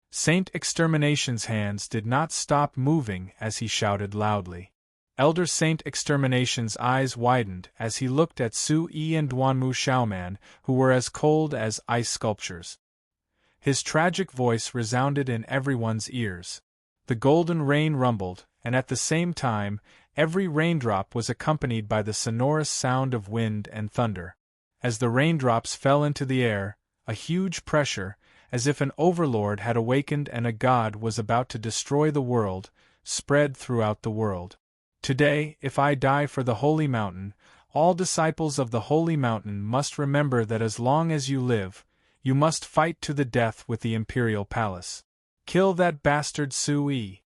Saint Extermination's hands did not stop moving as he shouted loudly. Elder Saint Extermination's eyes widened as he looked at Su Yi and Duanmu Xiaoman, who were as cold as ice sculptures. His tragic voice resounded in everyone's ears. The golden rain rumbled, and at the same time, Every raindrop was accompanied by the sonorous sound of wind and thunder. As the raindrops fell into the air, a huge pressure, as if an overlord had awakened and a god was about to destroy the world, spread throughout the world. Today, if I die for the Holy Mountain, all disciples of the Holy Mountain must remember that as long as you live, you must fight to the death with the Imperial Palace. Kill that bastard Sui.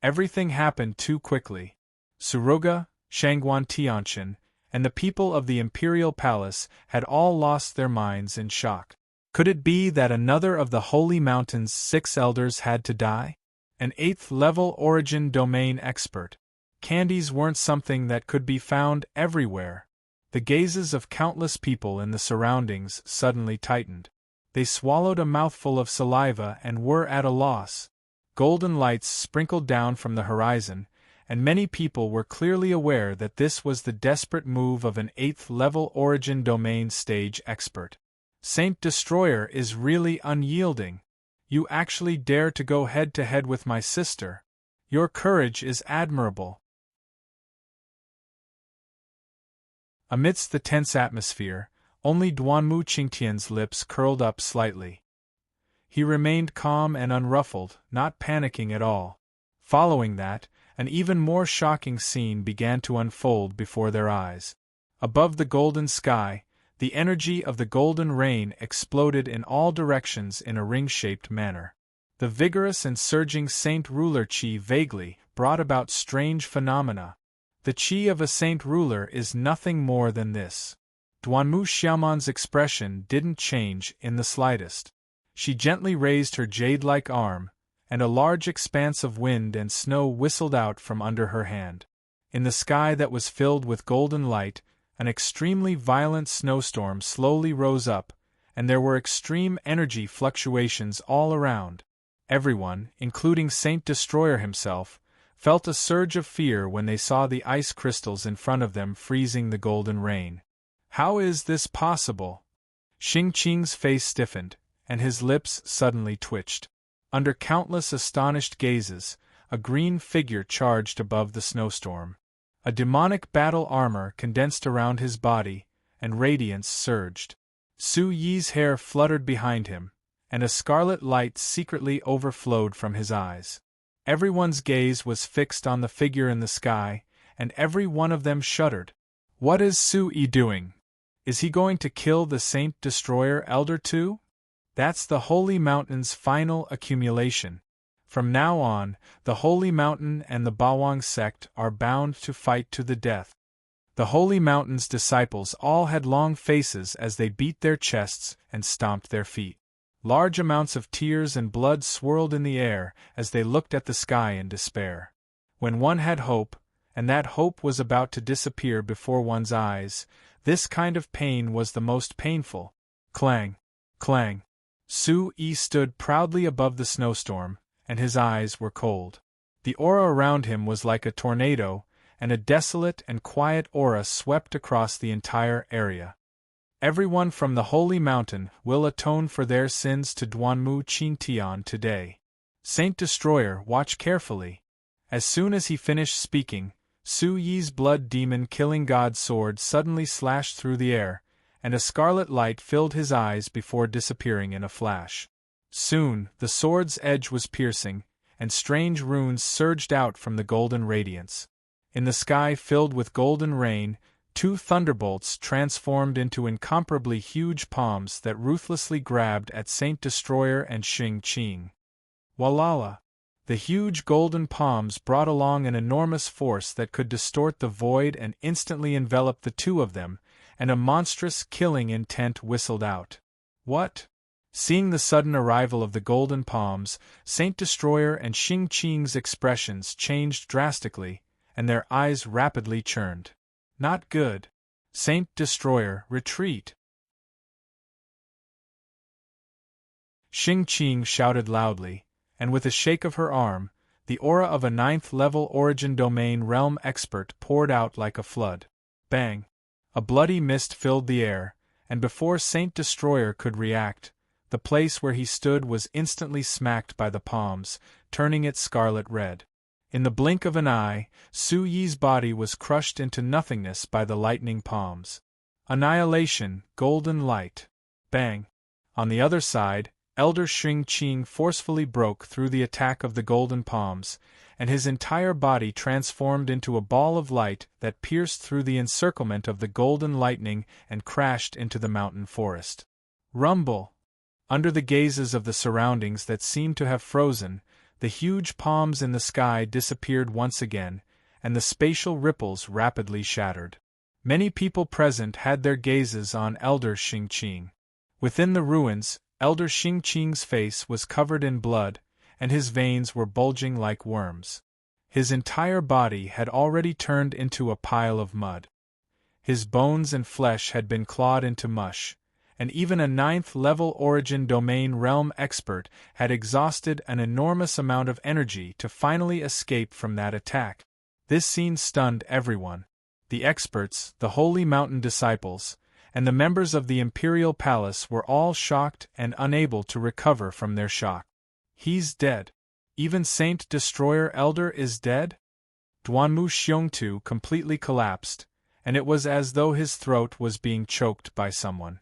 Everything happened too quickly. Suruga, Shangguan Tianqian, and the people of the Imperial Palace had all lost their minds in shock. Could it be that another of the Holy Mountain's 6 elders had to die? An 8th-level origin domain expert. Candies weren't something that could be found everywhere. The gazes of countless people in the surroundings suddenly tightened. They swallowed a mouthful of saliva and were at a loss. Golden lights sprinkled down from the horizon, and many people were clearly aware that this was the desperate move of an 8th-level origin domain stage expert. Saint Destroyer is really unyielding. You actually dare to go head-to-head with my sister. Your courage is admirable. Amidst the tense atmosphere, only Duanmu Qingtian's lips curled up slightly. He remained calm and unruffled, not panicking at all. Following that, an even more shocking scene began to unfold before their eyes. Above the golden sky, the energy of the golden rain exploded in all directions in a ring-shaped manner. The vigorous and surging Saint Ruler Qi vaguely brought about strange phenomena. The Qi of a Saint Ruler is nothing more than this. Duanmu Xiaoman's expression didn't change in the slightest. She gently raised her jade-like arm, and a large expanse of wind and snow whistled out from under her hand. In the sky that was filled with golden light, an extremely violent snowstorm slowly rose up, and there were extreme energy fluctuations all around. Everyone, including Saint Destroyer himself, felt a surge of fear when they saw the ice crystals in front of them freezing the golden rain. How is this possible? Xing Qing's face stiffened, and his lips suddenly twitched. Under countless astonished gazes, a green figure charged above the snowstorm. A demonic battle armor condensed around his body, and radiance surged. Su Yi's hair fluttered behind him, and a scarlet light secretly overflowed from his eyes. Everyone's gaze was fixed on the figure in the sky, and every one of them shuddered. What is Su Yi doing? Is he going to kill the Saint Destroyer Elder too? That's the Holy Mountain's final accumulation. From now on, the Holy Mountain and the Bawang sect are bound to fight to the death. The Holy Mountain's disciples all had long faces as they beat their chests and stomped their feet. Large amounts of tears and blood swirled in the air as they looked at the sky in despair. When one had hope, and that hope was about to disappear before one's eyes, this kind of pain was the most painful. Clang! Clang! Su Yi stood proudly above the snowstorm, and his eyes were cold. The aura around him was like a tornado, and a desolate and quiet aura swept across the entire area. Everyone from the Holy Mountain will atone for their sins to Duanmu Qingtian today. Saint Destroyer, watch carefully. As soon as he finished speaking, Su Yi's blood demon-killing god sword suddenly slashed through the air, and a scarlet light filled his eyes before disappearing in a flash. Soon, the sword's edge was piercing, and strange runes surged out from the golden radiance. In the sky filled with golden rain, 2 thunderbolts transformed into incomparably huge palms that ruthlessly grabbed at Saint Destroyer and Xing Qing. Walala! The huge golden palms brought along an enormous force that could distort the void and instantly envelop the two of them, and a monstrous killing intent whistled out. What? Seeing the sudden arrival of the golden palms, Saint Destroyer and Xing Qing's expressions changed drastically, and their eyes rapidly churned. Not good. Saint Destroyer, retreat! Xing Qing shouted loudly, and with a shake of her arm, the aura of a 9th-level origin domain realm expert poured out like a flood. Bang! A bloody mist filled the air, and before Saint Destroyer could react, the place where he stood was instantly smacked by the palms, turning it scarlet red. In the blink of an eye, Su Yi's body was crushed into nothingness by the lightning palms. Annihilation, golden light. Bang! On the other side, Elder Xing-Qing forcefully broke through the attack of the golden palms, and his entire body transformed into a ball of light that pierced through the encirclement of the golden lightning and crashed into the mountain forest. Rumble! Under the gazes of the surroundings that seemed to have frozen, the huge palms in the sky disappeared once again, and the spatial ripples rapidly shattered. Many people present had their gazes on Elder Xing-Qing. Within the ruins, Elder Xing-Qing's face was covered in blood, and his veins were bulging like worms. His entire body had already turned into a pile of mud. His bones and flesh had been clawed into mush, and even a 9th-level Origin Domain Realm expert had exhausted an enormous amount of energy to finally escape from that attack. This scene stunned everyone. The experts, the Holy Mountain disciples, and the members of the Imperial Palace were all shocked and unable to recover from their shock. He's dead. Even Saint Destroyer Elder is dead? Duanmu Xiongtu completely collapsed, and it was as though his throat was being choked by someone.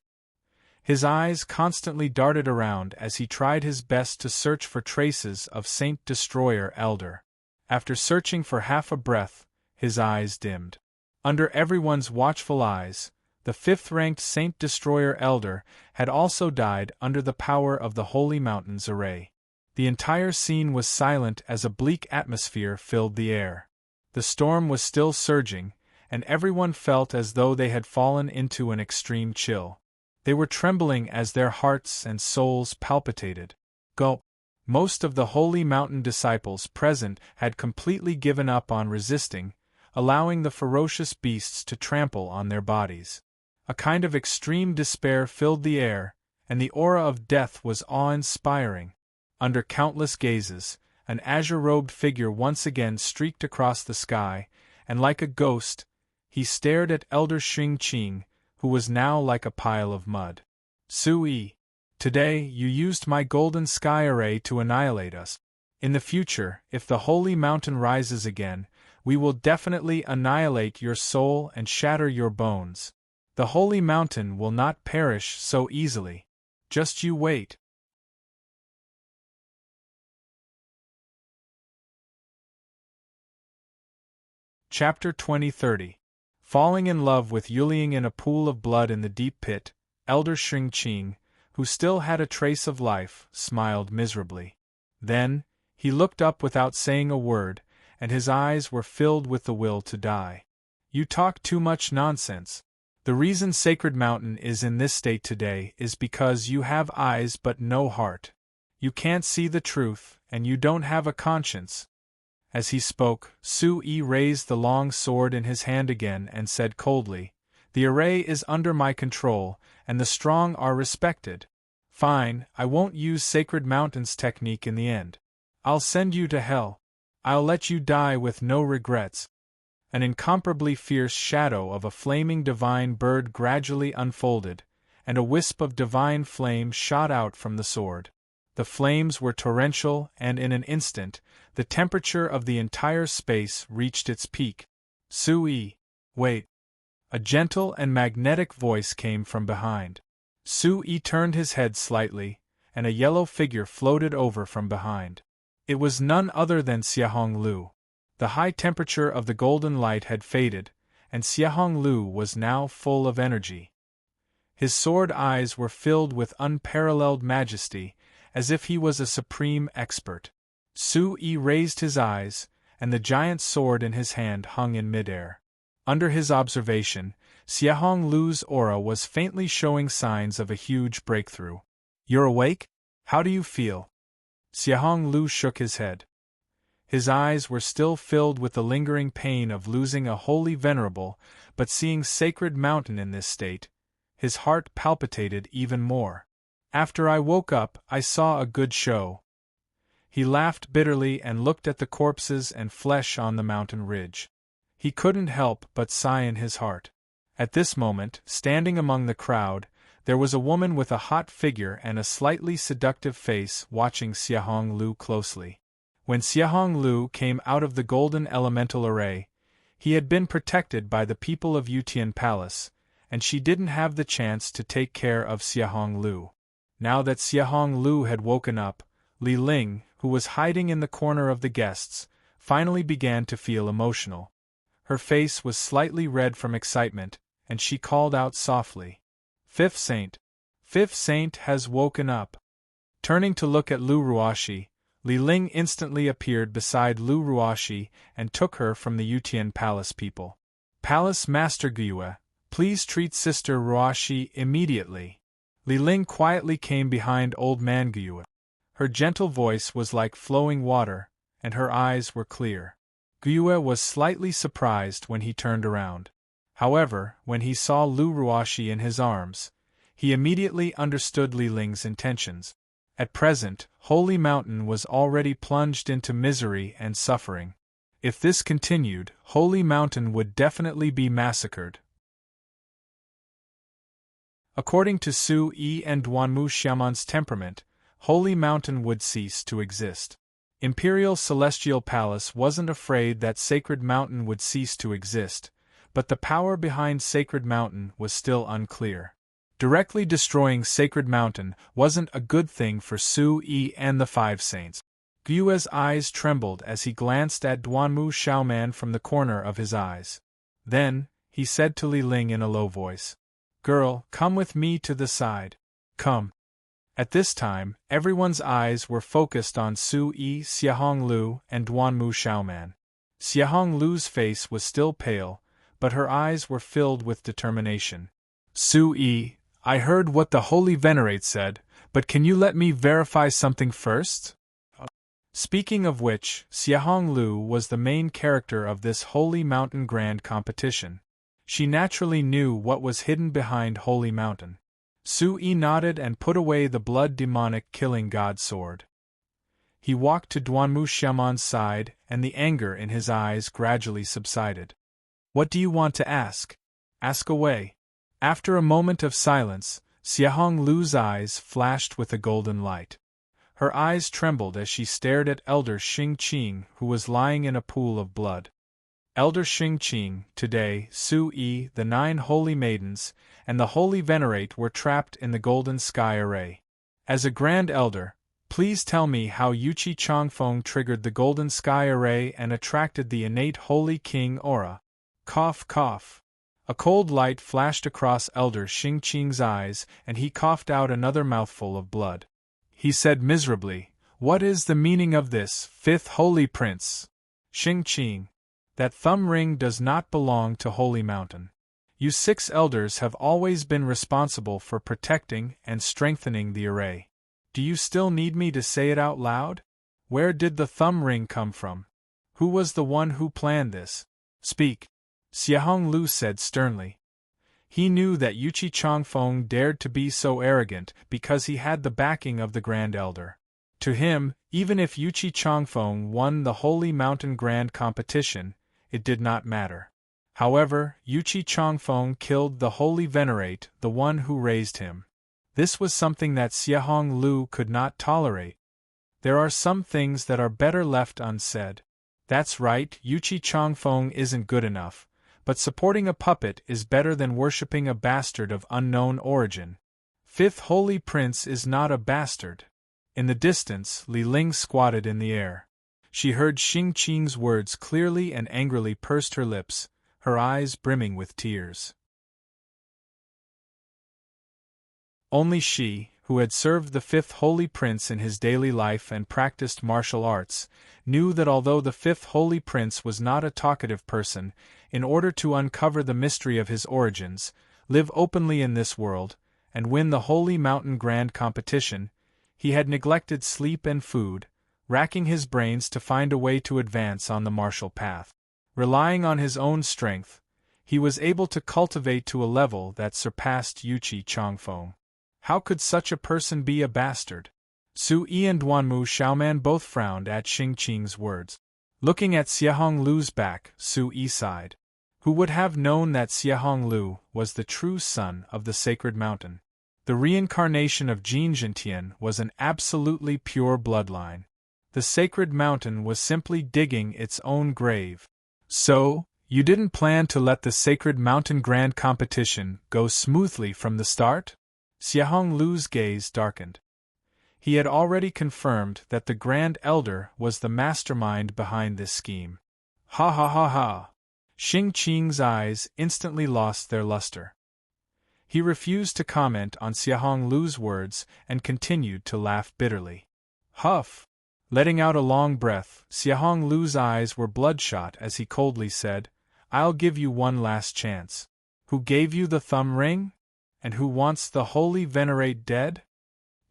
His eyes constantly darted around as he tried his best to search for traces of Saint Destroyer Elder. After searching for half a breath, his eyes dimmed. Under everyone's watchful eyes, the 5th-ranked Saint Destroyer Elder had also died under the power of the Holy Mountain's array. The entire scene was silent as a bleak atmosphere filled the air. The storm was still surging, and everyone felt as though they had fallen into an extreme chill. They were trembling as their hearts and souls palpitated. Gulp! Most of the Holy Mountain disciples present had completely given up on resisting, allowing the ferocious beasts to trample on their bodies. A kind of extreme despair filled the air, and the aura of death was awe-inspiring. Under countless gazes, an azure-robed figure once again streaked across the sky, and like a ghost, he stared at Elder Xing-Qing, who was now like a pile of mud. Su-Yi, today you used my golden sky array to annihilate us. In the future, if the Holy Mountain rises again, we will definitely annihilate your soul and shatter your bones. The Holy Mountain will not perish so easily. Just you wait. Chapter 2030. Falling in love with Yuliang in a pool of blood in the deep pit, Elder Xing-Qing, who still had a trace of life, smiled miserably. Then, he looked up without saying a word, and his eyes were filled with the will to die. You talk too much nonsense. The reason Sacred Mountain is in this state today is because you have eyes but no heart. You can't see the truth, and you don't have a conscience. As he spoke, Su-Yi raised the long sword in his hand again and said coldly, "The array is under my control, and the strong are respected. Fine, I won't use Sacred Mountain's technique in the end. I'll send you to hell. I'll let you die with no regrets." An incomparably fierce shadow of a flaming divine bird gradually unfolded, and a wisp of divine flame shot out from the sword. The flames were torrential, and in an instant, the temperature of the entire space reached its peak. Su-Yi, wait. A gentle and magnetic voice came from behind. Su-Yi turned his head slightly, and a yellow figure floated over from behind. It was none other than Xiahong Lu. The high temperature of the golden light had faded, and Xiahong Lu was now full of energy. His sword eyes were filled with unparalleled majesty, as if he was a supreme expert. Su-Yi raised his eyes, and the giant sword in his hand hung in midair. Under his observation, Xiahong Lu's aura was faintly showing signs of a huge breakthrough. "You're awake? How do you feel?" Xiahong Lu shook his head. His eyes were still filled with the lingering pain of losing a holy venerable, but seeing Sacred Mountain in this state, his heart palpitated even more. "After I woke up, I saw a good show." He laughed bitterly and looked at the corpses and flesh on the mountain ridge. He couldn't help but sigh in his heart. At this moment, standing among the crowd, there was a woman with a hot figure and a slightly seductive face watching Xiahong Lu closely. When Xiahong Lu came out of the golden elemental array, he had been protected by the people of Yutian Palace, and she didn't have the chance to take care of Xiahong Lu. Now that Xiahong Lu had woken up, Li Ling, who was hiding in the corner of the guests, finally began to feel emotional. Her face was slightly red from excitement, and she called out softly, "Fifth Saint! Fifth Saint has woken up!" Turning to look at Lu Ruoxi, Li Ling instantly appeared beside Lu Ruoxi and took her from the Yutian Palace people. "Palace Master Gyue, please treat Sister Ruoxi immediately." Li Ling quietly came behind Old Man Gyue. Her gentle voice was like flowing water, and her eyes were clear. Gyue was slightly surprised when he turned around. However, when he saw Lu Ruoxi in his arms, he immediately understood Li Ling's intentions. At present, Holy Mountain was already plunged into misery and suffering. If this continued, Holy Mountain would definitely be massacred. According to Su Yi and Duanmu Xiaoman's temperament, Holy Mountain would cease to exist. Imperial Celestial Palace wasn't afraid that Sacred Mountain would cease to exist, but the power behind Sacred Mountain was still unclear. Directly destroying Sacred Mountain wasn't a good thing for Su Yi and the Five Saints. Gyue's eyes trembled as he glanced at Duanmu Xiaoman from the corner of his eyes. Then, he said to Li Ling in a low voice, "Girl, come with me to the side. Come." At this time, everyone's eyes were focused on Su Yi, Xiahong Lu, and Duanmu Xiaoman. Xiahong Lu's face was still pale, but her eyes were filled with determination. "Su Yi, I heard what the Holy Venerate said, but can you let me verify something first?" Speaking of which, Xiahong Lu was the main character of this Holy Mountain Grand competition. She naturally knew what was hidden behind Holy Mountain. Su Yi nodded and put away the blood-demonic killing god sword. He walked to Duanmu Xiaoman's side, and the anger in his eyes gradually subsided. "What do you want to ask? Ask away." After a moment of silence, Xiahong Lu's eyes flashed with a golden light. Her eyes trembled as she stared at Elder Xing Qing, who was lying in a pool of blood. Elder Xing Qing, today, Su Yi, the 9 holy maidens, and the Holy Venerate were trapped in the Golden Sky Array. As a Grand Elder, please tell me how Yuqi Changfeng triggered the Golden Sky Array and attracted the innate Holy King aura. Cough, cough. A cold light flashed across Elder Xing Qing's eyes, and he coughed out another mouthful of blood. He said miserably, "What is the meaning of this, 5th Holy Prince?" "Xing Qing. That thumb ring does not belong to Holy Mountain. You 6 elders have always been responsible for protecting and strengthening the array. Do you still need me to say it out loud? Where did the thumb ring come from? Who was the one who planned this? Speak." Xiahong Lu said sternly. He knew that Yuqi Changfeng dared to be so arrogant because he had the backing of the Grand Elder. To him, even if Yuqi Changfeng won the Holy Mountain Grand competition, it did not matter. However, Yuqi Changfeng killed the Holy Venerate, the one who raised him. This was something that Xiahong Lu could not tolerate. There are some things that are better left unsaid. That's right, Yuqi Changfeng isn't good enough, but supporting a puppet is better than worshipping a bastard of unknown origin. 5th Holy Prince is not a bastard. In the distance, Li Ling squatted in the air. She heard Xing Qing's words clearly and angrily pursed her lips, her eyes brimming with tears. Only she, who had served the 5th Holy Prince in his daily life and practiced martial arts, knew that although the 5th Holy Prince was not a talkative person, in order to uncover the mystery of his origins, live openly in this world, and win the Holy Mountain Grand competition, he had neglected sleep and food, racking his brains to find a way to advance on the martial path. Relying on his own strength, he was able to cultivate to a level that surpassed Yuqi Changfeng. How could such a person be a bastard? Su Yi and Duanmu Xiaoman both frowned at Xing Qing's words. Looking at Xiahong Lu's back, Su Yi sighed. Who would have known that Xiahong Lu was the true son of the Sacred Mountain? The reincarnation of Jin Zhentian was an absolutely pure bloodline. The sacred mountain was simply digging its own grave. So, you didn't plan to let the sacred mountain grand competition go smoothly from the start? Xiahong Lu's gaze darkened. He had already confirmed that the Grand Elder was the mastermind behind this scheme. Ha ha ha ha! Xing Qing's eyes instantly lost their luster. He refused to comment on Xiahong Lu's words and continued to laugh bitterly. Huff! Letting out a long breath, Xiahong Lu's eyes were bloodshot as he coldly said, I'll give you one last chance. Who gave you the thumb ring? And who wants the holy venerate dead?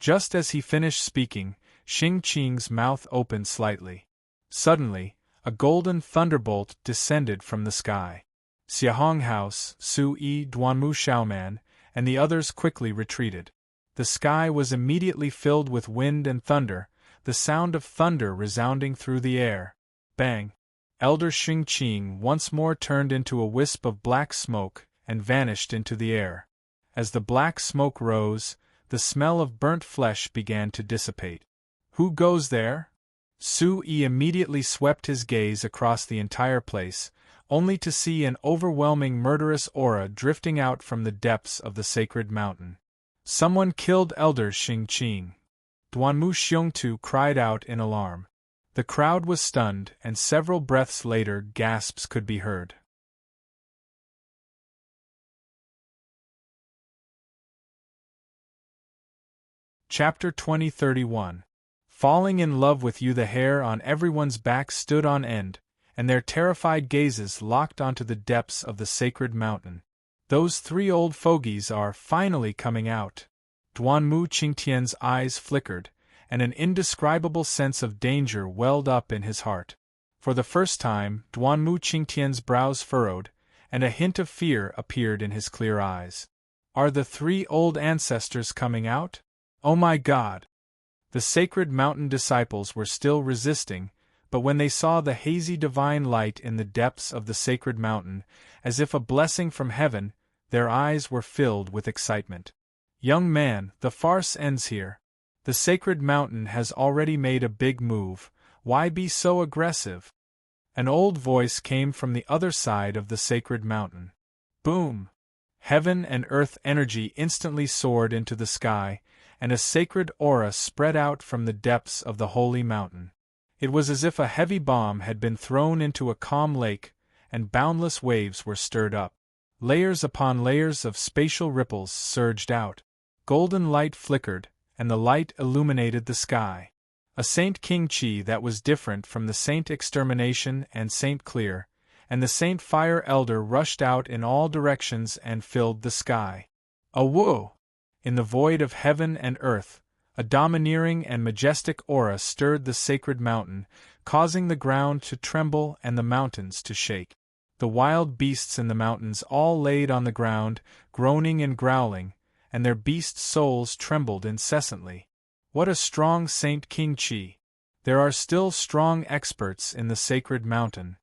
Just as he finished speaking, Xing Qing's mouth opened slightly. Suddenly, a golden thunderbolt descended from the sky. Xiahong House, Su Yi, Duanmu Xiaoman, and the others quickly retreated. The sky was immediately filled with wind and thunder, the sound of thunder resounding through the air. Bang! Elder Xing Qing once more turned into a wisp of black smoke and vanished into the air. As the black smoke rose, the smell of burnt flesh began to dissipate. Who goes there? Su Yi immediately swept his gaze across the entire place, only to see an overwhelming murderous aura drifting out from the depths of the sacred mountain. Someone killed Elder Xing Qing. Duanmu Xiongtu cried out in alarm. The crowd was stunned, and several breaths later gasps could be heard. Chapter 2031. Falling in love with you. The hair on everyone's back stood on end, and their terrified gazes locked onto the depths of the sacred mountain. Those three old fogies are finally coming out. Duanmu Qingtian's eyes flickered, and an indescribable sense of danger welled up in his heart. For the first time, Duanmu Qingtian's brows furrowed, and a hint of fear appeared in his clear eyes. Are the three old ancestors coming out? Oh my God! The sacred mountain disciples were still resisting, but when they saw the hazy divine light in the depths of the sacred mountain, as if a blessing from heaven, their eyes were filled with excitement. Young man, the farce ends here. The sacred mountain has already made a big move, why be so aggressive? An old voice came from the other side of the sacred mountain. Boom! Heaven and earth energy instantly soared into the sky, and a sacred aura spread out from the depths of the holy mountain. It was as if a heavy bomb had been thrown into a calm lake, and boundless waves were stirred up. Layers upon layers of spatial ripples surged out. Golden light flickered, and the light illuminated the sky. A Saint King Chi that was different from the Saint Extermination and Saint Clear, and the Saint Fire Elder rushed out in all directions and filled the sky. Awoo! In the void of heaven and earth, a domineering and majestic aura stirred the sacred mountain, causing the ground to tremble and the mountains to shake. The wild beasts in the mountains all laid on the ground, groaning and growling, and their beast souls trembled incessantly. What a strong Saint King Chi! There are still strong experts in the sacred mountain.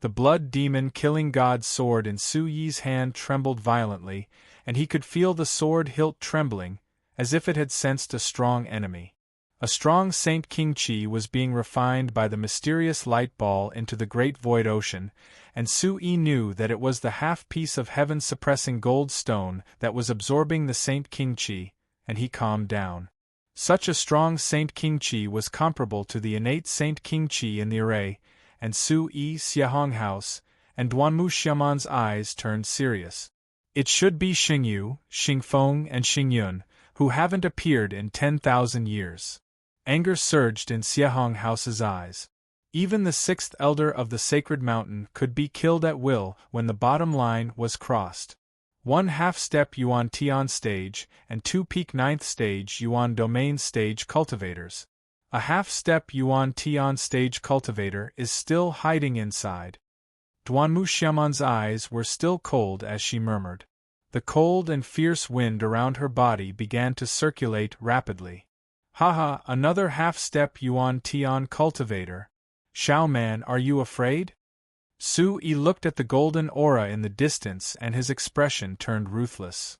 The blood demon killing god sword in Su Yi's hand trembled violently, and he could feel the sword hilt trembling, as if it had sensed a strong enemy. A strong Saint King Chi was being refined by the mysterious light ball into the great void ocean, and Su Yi knew that it was the half-piece of heaven-suppressing gold stone that was absorbing the Saint King Chi, and he calmed down. Such a strong Saint King Chi was comparable to the innate Saint King Chi in the array, and Su Yi Xiahong House, and Duanmu Xiaoman's eyes turned serious. It should be Xingyu, Xingfeng and Xingyun, who haven't appeared in 10,000 years. Anger surged in Xiahong House's eyes. Even the sixth elder of the sacred mountain could be killed at will when the bottom line was crossed. 1 half-step Yuan Tian stage and 2 peak 9th stage Yuan domain stage cultivators. A half-step Yuan Tian stage cultivator is still hiding inside. Duanmu Xiaoman's eyes were still cold as she murmured. The cold and fierce wind around her body began to circulate rapidly. Haha, another half-step Yuan Tian cultivator. Xiaoman, are you afraid? Su Yi looked at the golden aura in the distance and his expression turned ruthless.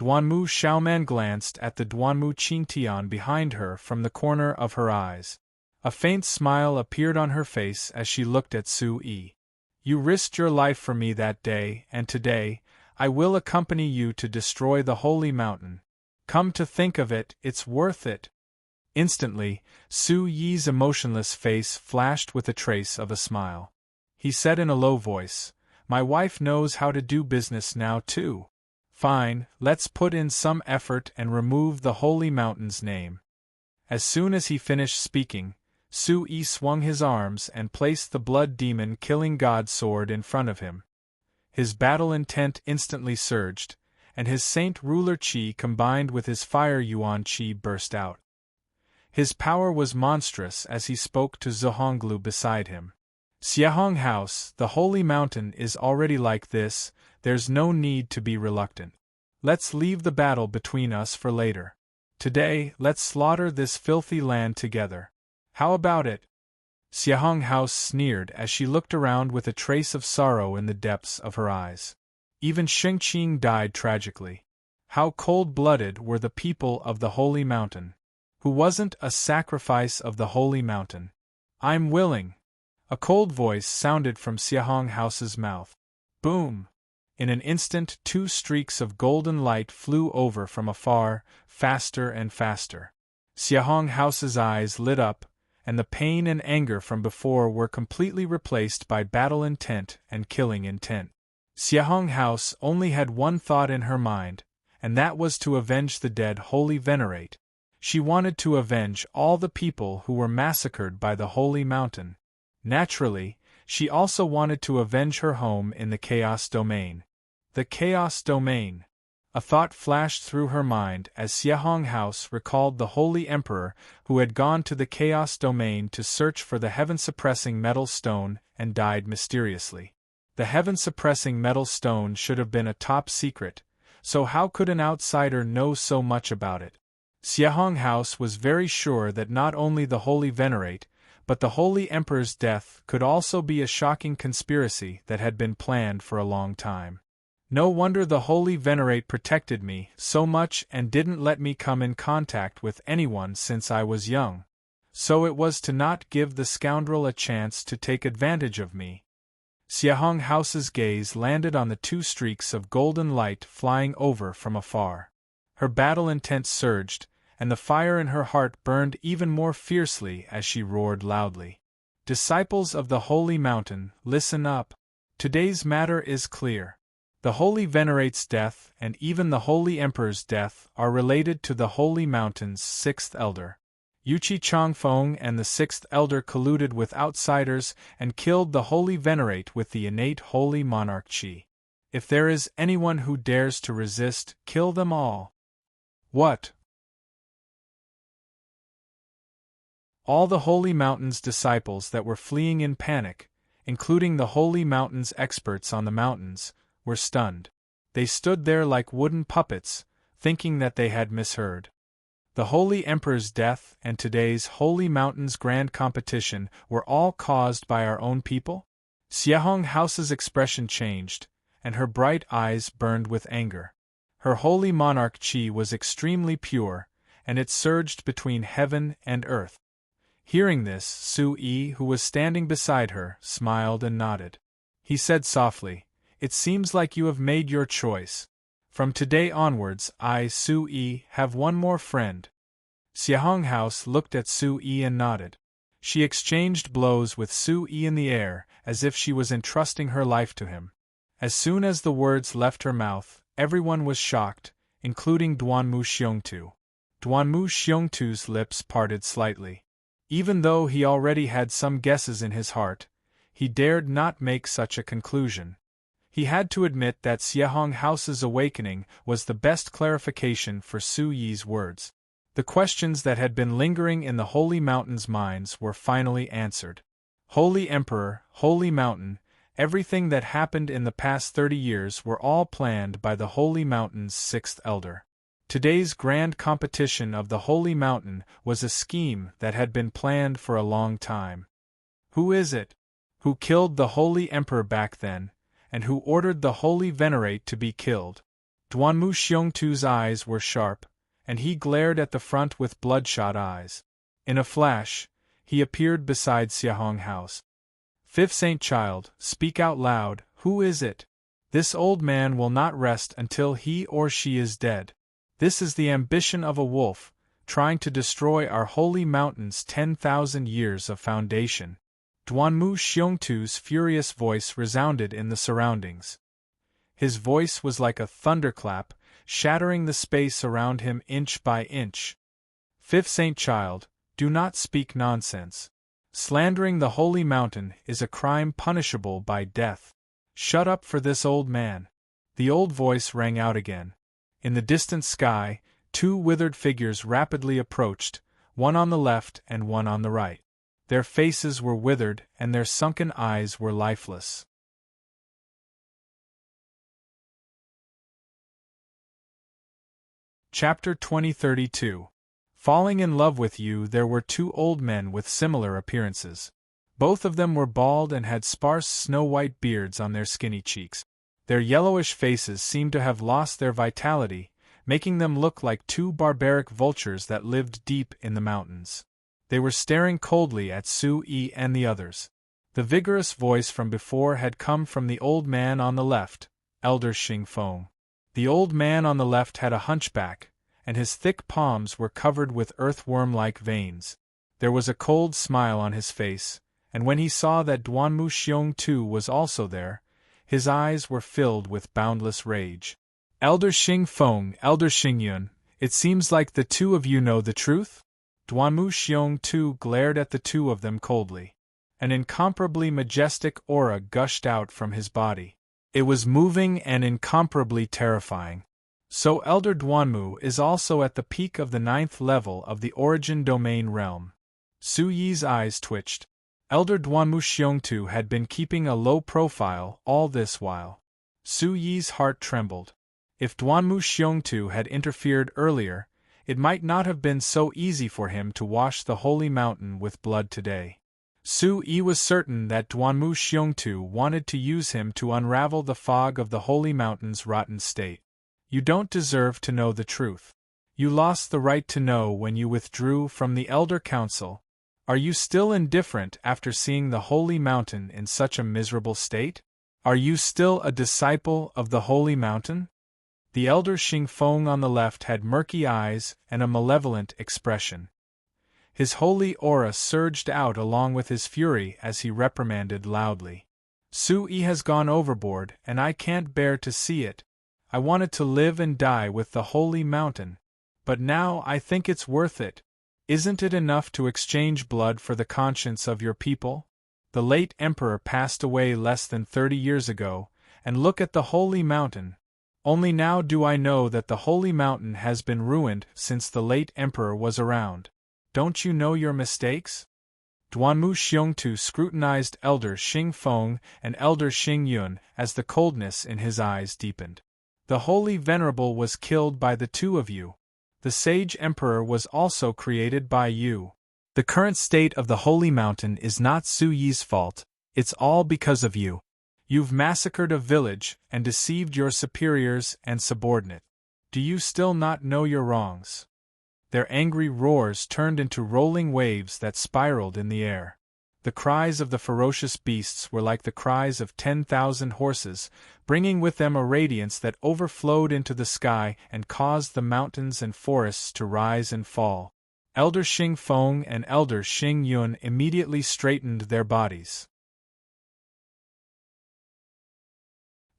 Duanmu Xiaoman glanced at the Duanmu Qingtian behind her from the corner of her eyes. A faint smile appeared on her face as she looked at Su Yi. You risked your life for me that day, and today, I will accompany you to destroy the holy mountain. Come to think of it, it's worth it. Instantly, Su Yi's emotionless face flashed with a trace of a smile. He said in a low voice, My wife knows how to do business now too. Fine, let's put in some effort and remove the holy mountain's name. As soon as he finished speaking, Su Yi swung his arms and placed the blood demon killing god sword in front of him. His battle intent instantly surged, and his saint ruler chi combined with his fire yuan chi burst out. His power was monstrous as he spoke to Zhonglu beside him. Xiahong House, the holy mountain is already like this, there's no need to be reluctant. Let's leave the battle between us for later. Today, let's slaughter this filthy land together. How about it? Xiahong House sneered as she looked around with a trace of sorrow in the depths of her eyes. Even Shengqing died tragically. How cold-blooded were the people of the holy mountain. Who wasn't a sacrifice of the holy mountain? I'm willing. A cold voice sounded from Xiahong House's mouth. Boom! In an instant 2 streaks of golden light flew over from afar, faster and faster. Xiahong House's eyes lit up, and the pain and anger from before were completely replaced by battle intent and killing intent. Xiahong House only had one thought in her mind, and that was to avenge the dead holy venerate. She wanted to avenge all the people who were massacred by the holy mountain. Naturally, she also wanted to avenge her home in the Chaos Domain. The Chaos Domain. A thought flashed through her mind as Xiahong House recalled the Holy Emperor who had gone to the Chaos Domain to search for the heaven-suppressing metal stone and died mysteriously. The heaven-suppressing metal stone should have been a top secret, so how could an outsider know so much about it? Xiahong House was very sure that not only the Holy Venerate, but the Holy Emperor's death could also be a shocking conspiracy that had been planned for a long time. No wonder the Holy Venerate protected me so much and didn't let me come in contact with anyone since I was young. So it was to not give the scoundrel a chance to take advantage of me. Xiahong House's gaze landed on the 2 streaks of golden light flying over from afar. Her battle intent surged, and the fire in her heart burned even more fiercely as she roared loudly. Disciples of the Holy Mountain, listen up. Today's matter is clear. The Holy Venerate's death and even the Holy Emperor's death are related to the Holy Mountain's 6th Elder. Yuchi Changfeng and the 6th Elder colluded with outsiders and killed the Holy Venerate with the innate Holy Monarch Chi. If there is anyone who dares to resist, kill them all. What? All the Holy Mountain's disciples that were fleeing in panic, including the Holy Mountain's experts on the mountains, were stunned. They stood there like wooden puppets, thinking that they had misheard. The Holy Emperor's death and today's Holy Mountain's grand competition were all caused by our own people? Xiahong House's expression changed, and her bright eyes burned with anger. Her Holy Monarch Chi was extremely pure, and it surged between heaven and earth. Hearing this, Su Yi, who was standing beside her, smiled and nodded. He said softly, It seems like you have made your choice. From today onwards, I, Su Yi, have one more friend. Xiahong House looked at Su Yi and nodded. She exchanged blows with Su Yi in the air, as if she was entrusting her life to him. As soon as the words left her mouth, everyone was shocked, including Duanmu Xiongtu. Duanmu Xiongtu's lips parted slightly. Even though he already had some guesses in his heart, he dared not make such a conclusion. He had to admit that Xiahong House's awakening was the best clarification for Su Yi's words. The questions that had been lingering in the Holy Mountain's minds were finally answered. Holy Emperor, Holy Mountain, everything that happened in the past 30 years were all planned by the Holy Mountain's 6th Elder. Today's grand competition of the Holy Mountain was a scheme that had been planned for a long time. Who is it? Who killed the Holy Emperor back then, and who ordered the Holy Venerate to be killed? Duanmu Xiongtu's eyes were sharp, and he glared at the front with bloodshot eyes. In a flash, he appeared beside Xiahong House. Fifth Saint Child, speak out loud, who is it? This old man will not rest until he or she is dead. This is the ambition of a wolf, trying to destroy our holy mountain's 10,000 years of foundation. Duanmu Xiongtu's furious voice resounded in the surroundings. His voice was like a thunderclap, shattering the space around him inch by inch. Fifth Saint Child, do not speak nonsense. Slandering the holy mountain is a crime punishable by death. Shut up for this old man. The old voice rang out again. In the distant sky, two withered figures rapidly approached, one on the left and one on the right. Their faces were withered and their sunken eyes were lifeless. Chapter 2032. Falling in love with you. There were two old men with similar appearances. Both of them were bald and had sparse snow-white beards on their skinny cheeks. Their yellowish faces seemed to have lost their vitality, making them look like two barbaric vultures that lived deep in the mountains. They were staring coldly at Su Yi and the others. The vigorous voice from before had come from the old man on the left, Elder Xing Feng. The old man on the left had a hunchback, and his thick palms were covered with earthworm-like veins. There was a cold smile on his face, and when he saw that Duanmu Xiongtu was also there, his eyes were filled with boundless rage. Elder Xing Feng, Elder Xing Yun, it seems like the two of you know the truth? Duanmu Xiongtu glared at the two of them coldly. An incomparably majestic aura gushed out from his body. It was moving and incomparably terrifying. So Elder Duanmu is also at the peak of the 9th level of the Origin Domain realm. Su Yi's eyes twitched. Elder Duanmu Xiongtu had been keeping a low profile all this while. Su Yi's heart trembled. If Duanmu Xiongtu had interfered earlier, it might not have been so easy for him to wash the holy mountain with blood today. Su Yi was certain that Duanmu Xiongtu wanted to use him to unravel the fog of the holy mountain's rotten state. You don't deserve to know the truth. You lost the right to know when you withdrew from the Elder Council. Are you still indifferent after seeing the holy mountain in such a miserable state? Are you still a disciple of the holy mountain? The Elder Xing Feng on the left had murky eyes and a malevolent expression. His holy aura surged out along with his fury as he reprimanded loudly. Su Yi has gone overboard and I can't bear to see it. I wanted to live and die with the holy mountain, but now I think it's worth it. Isn't it enough to exchange blood for the conscience of your people? The late emperor passed away less than 30 years ago, and look at the holy mountain. Only now do I know that the holy mountain has been ruined since the late emperor was around. Don't you know your mistakes? Duanmu Xiongtu scrutinized Elder Xing Feng and Elder Xing Yun as the coldness in his eyes deepened. The holy venerable was killed by the two of you. The sage emperor was also created by you. The current state of the holy mountain is not Su Yi's fault, it's all because of you. You've massacred a village and deceived your superiors and subordinate. Do you still not know your wrongs? Their angry roars turned into rolling waves that spiraled in the air. The cries of the ferocious beasts were like the cries of 10,000 horses, bringing with them a radiance that overflowed into the sky and caused the mountains and forests to rise and fall. Elder Xing Feng and Elder Xing Yun immediately straightened their bodies.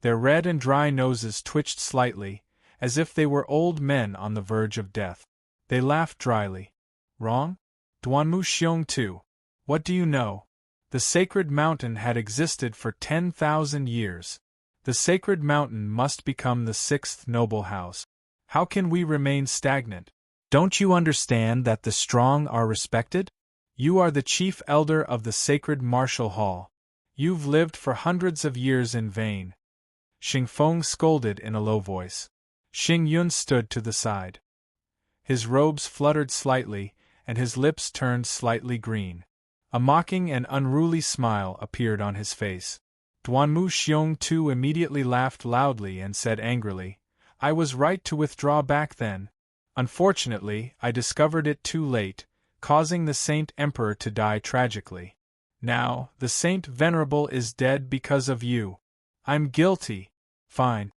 Their red and dry noses twitched slightly, as if they were old men on the verge of death. They laughed dryly. Wrong? Duanmu Xiongtu, what do you know? The sacred mountain had existed for 10,000 years. The sacred mountain must become the 6th noble house. How can we remain stagnant? Don't you understand that the strong are respected? You are the chief elder of the sacred martial hall. You've lived for hundreds of years in vain. Xing Feng scolded in a low voice. Xing Yun stood to the side. His robes fluttered slightly, and his lips turned slightly green. A mocking and unruly smile appeared on his face. Duanmu Xiongtu immediately laughed loudly and said angrily, I was right to withdraw back then. Unfortunately, I discovered it too late, causing the Saint Emperor to die tragically. Now, the Saint Venerable is dead because of you. I'm guilty. Fine.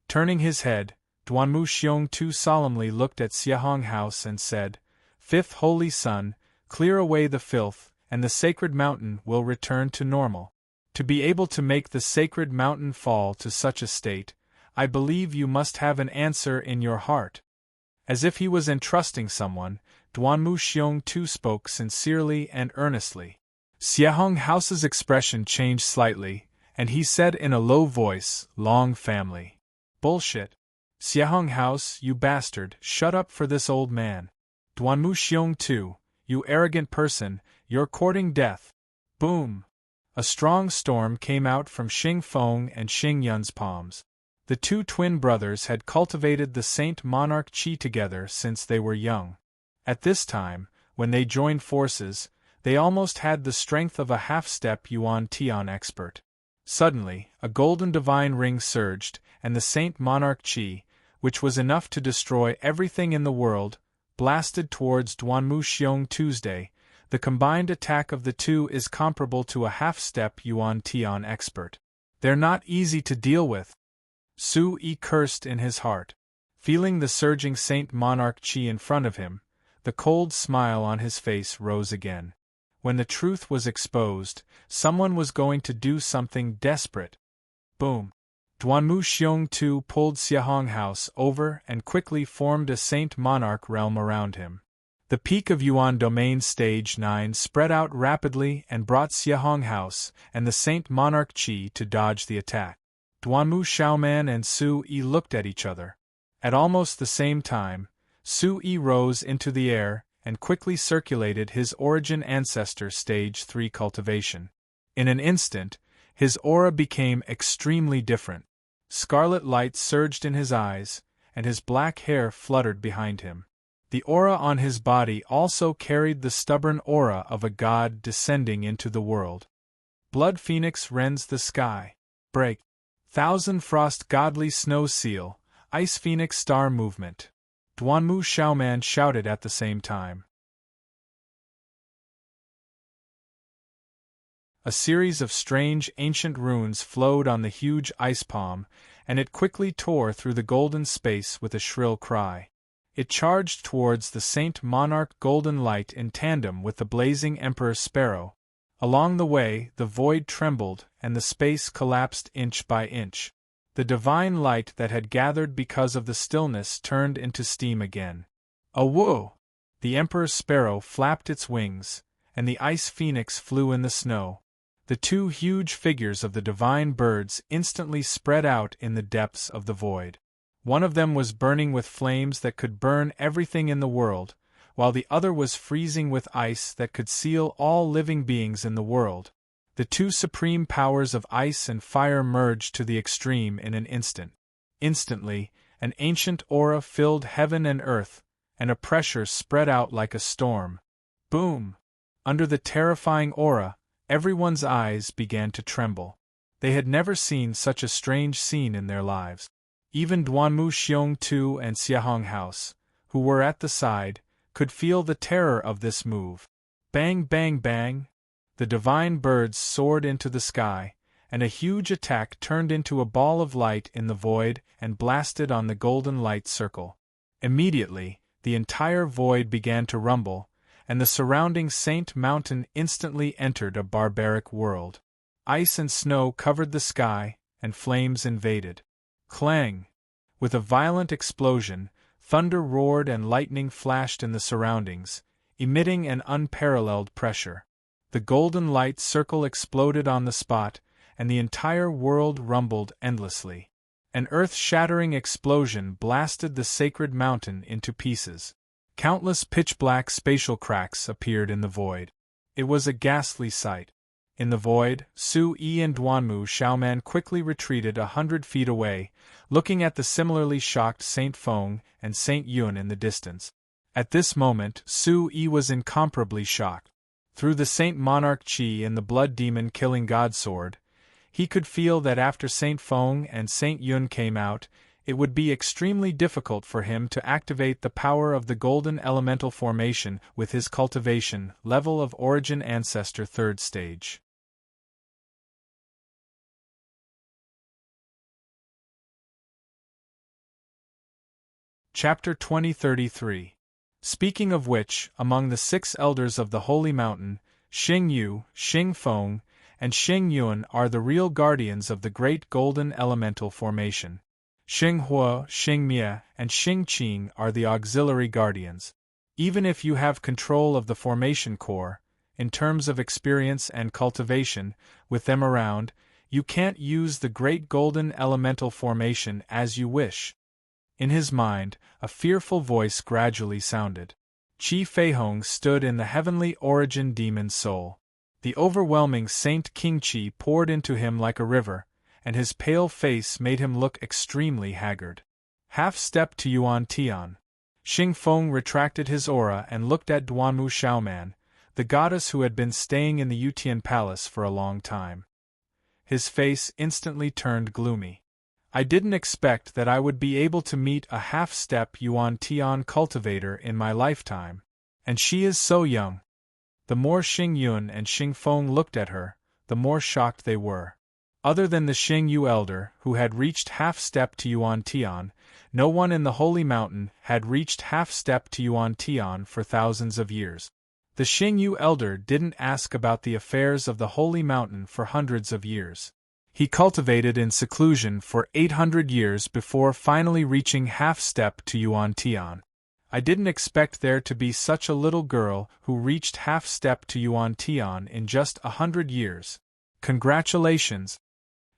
Turning his head, Duanmu Xiongtu solemnly looked at Xiahong House and said, Fifth Holy Son, clear away the filth, and the sacred mountain will return to normal. To be able to make the sacred mountain fall to such a state, I believe you must have an answer in your heart. As if he was entrusting someone, Duanmu Xiongtu spoke sincerely and earnestly. Xiahong House's expression changed slightly, and he said in a low voice, Long family. Bullshit. Xiahong House, you bastard, shut up for this old man. Duanmu Xiongtu, you arrogant person, you're courting death. Boom! A strong storm came out from Xing Feng and Xing Yun's palms. The two twin brothers had cultivated the Saint Monarch Qi together since they were young. At this time, when they joined forces, they almost had the strength of a half-step Yuan Tian expert. Suddenly, a golden divine ring surged, and the Saint Monarch Qi, which was enough to destroy everything in the world, blasted towards Duanmu Xiong Tuesday. The combined attack of the two is comparable to a half-step Yuan Tian expert. They're not easy to deal with. Su Yi cursed in his heart. Feeling the surging Saint Monarch Qi in front of him, the cold smile on his face rose again. When the truth was exposed, someone was going to do something desperate. Boom! Duanmu Xiongtu pulled Xiahong House over and quickly formed a Saint Monarch realm around him. The peak of Yuan Domain Stage 9 spread out rapidly and brought Xiahong House and the Saint Monarch Qi to dodge the attack. Duanmu Xiaoman and Su Yi looked at each other. At almost the same time, Su Yi rose into the air and quickly circulated his origin ancestor Stage 3 cultivation. In an instant, his aura became extremely different. Scarlet light surged in his eyes, and his black hair fluttered behind him. The aura on his body also carried the stubborn aura of a god descending into the world. Blood Phoenix rends the sky. Break. Thousand Frost Godly Snow Seal, Ice Phoenix Star Movement. Duanmu Xiaoman shouted at the same time. A series of strange ancient runes flowed on the huge ice palm, and it quickly tore through the golden space with a shrill cry. It charged towards the Saint Monarch golden light in tandem with the blazing Emperor Sparrow. Along the way, the void trembled and the space collapsed inch by inch. The divine light that had gathered because of the stillness turned into steam again. Awoo! The Emperor Sparrow flapped its wings, and the Ice Phoenix flew in the snow. The two huge figures of the divine birds instantly spread out in the depths of the void. One of them was burning with flames that could burn everything in the world, while the other was freezing with ice that could seal all living beings in the world. The two supreme powers of ice and fire merged to the extreme in an instant. Instantly, an ancient aura filled heaven and earth, and a pressure spread out like a storm. Boom! Under the terrifying aura, everyone's eyes began to tremble. They had never seen such a strange scene in their lives. Even Duanmu Xiongtu and Xiahong House, who were at the side, could feel the terror of this move. Bang bang bang! The divine birds soared into the sky, and a huge attack turned into a ball of light in the void and blasted on the golden light circle. Immediately, the entire void began to rumble, and the surrounding Saint Mountain instantly entered a barbaric world. Ice and snow covered the sky, and flames invaded. Clang! With a violent explosion, thunder roared and lightning flashed in the surroundings, emitting an unparalleled pressure. The golden light circle exploded on the spot, and the entire world rumbled endlessly. An earth-shattering explosion blasted the sacred mountain into pieces. Countless pitch-black spatial cracks appeared in the void. It was a ghastly sight. In the void, Su Yi and Duanmu Xiaoman quickly retreated 100 feet away, looking at the similarly shocked Saint Feng and Saint Yun in the distance. At this moment, Su Yi was incomparably shocked. Through the Saint Monarch Qi and the Blood Demon Killing God Sword, he could feel that after Saint Feng and Saint Yun came out, it would be extremely difficult for him to activate the power of the golden elemental formation with his cultivation level of origin ancestor 3rd stage. Chapter 2033. Speaking of which, among the 6 elders of the Holy Mountain, Xing Yu, Xing Feng, and Xing Yuan are the real guardians of the great golden elemental formation. Xing Hua, Xing Mie, and Xing Qing are the auxiliary guardians. Even if you have control of the formation core, in terms of experience and cultivation, with them around, you can't use the great golden elemental formation as you wish. In his mind, a fearful voice gradually sounded. Qi Feihong stood in the heavenly origin demon soul. The overwhelming Saint King Qi poured into him like a river, and his pale face made him look extremely haggard. Half step to Yuan Tian. Xing Feng retracted his aura and looked at Duanmu Xiaoman, the goddess who had been staying in the Yutian palace for a long time. His face instantly turned gloomy. I didn't expect that I would be able to meet a half-step Yuan Tian cultivator in my lifetime. And she is so young. The more Xing Yun and Xing Feng looked at her, the more shocked they were. Other than the Xing Yu elder, who had reached half-step to Yuan Tian, no one in the Holy Mountain had reached half-step to Yuan Tian for thousands of years. The Xing Yu elder didn't ask about the affairs of the Holy Mountain for hundreds of years. He cultivated in seclusion for 800 years before finally reaching half-step to Yuan Tian. I didn't expect there to be such a little girl who reached half-step to Yuan Tian in just 100 years. Congratulations!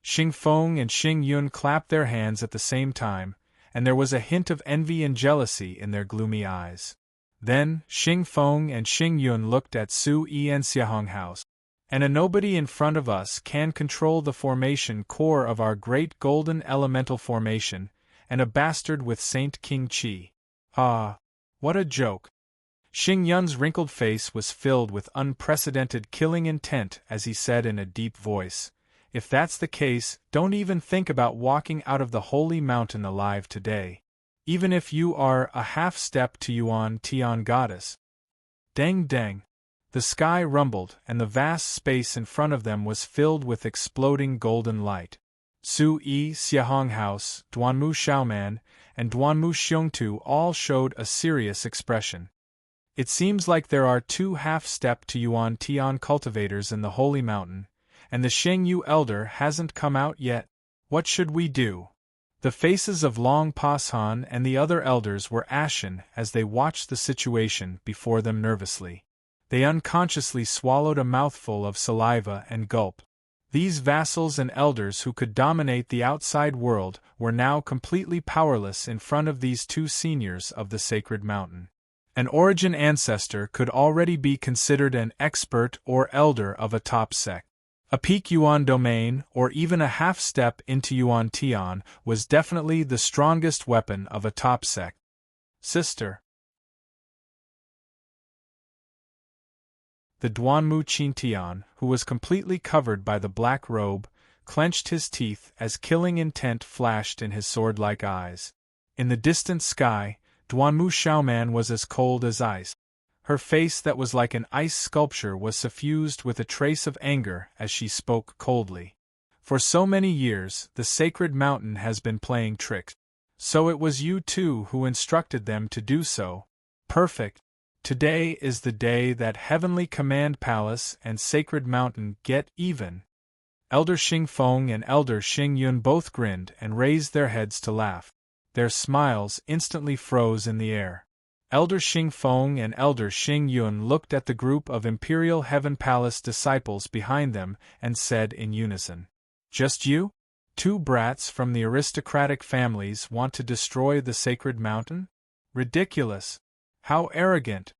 Xing Feng and Xing Yun clapped their hands at the same time, and there was a hint of envy and jealousy in their gloomy eyes. Then, Xing Feng and Xing Yun looked at Su Yi and Xiahong House. And a nobody in front of us can control the formation core of our great golden elemental formation, and a bastard with Saint King Qi. Ah, what a joke. Xing Yun's wrinkled face was filled with unprecedented killing intent as he said in a deep voice, "If that's the case, don't even think about walking out of the Holy Mountain alive today. Even if you are a half-step to Yuan Tian goddess." Dang dang. The sky rumbled, and the vast space in front of them was filled with exploding golden light. Su Yi, Xiahong House, Duanmu Xiaoman, and Duanmu Xiongtu all showed a serious expression. It seems like there are 2 half-step to Yuan Tian cultivators in the Holy Mountain, and the Xing Yu elder hasn't come out yet. What should we do? The faces of Long Pashan and the other elders were ashen as they watched the situation before them nervously. They unconsciously swallowed a mouthful of saliva and gulped. These vassals and elders who could dominate the outside world were now completely powerless in front of these 2 seniors of the sacred mountain. An origin ancestor could already be considered an expert or elder of a top sect. A peak Yuan domain, or even a half-step into Yuan Tian, was definitely the strongest weapon of a top sect. The Duanmu Qintian, who was completely covered by the black robe, clenched his teeth as killing intent flashed in his sword-like eyes. In the distant sky, Duanmu Xiaoman was as cold as ice. Her face that was like an ice sculpture was suffused with a trace of anger as she spoke coldly. For so many years, the sacred mountain has been playing tricks. So it was you too who instructed them to do so. Perfect. Today is the day that Heavenly Command Palace and Sacred Mountain get even. Elder Xing Feng and Elder Xing Yun both grinned and raised their heads to laugh. Their smiles instantly froze in the air. Elder Xing Feng and Elder Xing Yun looked at the group of Imperial Heaven Palace disciples behind them and said in unison, "Just you? 2 brats from the aristocratic families want to destroy the Sacred Mountain? Ridiculous! How arrogant!"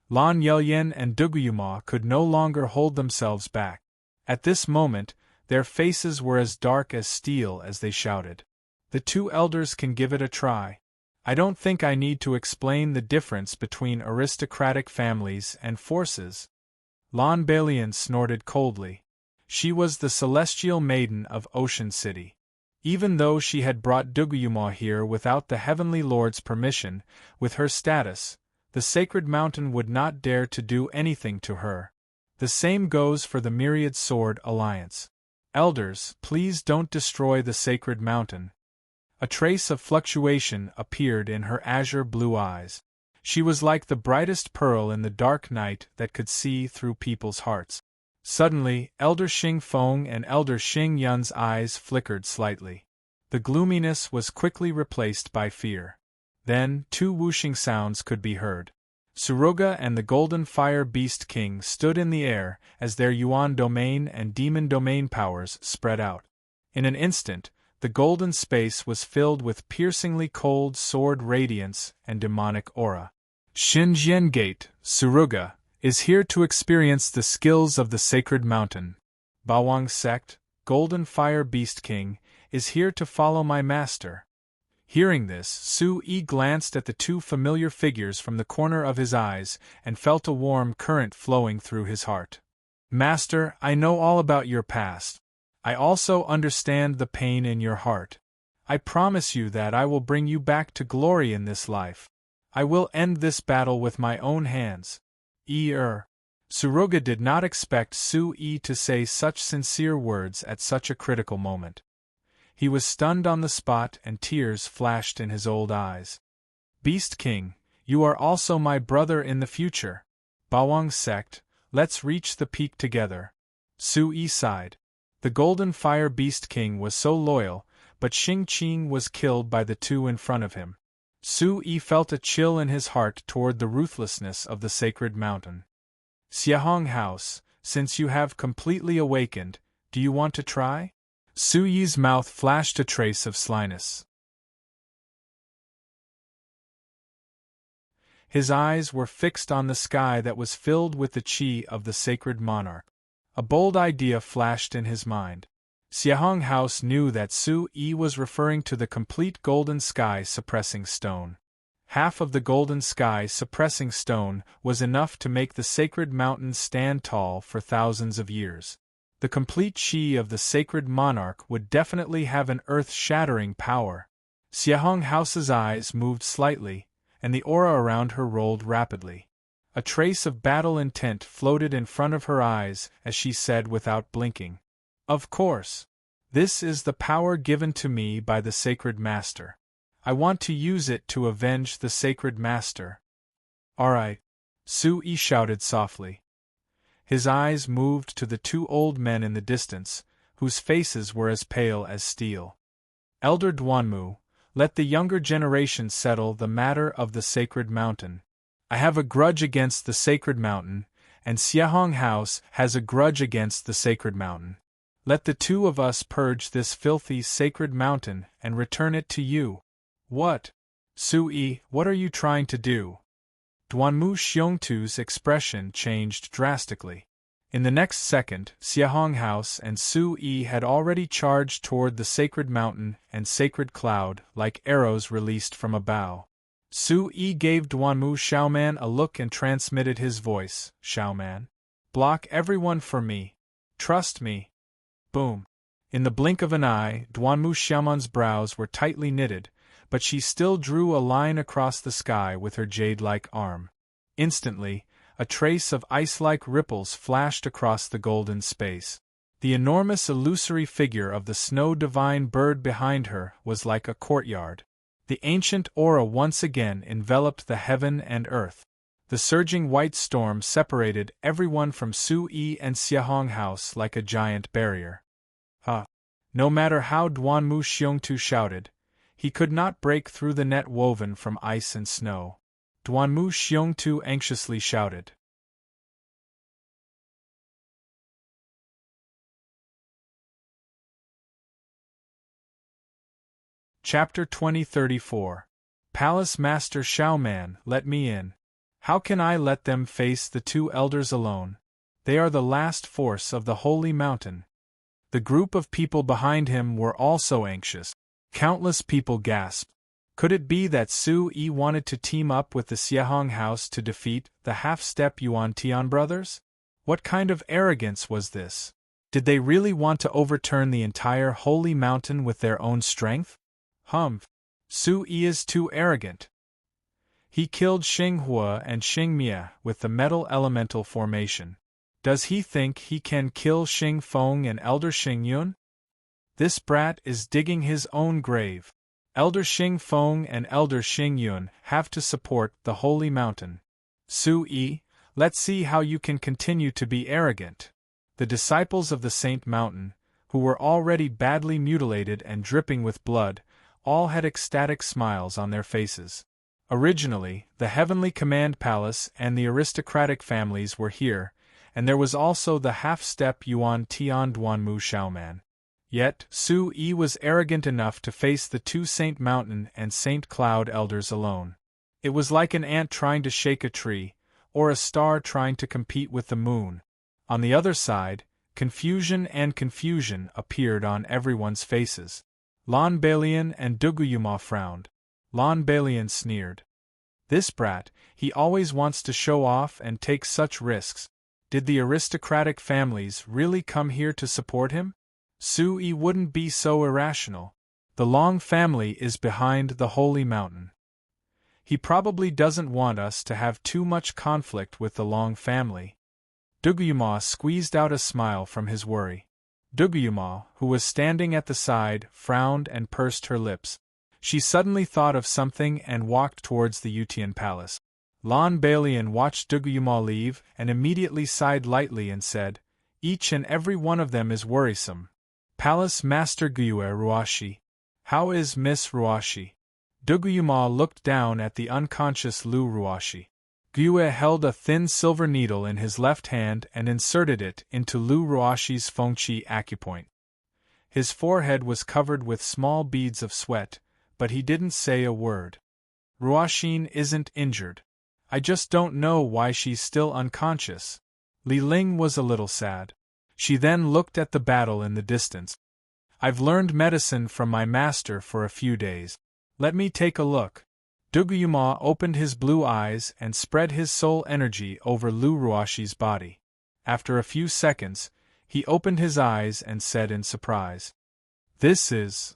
Lan Yelyan and Duguyuma could no longer hold themselves back. At this moment, their faces were as dark as steel as they shouted, "The 2 elders can give it a try. I don't think I need to explain the difference between aristocratic families and forces." Lan Balian snorted coldly. She was the celestial maiden of Ocean City. Even though she had brought Duguyuma here without the Heavenly Lord's permission, with her status, the sacred mountain would not dare to do anything to her. The same goes for the Myriad Sword Alliance. Elders, please don't destroy the sacred mountain. A trace of fluctuation appeared in her azure blue eyes. She was like the brightest pearl in the dark night that could see through people's hearts. Suddenly, Elder Xing Feng and Elder Xing Yun's eyes flickered slightly. The gloominess was quickly replaced by fear. Then, two whooshing sounds could be heard. Suruga and the Golden Fire Beast King stood in the air as their Yuan domain and Demon domain powers spread out. In an instant, the golden space was filled with piercingly cold sword radiance and demonic aura. Xinjian Gate, Suruga, is here to experience the skills of the sacred mountain. Bawang Sect, Golden Fire Beast King, is here to follow my master. Hearing this, Su Yi glanced at the two familiar figures from the corner of his eyes and felt a warm current flowing through his heart. Master, I know all about your past. I also understand the pain in your heart. I promise you that I will bring you back to glory in this life. I will end this battle with my own hands. Suruga did not expect Su Yi to say such sincere words at such a critical moment. He was stunned on the spot and tears flashed in his old eyes. Beast King, you are also my brother in the future. Bawang Sect, let's reach the peak together. Su Yi sighed. The Golden Fire Beast King was so loyal, but Xing Qing was killed by the two in front of him. Su Yi felt a chill in his heart toward the ruthlessness of the sacred mountain. Xiahong House, since you have completely awakened, do you want to try? Su Yi's mouth flashed a trace of slyness. His eyes were fixed on the sky that was filled with the qi of the sacred monarch. A bold idea flashed in his mind. Xiahong House knew that Su Yi was referring to the complete golden sky suppressing stone. Half of the golden sky suppressing stone was enough to make the sacred mountain stand tall for thousands of years. The complete qi of the sacred monarch would definitely have an earth-shattering power. Xiahong House's eyes moved slightly, and the aura around her rolled rapidly. A trace of battle intent floated in front of her eyes as she said without blinking, "Of course. This is the power given to me by the sacred master. I want to use it to avenge the sacred master." "All right," Su Yi shouted softly. His eyes moved to the two old men in the distance, whose faces were as pale as steel. "Elder Duanmu, let the younger generation settle the matter of the sacred mountain. I have a grudge against the sacred mountain, and Xiahong House has a grudge against the sacred mountain. Let the two of us purge this filthy sacred mountain and return it to you." "What? Su Yi, what are you trying to do?" Duanmu Xiongtu's expression changed drastically. In the next second, Xiahong House and Su Yi had already charged toward the sacred mountain and sacred cloud like arrows released from a bow. Su Yi gave Duanmu Xiaoman a look and transmitted his voice, "Xiaoman, block everyone for me. Trust me." Boom. In the blink of an eye, Duanmu Xiaoman's brows were tightly knitted, but she still drew a line across the sky with her jade-like arm. Instantly, a trace of ice-like ripples flashed across the golden space. The enormous illusory figure of the snow divine bird behind her was like a courtyard. The ancient aura once again enveloped the heaven and earth. The surging white storm separated everyone from Su Yi and Xiahong House like a giant barrier. No matter how Duanmu Xiongtu shouted, he could not break through the net woven from ice and snow. Duanmu Xiongtu anxiously shouted. Chapter 2034. Palace Master Xiaoman, let me in. How can I let them face the two elders alone? They are the last force of the holy mountain. The group of people behind him were also anxious. Countless people gasped. Could it be that Su Yi wanted to team up with the Xiahong House to defeat the half-step Yuan Tian brothers? What kind of arrogance was this? Did they really want to overturn the entire holy mountain with their own strength? Humph. Su-yi is too arrogant. He killed Xing Hua and Xing Mia with the metal elemental formation. Does he think he can kill Xing Feng and Elder Xing Yun? This brat is digging his own grave. Elder Xing Feng and Elder Xing Yun have to support the holy mountain. Su-yi, let's see how you can continue to be arrogant. The disciples of the Saint Mountain, who were already badly mutilated and dripping with blood, all had ecstatic smiles on their faces. Originally, the Heavenly Command Palace and the aristocratic families were here, and there was also the half-step Yuan Tian Duanmu Xiaoman. Yet, Su-yi was arrogant enough to face the two Saint Mountain and Saint Cloud elders alone. It was like an ant trying to shake a tree, or a star trying to compete with the moon. On the other side, confusion appeared on everyone's faces. Lan Balian and Duguyuma frowned. Lan Balian sneered. This brat, he always wants to show off and take such risks. Did the aristocratic families really come here to support him? Su-yi wouldn't be so irrational. The Long family is behind the holy mountain. He probably doesn't want us to have too much conflict with the Long family. Duguyuma squeezed out a smile from his worry. Duguyuma, who was standing at the side, frowned and pursed her lips. She suddenly thought of something and walked towards the Yutian palace. Lan Balian watched Duguyuma leave and immediately sighed lightly and said, "Each and every one of them is worrisome. Palace Master Gyue Ruashi. How is Miss Ruashi?" Duguyuma looked down at the unconscious Lu Ruashi. Gyue held a thin silver needle in his left hand and inserted it into Lu Ruashi's fengqi acupoint. His forehead was covered with small beads of sweat, but he didn't say a word. "Ruashin isn't injured. I just don't know why she's still unconscious." Li Ling was a little sad. She then looked at the battle in the distance. "I've learned medicine from my master for a few days. Let me take a look." Duguyuma opened his blue eyes and spread his soul energy over Lu Ruashi's body. After a few seconds, he opened his eyes and said in surprise, "This is..."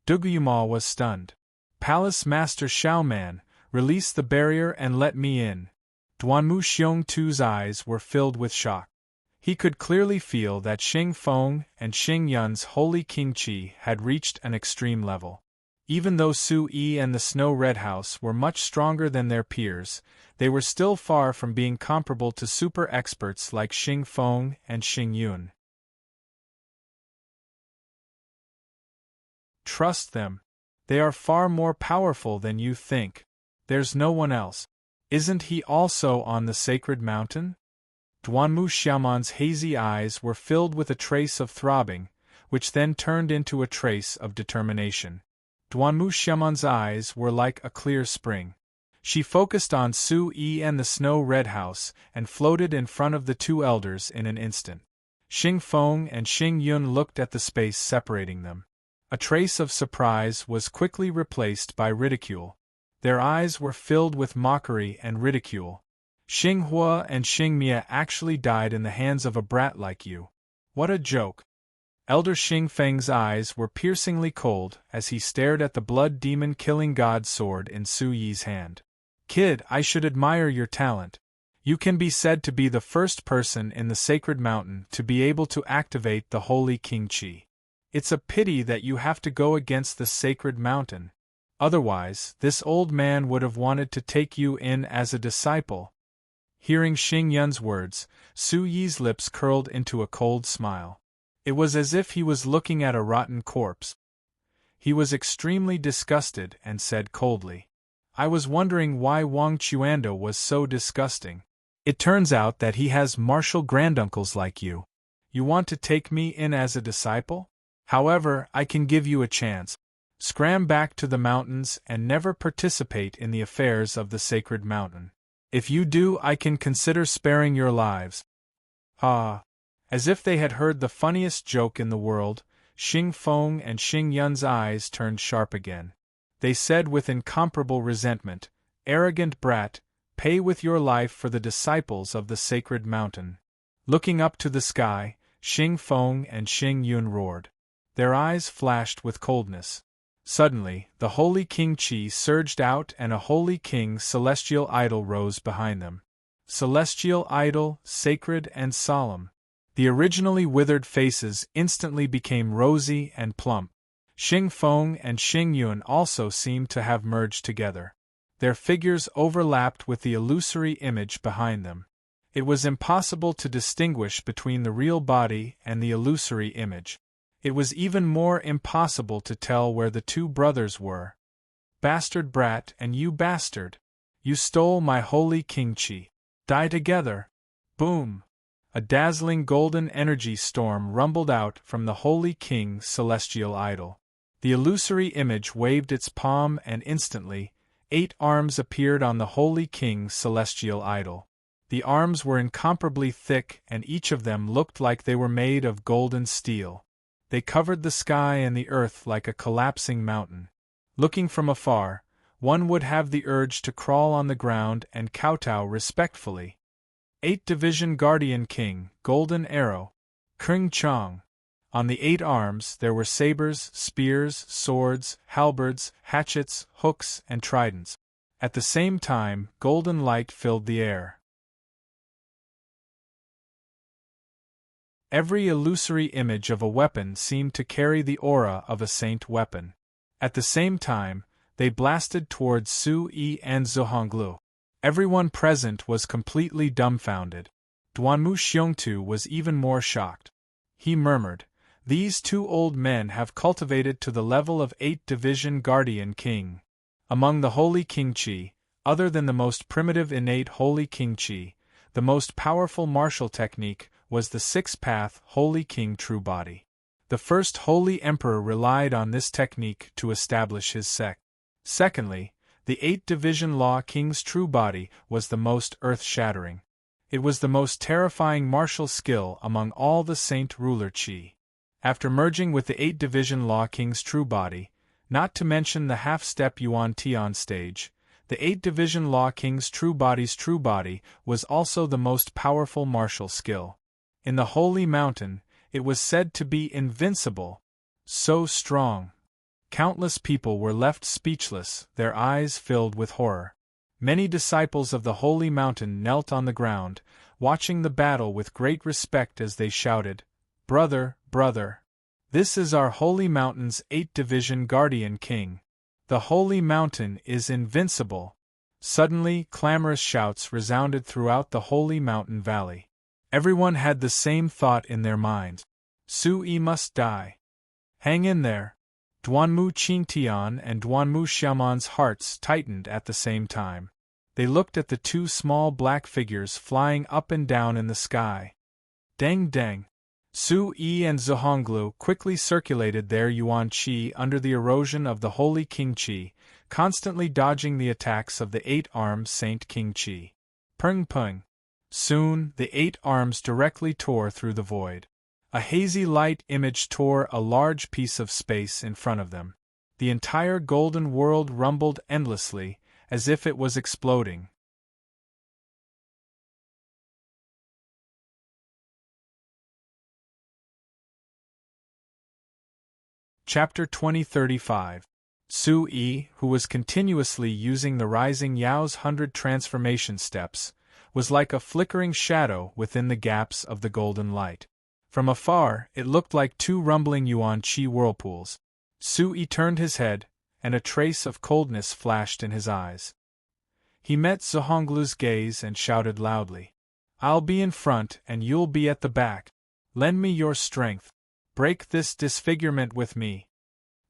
Duguyuma was stunned. "Palace Master Xiaoman, release the barrier and let me in." Duanmu Xiongtu's eyes were filled with shock. He could clearly feel that Xing Feng and Xing Yun's holy qingqi had reached an extreme level. Even though Su-yi and the Snow Red House were much stronger than their peers, they were still far from being comparable to super experts like Xing Feng and Xing Yun. Trust them. They are far more powerful than you think. There's no one else. Isn't he also on the sacred mountain? Duanmu Xiaoman's hazy eyes were filled with a trace of throbbing, which then turned into a trace of determination. Duanmu Xiaoman's eyes were like a clear spring. She focused on Su-yi and the Snow Red House and floated in front of the two elders in an instant. Xing Feng and Xing Yun looked at the space separating them. A trace of surprise was quickly replaced by ridicule. Their eyes were filled with mockery and ridicule. "Xing Hua and Xing Mia actually died in the hands of a brat like you. What a joke." Elder Xing Feng's eyes were piercingly cold as he stared at the blood demon killing god sword in Su-yi's hand. "Kid, I should admire your talent. You can be said to be the first person in the sacred mountain to be able to activate the holy qingqi. It's a pity that you have to go against the sacred mountain. Otherwise, this old man would have wanted to take you in as a disciple." Hearing Xing Yun's words, Su-yi's lips curled into a cold smile. It was as if he was looking at a rotten corpse. He was extremely disgusted and said coldly, "I was wondering why Wang Chuanda was so disgusting. It turns out that he has martial granduncles like you. You want to take me in as a disciple? However, I can give you a chance. Scram back to the mountains and never participate in the affairs of the sacred mountain. If you do, I can consider sparing your lives." Ah! As if they had heard the funniest joke in the world, Xing Feng and Xing Yun's eyes turned sharp again. They said with incomparable resentment, "Arrogant brat, pay with your life for the disciples of the sacred mountain." Looking up to the sky, Xing Feng and Xing Yun roared. Their eyes flashed with coldness. Suddenly, the Holy King Qi surged out and a Holy King celestial idol rose behind them. Celestial idol, sacred and solemn. The originally withered faces instantly became rosy and plump. Xing Feng and Xing Yun also seemed to have merged together. Their figures overlapped with the illusory image behind them. It was impossible to distinguish between the real body and the illusory image. It was even more impossible to tell where the two brothers were. Bastard brat and you bastard! You stole my holy King Qi. Die together! Boom! A dazzling golden energy storm rumbled out from the Holy King's celestial idol. The illusory image waved its palm and instantly, 8 arms appeared on the Holy King's celestial idol. The arms were incomparably thick and each of them looked like they were made of golden steel. They covered the sky and the earth like a collapsing mountain. Looking from afar, one would have the urge to crawl on the ground and kowtow respectfully. 8 Division Guardian King, Golden Arrow, Kung Chong. On the 8 arms there were sabers, spears, swords, halberds, hatchets, hooks, and tridents. At the same time, golden light filled the air. Every illusory image of a weapon seemed to carry the aura of a saint weapon. At the same time, they blasted towards Su Yi and Zhuanglu. Everyone present was completely dumbfounded. Duanmu Xiongtu was even more shocked. He murmured, "These 2 old men have cultivated to the level of 8 Division Guardian King." Among the Holy King Qi, other than the most primitive innate Holy King Qi, the most powerful martial technique was the 6-path Holy King True Body. The first Holy Emperor relied on this technique to establish his sect. Secondly, the 8 Division Law King's True Body was the most earth-shattering. It was the most terrifying martial skill among all the Saint Ruler Qi. After merging with the 8 Division Law King's True Body, not to mention the half-step Yuan Tian stage, the 8 Division Law King's True Body was also the most powerful martial skill. In the Holy Mountain, it was said to be invincible. So strong. Countless people were left speechless, their eyes filled with horror. Many disciples of the Holy Mountain knelt on the ground, watching the battle with great respect as they shouted, "Brother, brother! This is our Holy Mountain's 8 Division Guardian King. The Holy Mountain is invincible." Suddenly, clamorous shouts resounded throughout the Holy Mountain Valley. Everyone had the same thought in their minds. Su Yi must die. Hang in there. Duanmu Qingtian and Duanmu Xiaoman's hearts tightened at the same time. They looked at the 2 small black figures flying up and down in the sky. Deng deng. Su Yi and Zhuanglu quickly circulated their Yuan Qi under the erosion of the Holy King Qi, constantly dodging the attacks of the 8-armed Saint King Qi. Peng peng. Soon, the 8 arms directly tore through the void. A hazy light image tore a large piece of space in front of them. The entire golden world rumbled endlessly, as if it was exploding. Chapter 2035. Su Yi, who was continuously using the Rising Yao's 100 transformation steps, was like a flickering shadow within the gaps of the golden light. From afar, it looked like 2 rumbling Yuan Qi whirlpools. Su Yi turned his head, and a trace of coldness flashed in his eyes. He met Zhuanglu's gaze and shouted loudly, "I'll be in front and you'll be at the back. Lend me your strength. Break this disfigurement with me."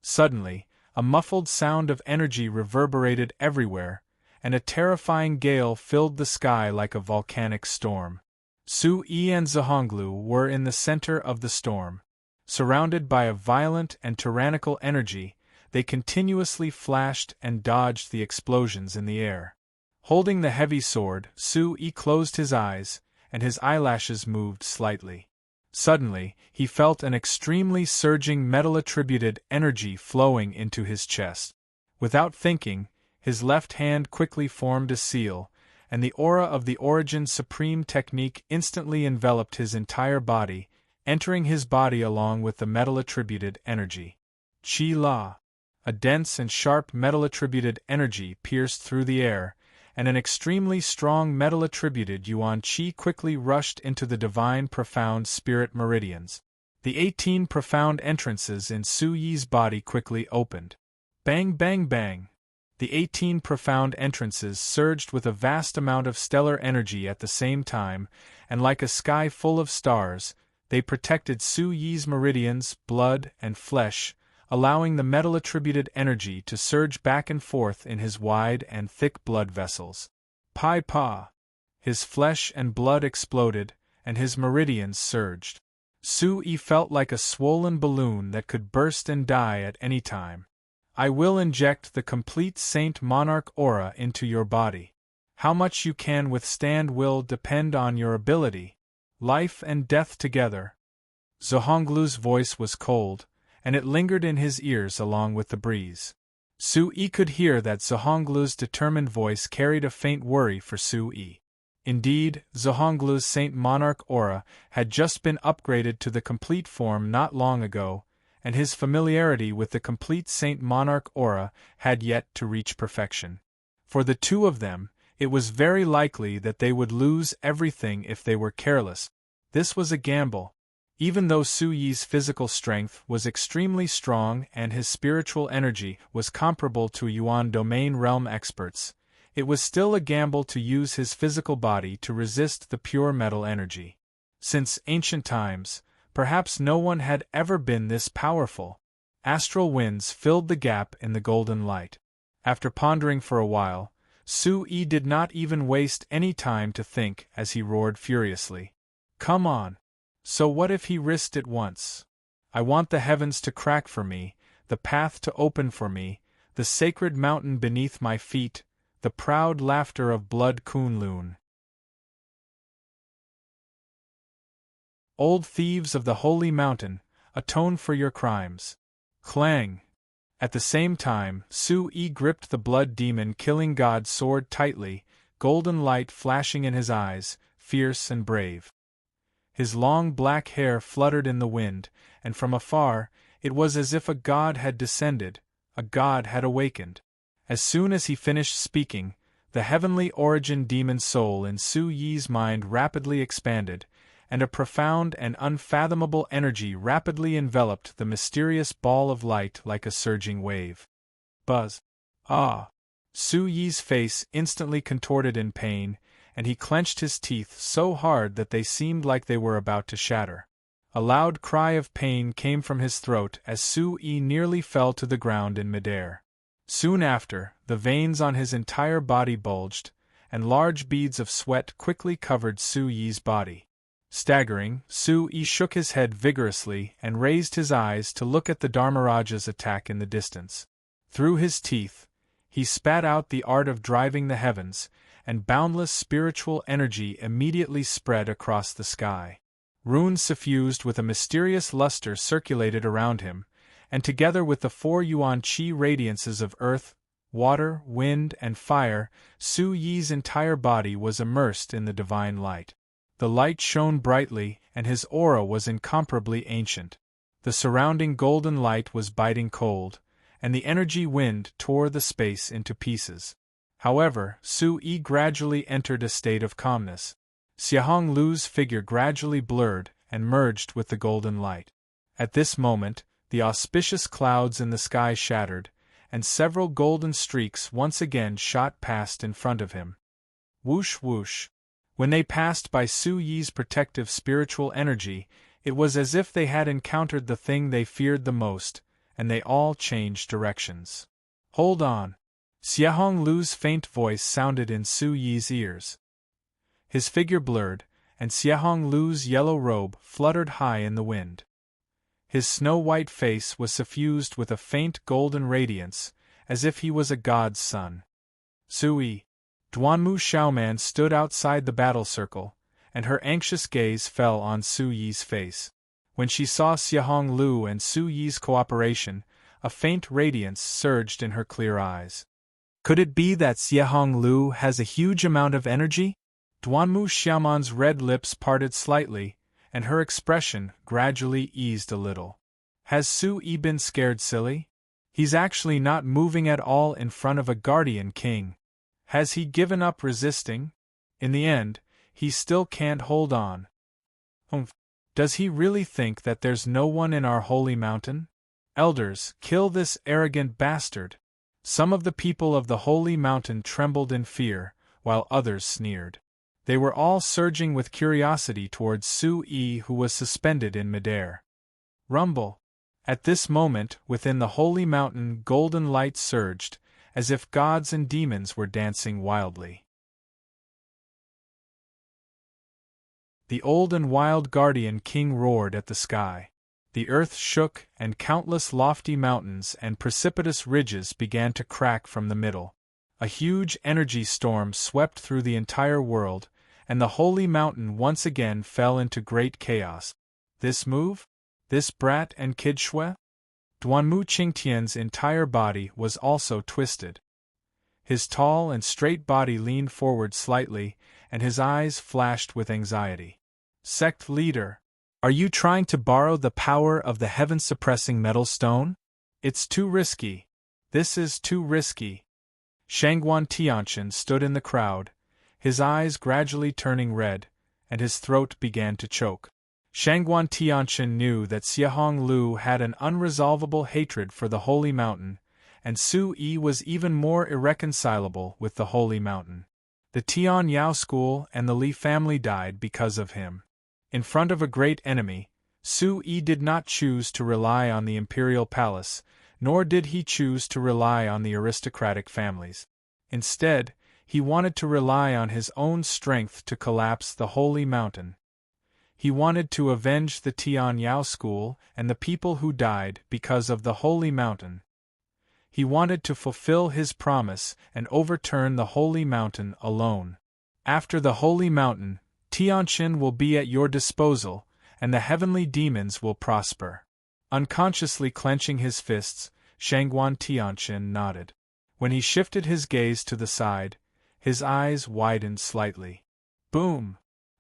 Suddenly, a muffled sound of energy reverberated everywhere, and a terrifying gale filled the sky like a volcanic storm. Su Yi and Zhuanglu were in the center of the storm. Surrounded by a violent and tyrannical energy, they continuously flashed and dodged the explosions in the air. Holding the heavy sword, Su Yi closed his eyes, and his eyelashes moved slightly. Suddenly, he felt an extremely surging metal-attributed energy flowing into his chest. Without thinking, his left hand quickly formed a seal, and the aura of the Origin Supreme technique instantly enveloped his entire body, entering his body along with the metal-attributed energy. Qi La. A dense and sharp metal-attributed energy pierced through the air, and an extremely strong metal-attributed yuan qi quickly rushed into the divine profound spirit meridians. The 18 profound entrances in Su Yi's body quickly opened. Bang bang bang! The 18 profound entrances surged with a vast amount of stellar energy at the same time, and like a sky full of stars, they protected Su Yi's meridians, blood, and flesh, allowing the metal-attributed energy to surge back and forth in his wide and thick blood vessels. Pai Pa! His flesh and blood exploded, and his meridians surged. Su Yi felt like a swollen balloon that could burst and die at any time. I will inject the complete Saint Monarch aura into your body. How much you can withstand will depend on your ability. Life and death together. Zhonglu's voice was cold, and it lingered in his ears along with the breeze. Su Yi could hear that Zhonglu's determined voice carried a faint worry for Su Yi. Indeed, Zhonglu's Saint Monarch aura had just been upgraded to the complete form not long ago, and his familiarity with the complete Saint Monarch aura had yet to reach perfection. For the two of them, it was very likely that they would lose everything if they were careless. This was a gamble. Even though Su Yi's physical strength was extremely strong and his spiritual energy was comparable to Yuan domain realm experts, it was still a gamble to use his physical body to resist the pure metal energy. Since ancient times, perhaps no one had ever been this powerful. Astral winds filled the gap in the golden light. After pondering for a while, Su Yi did not even waste any time to think as he roared furiously. Come on! So what if he risked it once? I want the heavens to crack for me, the path to open for me, the sacred mountain beneath my feet, the proud laughter of Blood Kunlun. Old thieves of the holy mountain, atone for your crimes. Clang! At the same time, Su Yi gripped the blood demon killing god sword tightly, golden light flashing in his eyes, fierce and brave. His long black hair fluttered in the wind, and from afar, it was as if a god had descended, a god had awakened. As soon as he finished speaking, the heavenly origin demon soul in Su Yi's mind rapidly expanded, and a profound and unfathomable energy rapidly enveloped the mysterious ball of light like a surging wave. Buzz! Ah! Su Yi's face instantly contorted in pain, and he clenched his teeth so hard that they seemed like they were about to shatter. A loud cry of pain came from his throat as Su Yi nearly fell to the ground in midair. Soon after, the veins on his entire body bulged, and large beads of sweat quickly covered Su Yi's body. Staggering, Su Yi shook his head vigorously and raised his eyes to look at the Dharmaraja's attack in the distance. Through his teeth, he spat out the art of driving the heavens, and boundless spiritual energy immediately spread across the sky. Runes suffused with a mysterious luster circulated around him, and together with the 4 yuan qi radiances of earth, water, wind, and fire, Su Yi's entire body was immersed in the divine light. The light shone brightly, and his aura was incomparably ancient. The surrounding golden light was biting cold, and the energy wind tore the space into pieces. However, Su Yi gradually entered a state of calmness. Xiahong Lu's figure gradually blurred and merged with the golden light. At this moment, the auspicious clouds in the sky shattered, and several golden streaks once again shot past in front of him. Whoosh whoosh! When they passed by Su Yi's protective spiritual energy, it was as if they had encountered the thing they feared the most, and they all changed directions. Hold on! Xiahong Lu's faint voice sounded in Su Yi's ears. His figure blurred, and Xiahong Lu's yellow robe fluttered high in the wind. His snow-white face was suffused with a faint golden radiance, as if he was a god's son. Su Yi. Duanmu Xiaoman stood outside the battle circle, and her anxious gaze fell on Su Yi's face. When she saw Xiahong Lu and Su Yi's cooperation, a faint radiance surged in her clear eyes. Could it be that Xiahong Lu has a huge amount of energy? Duanmu Xiaoman's red lips parted slightly, and her expression gradually eased a little. Has Su-yi been scared silly? He's actually not moving at all in front of a guardian king. Has he given up resisting? In the end, he still can't hold on. Does he really think that there's no one in our holy mountain? Elders, kill this arrogant bastard! Some of the people of the holy mountain trembled in fear, while others sneered. They were all surging with curiosity towards Su-yi, who was suspended in midair. Rumble! At this moment, within the holy mountain, golden light surged, as if gods and demons were dancing wildly. The old and wild guardian king roared at the sky. The earth shook, and countless lofty mountains and precipitous ridges began to crack from the middle. A huge energy storm swept through the entire world, and the holy mountain once again fell into great chaos. This move? This brat and kid Shui? Duanmu Qingtian's entire body was also twisted. His tall and straight body leaned forward slightly, and his eyes flashed with anxiety. Sect leader, are you trying to borrow the power of the heaven-suppressing metal stone? It's too risky. This is too risky. Shangguan Tianqian stood in the crowd, his eyes gradually turning red, and his throat began to choke. Shangguan Tianqian knew that Xiahong Lu had an unresolvable hatred for the Holy Mountain, and Su-yi was even more irreconcilable with the Holy Mountain. The Tian Yao school and the Li family died because of him. In front of a great enemy, Su-yi did not choose to rely on the imperial palace, nor did he choose to rely on the aristocratic families. Instead, he wanted to rely on his own strength to collapse the Holy Mountain. He wanted to avenge the Tian Yao school and the people who died because of the Holy Mountain. He wanted to fulfill his promise and overturn the Holy Mountain alone. After the Holy Mountain, Tianqian will be at your disposal, and the heavenly demons will prosper. Unconsciously clenching his fists, Shangguan Tianqian nodded. When he shifted his gaze to the side, his eyes widened slightly. Boom!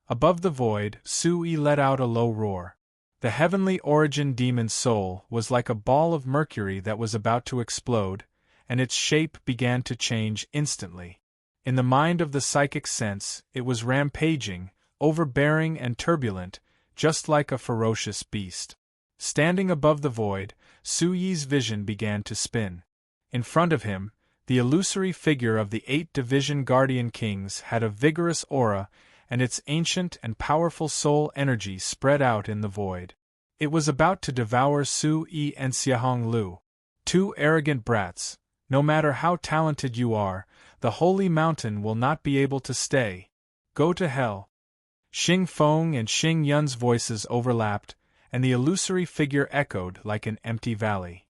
Above the void, Su-yi let out a low roar. The heavenly origin demon's soul was like a ball of mercury that was about to explode, and its shape began to change instantly. In the mind of the psychic sense, it was rampaging, overbearing and turbulent, just like a ferocious beast. Standing above the void, Su-yi's vision began to spin. In front of him, the illusory figure of the 8 division guardian kings had a vigorous aura, and its ancient and powerful soul energy spread out in the void. It was about to devour Su-yi and Xiahong Lu. 2 arrogant brats. No matter how talented you are, the Holy Mountain will not be able to stay. Go to hell. Xing Feng and Xing Yun's voices overlapped, and the illusory figure echoed like an empty valley.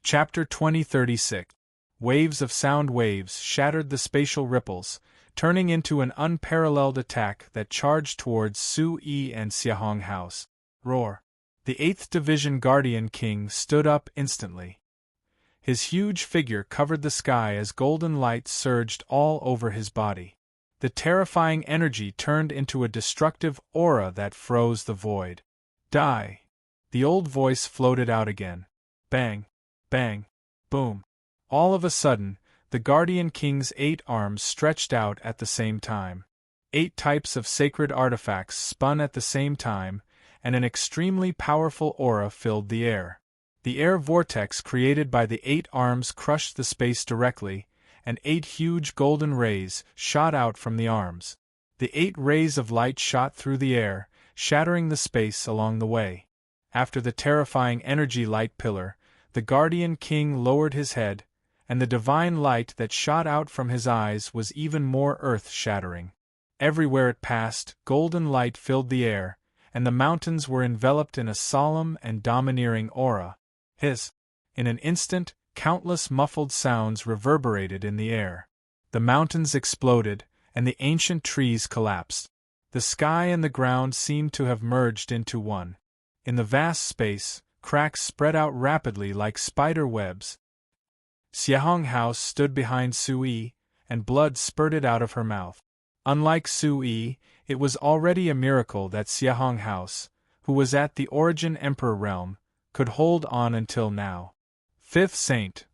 Chapter 2036. Waves of sound waves shattered the spatial ripples, turning into an unparalleled attack that charged towards Su-yi and Xiahong House. Roar! The 8th Division Guardian King stood up instantly. His huge figure covered the sky as golden light surged all over his body. The terrifying energy turned into a destructive aura that froze the void. Die! The old voice floated out again. Bang! Bang! Boom! All of a sudden, the Guardian King's 8 arms stretched out at the same time. 8 types of sacred artifacts spun at the same time, and an extremely powerful aura filled the air. The air vortex created by the 8 arms crushed the space directly, and 8 huge golden rays shot out from the arms. The 8 rays of light shot through the air, shattering the space along the way. After the terrifying energy light pillar, the Guardian King lowered his head, and the divine light that shot out from his eyes was even more earth-shattering. Everywhere it passed, golden light filled the air, and the mountains were enveloped in a solemn and domineering aura. In an instant, countless muffled sounds reverberated in the air. The mountains exploded, and the ancient trees collapsed. The sky and the ground seemed to have merged into one. In the vast space, cracks spread out rapidly like spider webs. Xiahong House stood behind Sui, and blood spurted out of her mouth. Unlike Sui, it was already a miracle that Xiahong House, who was at the Origin Emperor realm, could hold on until now. Fifth Saint.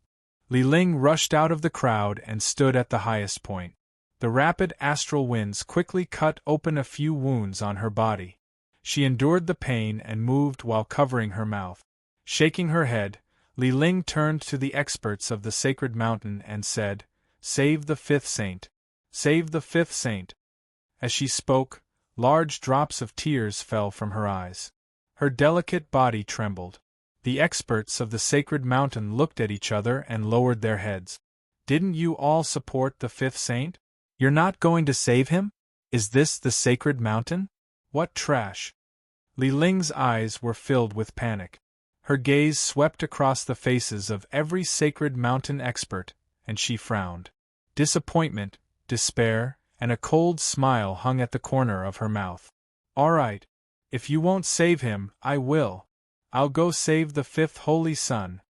Li Ling rushed out of the crowd and stood at the highest point. The rapid astral winds quickly cut open a few wounds on her body. She endured the pain and moved while covering her mouth. Shaking her head, Li Ling turned to the experts of the sacred mountain and said, "Save the fifth saint! Save the fifth saint!" As she spoke, large drops of tears fell from her eyes. Her delicate body trembled. The experts of the sacred mountain looked at each other and lowered their heads. "Didn't you all support the fifth saint? You're not going to save him? Is this the sacred mountain? What trash!" Li Ling's eyes were filled with panic. Her gaze swept across the faces of every sacred mountain expert, and she frowned. Disappointment, despair, and a cold smile hung at the corner of her mouth. "All right. If you won't save him, I will. I'll go save the fifth holy sun."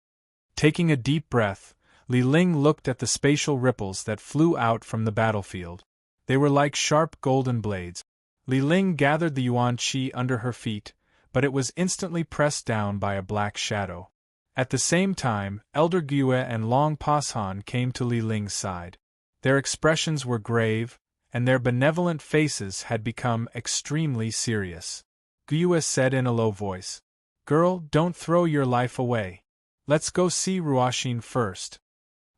Taking a deep breath, Li Ling looked at the spatial ripples that flew out from the battlefield. They were like sharp golden blades. Li Ling gathered the yuan qi under her feet, but it was instantly pressed down by a black shadow. At the same time, Elder Gue and Long Pashan came to Li Ling's side. Their expressions were grave, and their benevolent faces had become extremely serious. Gue said in a low voice, "Girl, don't throw your life away. Let's go see Ruoxin first."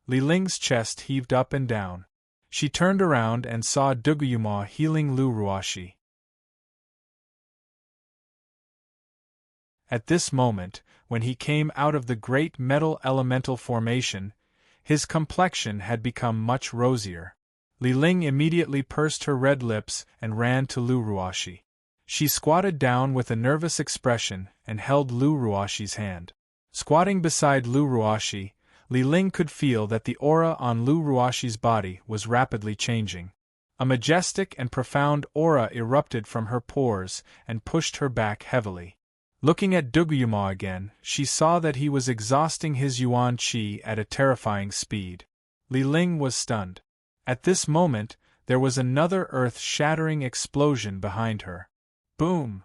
Li Ling's chest heaved up and down. She turned around and saw Duguyuma healing Lu Ruoxi. At this moment, when he came out of the great metal elemental formation, his complexion had become much rosier. Li Ling immediately pursed her red lips and ran to Lu Ruoxi. She squatted down with a nervous expression and held Lu Ruoxi's hand. Squatting beside Lu Ruoxi, Li Ling could feel that the aura on Lu Ruoxi's body was rapidly changing. A majestic and profound aura erupted from her pores and pushed her back heavily. Looking at Duguyuma again, she saw that he was exhausting his yuan qi at a terrifying speed. Li Ling was stunned. At this moment, there was another earth-shattering explosion behind her. Boom!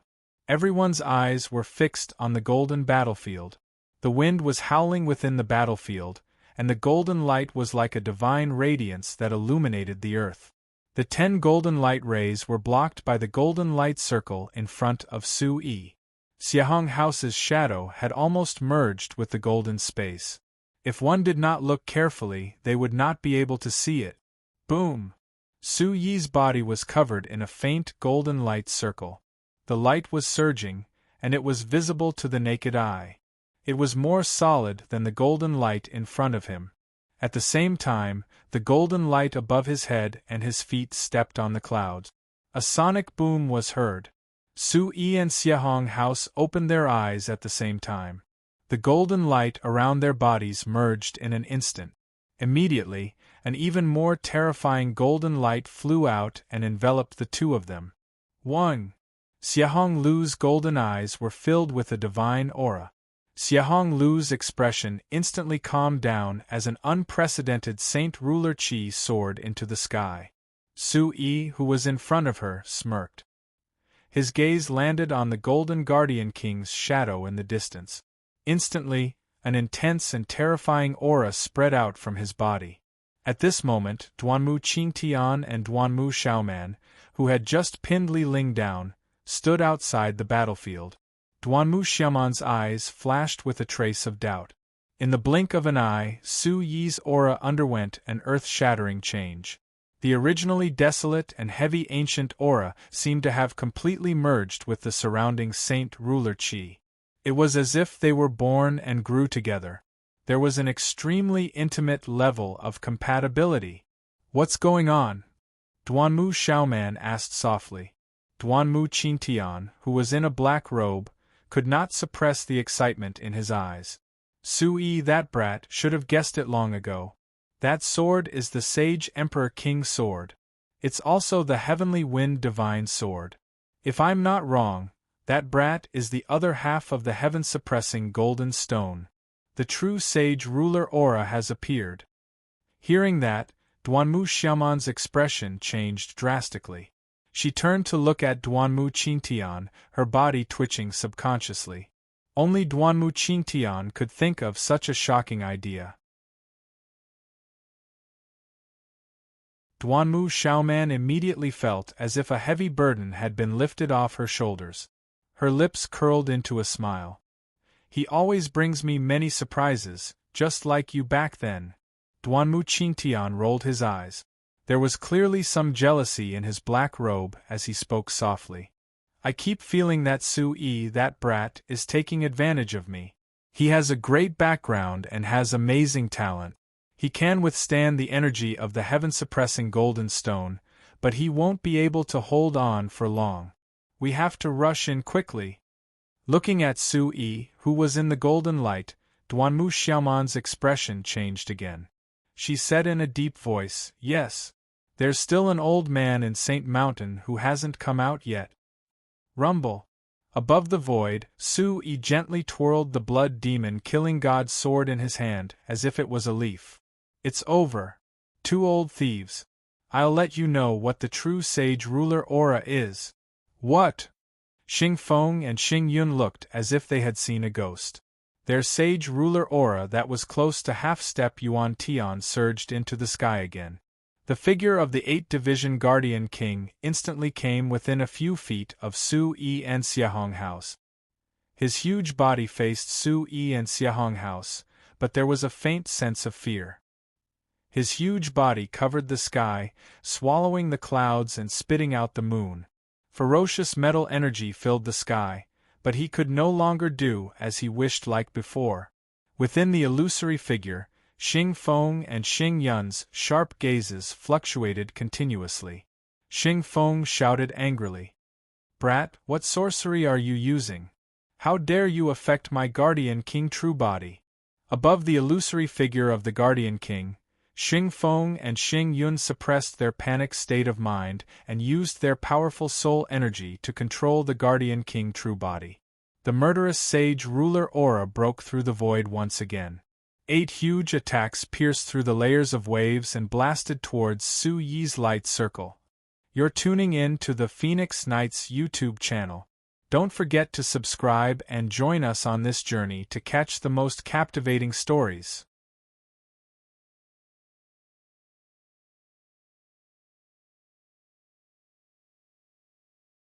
Everyone's eyes were fixed on the golden battlefield. The wind was howling within the battlefield, and the golden light was like a divine radiance that illuminated the earth. The 10 golden light rays were blocked by the golden light circle in front of Sui. Xiahong House's shadow had almost merged with the golden space. If one did not look carefully, they would not be able to see it. Boom! Su Yi's body was covered in a faint golden light circle. The light was surging, and it was visible to the naked eye. It was more solid than the golden light in front of him. At the same time, the golden light above his head and his feet stepped on the clouds. A sonic boom was heard. Su Yi and Xiahong House opened their eyes at the same time. The golden light around their bodies merged in an instant. Immediately, an even more terrifying golden light flew out and enveloped the two of them. One! Xiahong Lu's golden eyes were filled with a divine aura. Xiahong Lu's expression instantly calmed down as an unprecedented saint ruler qi soared into the sky. Su Yi, who was in front of her, smirked. His gaze landed on the golden guardian king's shadow in the distance. Instantly, an intense and terrifying aura spread out from his body. At this moment, Duanmu Qingtian and Duanmu Xiaoman, who had just pinned Li Ling down, stood outside the battlefield. Duanmu Xiaoman's eyes flashed with a trace of doubt. In the blink of an eye, Su Yi's aura underwent an earth-shattering change. The originally desolate and heavy ancient aura seemed to have completely merged with the surrounding saint ruler qi. It was as if they were born and grew together. There was an extremely intimate level of compatibility. "What's going on?" Duanmu Xiaoman asked softly. Duanmu Qingtian, who was in a black robe, could not suppress the excitement in his eyes. Sui, that brat, should have guessed it long ago. That sword is the Sage Emperor King sword. It's also the Heavenly Wind Divine sword. If I'm not wrong, that brat is the other half of the heaven-suppressing golden stone. The true sage ruler aura has appeared. Hearing that, Duanmu Xiaoman's expression changed drastically. She turned to look at Duanmu Qingtian, her body twitching subconsciously. Only Duanmu Qingtian could think of such a shocking idea. Duanmu Xiaoman immediately felt as if a heavy burden had been lifted off her shoulders. Her lips curled into a smile. He always brings me many surprises, just like you back then. Duanmu Qingtian rolled his eyes. There was clearly some jealousy in his black robe as he spoke softly. I keep feeling that Su-Yi, that brat, is taking advantage of me. He has a great background and has amazing talent. He can withstand the energy of the heaven-suppressing golden stone, but he won't be able to hold on for long. We have to rush in quickly. Looking at Su-Yi, who was in the golden light, Duanmu Xiaoman's expression changed again. She said in a deep voice, "Yes. There's still an old man in Saint Mountain who hasn't come out yet." Rumble. Above the void, Su-Yi gently twirled the blood demon killing god's sword in his hand, as if it was a leaf. "It's over. 2 old thieves. I'll let you know what the true sage ruler aura is." "What?" Xing Feng and Xing Yun looked as if they had seen a ghost. Their sage ruler aura that was close to half-step Yuan Tian surged into the sky again. The figure of the 8-division Guardian King instantly came within a few feet of Su-Yi and Xiahong House. His huge body faced Su-Yi and Xiahong House, but there was a faint sense of fear. His huge body covered the sky, swallowing the clouds and spitting out the moon. Ferocious metal energy filled the sky, but he could no longer do as he wished like before. Within the illusory figure, Xing Feng and Xing Yun's sharp gazes fluctuated continuously. Xing Feng shouted angrily, "Brat, what sorcery are you using? How dare you affect my Guardian King true body?" Above the illusory figure of the Guardian King, Xing Feng and Xing Yun suppressed their panic state of mind and used their powerful soul energy to control the Guardian King true body. The murderous sage ruler aura broke through the void once again. 8 huge attacks pierced through the layers of waves and blasted towards Su-Yi's light circle. You're tuning in to the Phoenix Knights YouTube channel. Don't forget to subscribe and join us on this journey to catch the most captivating stories.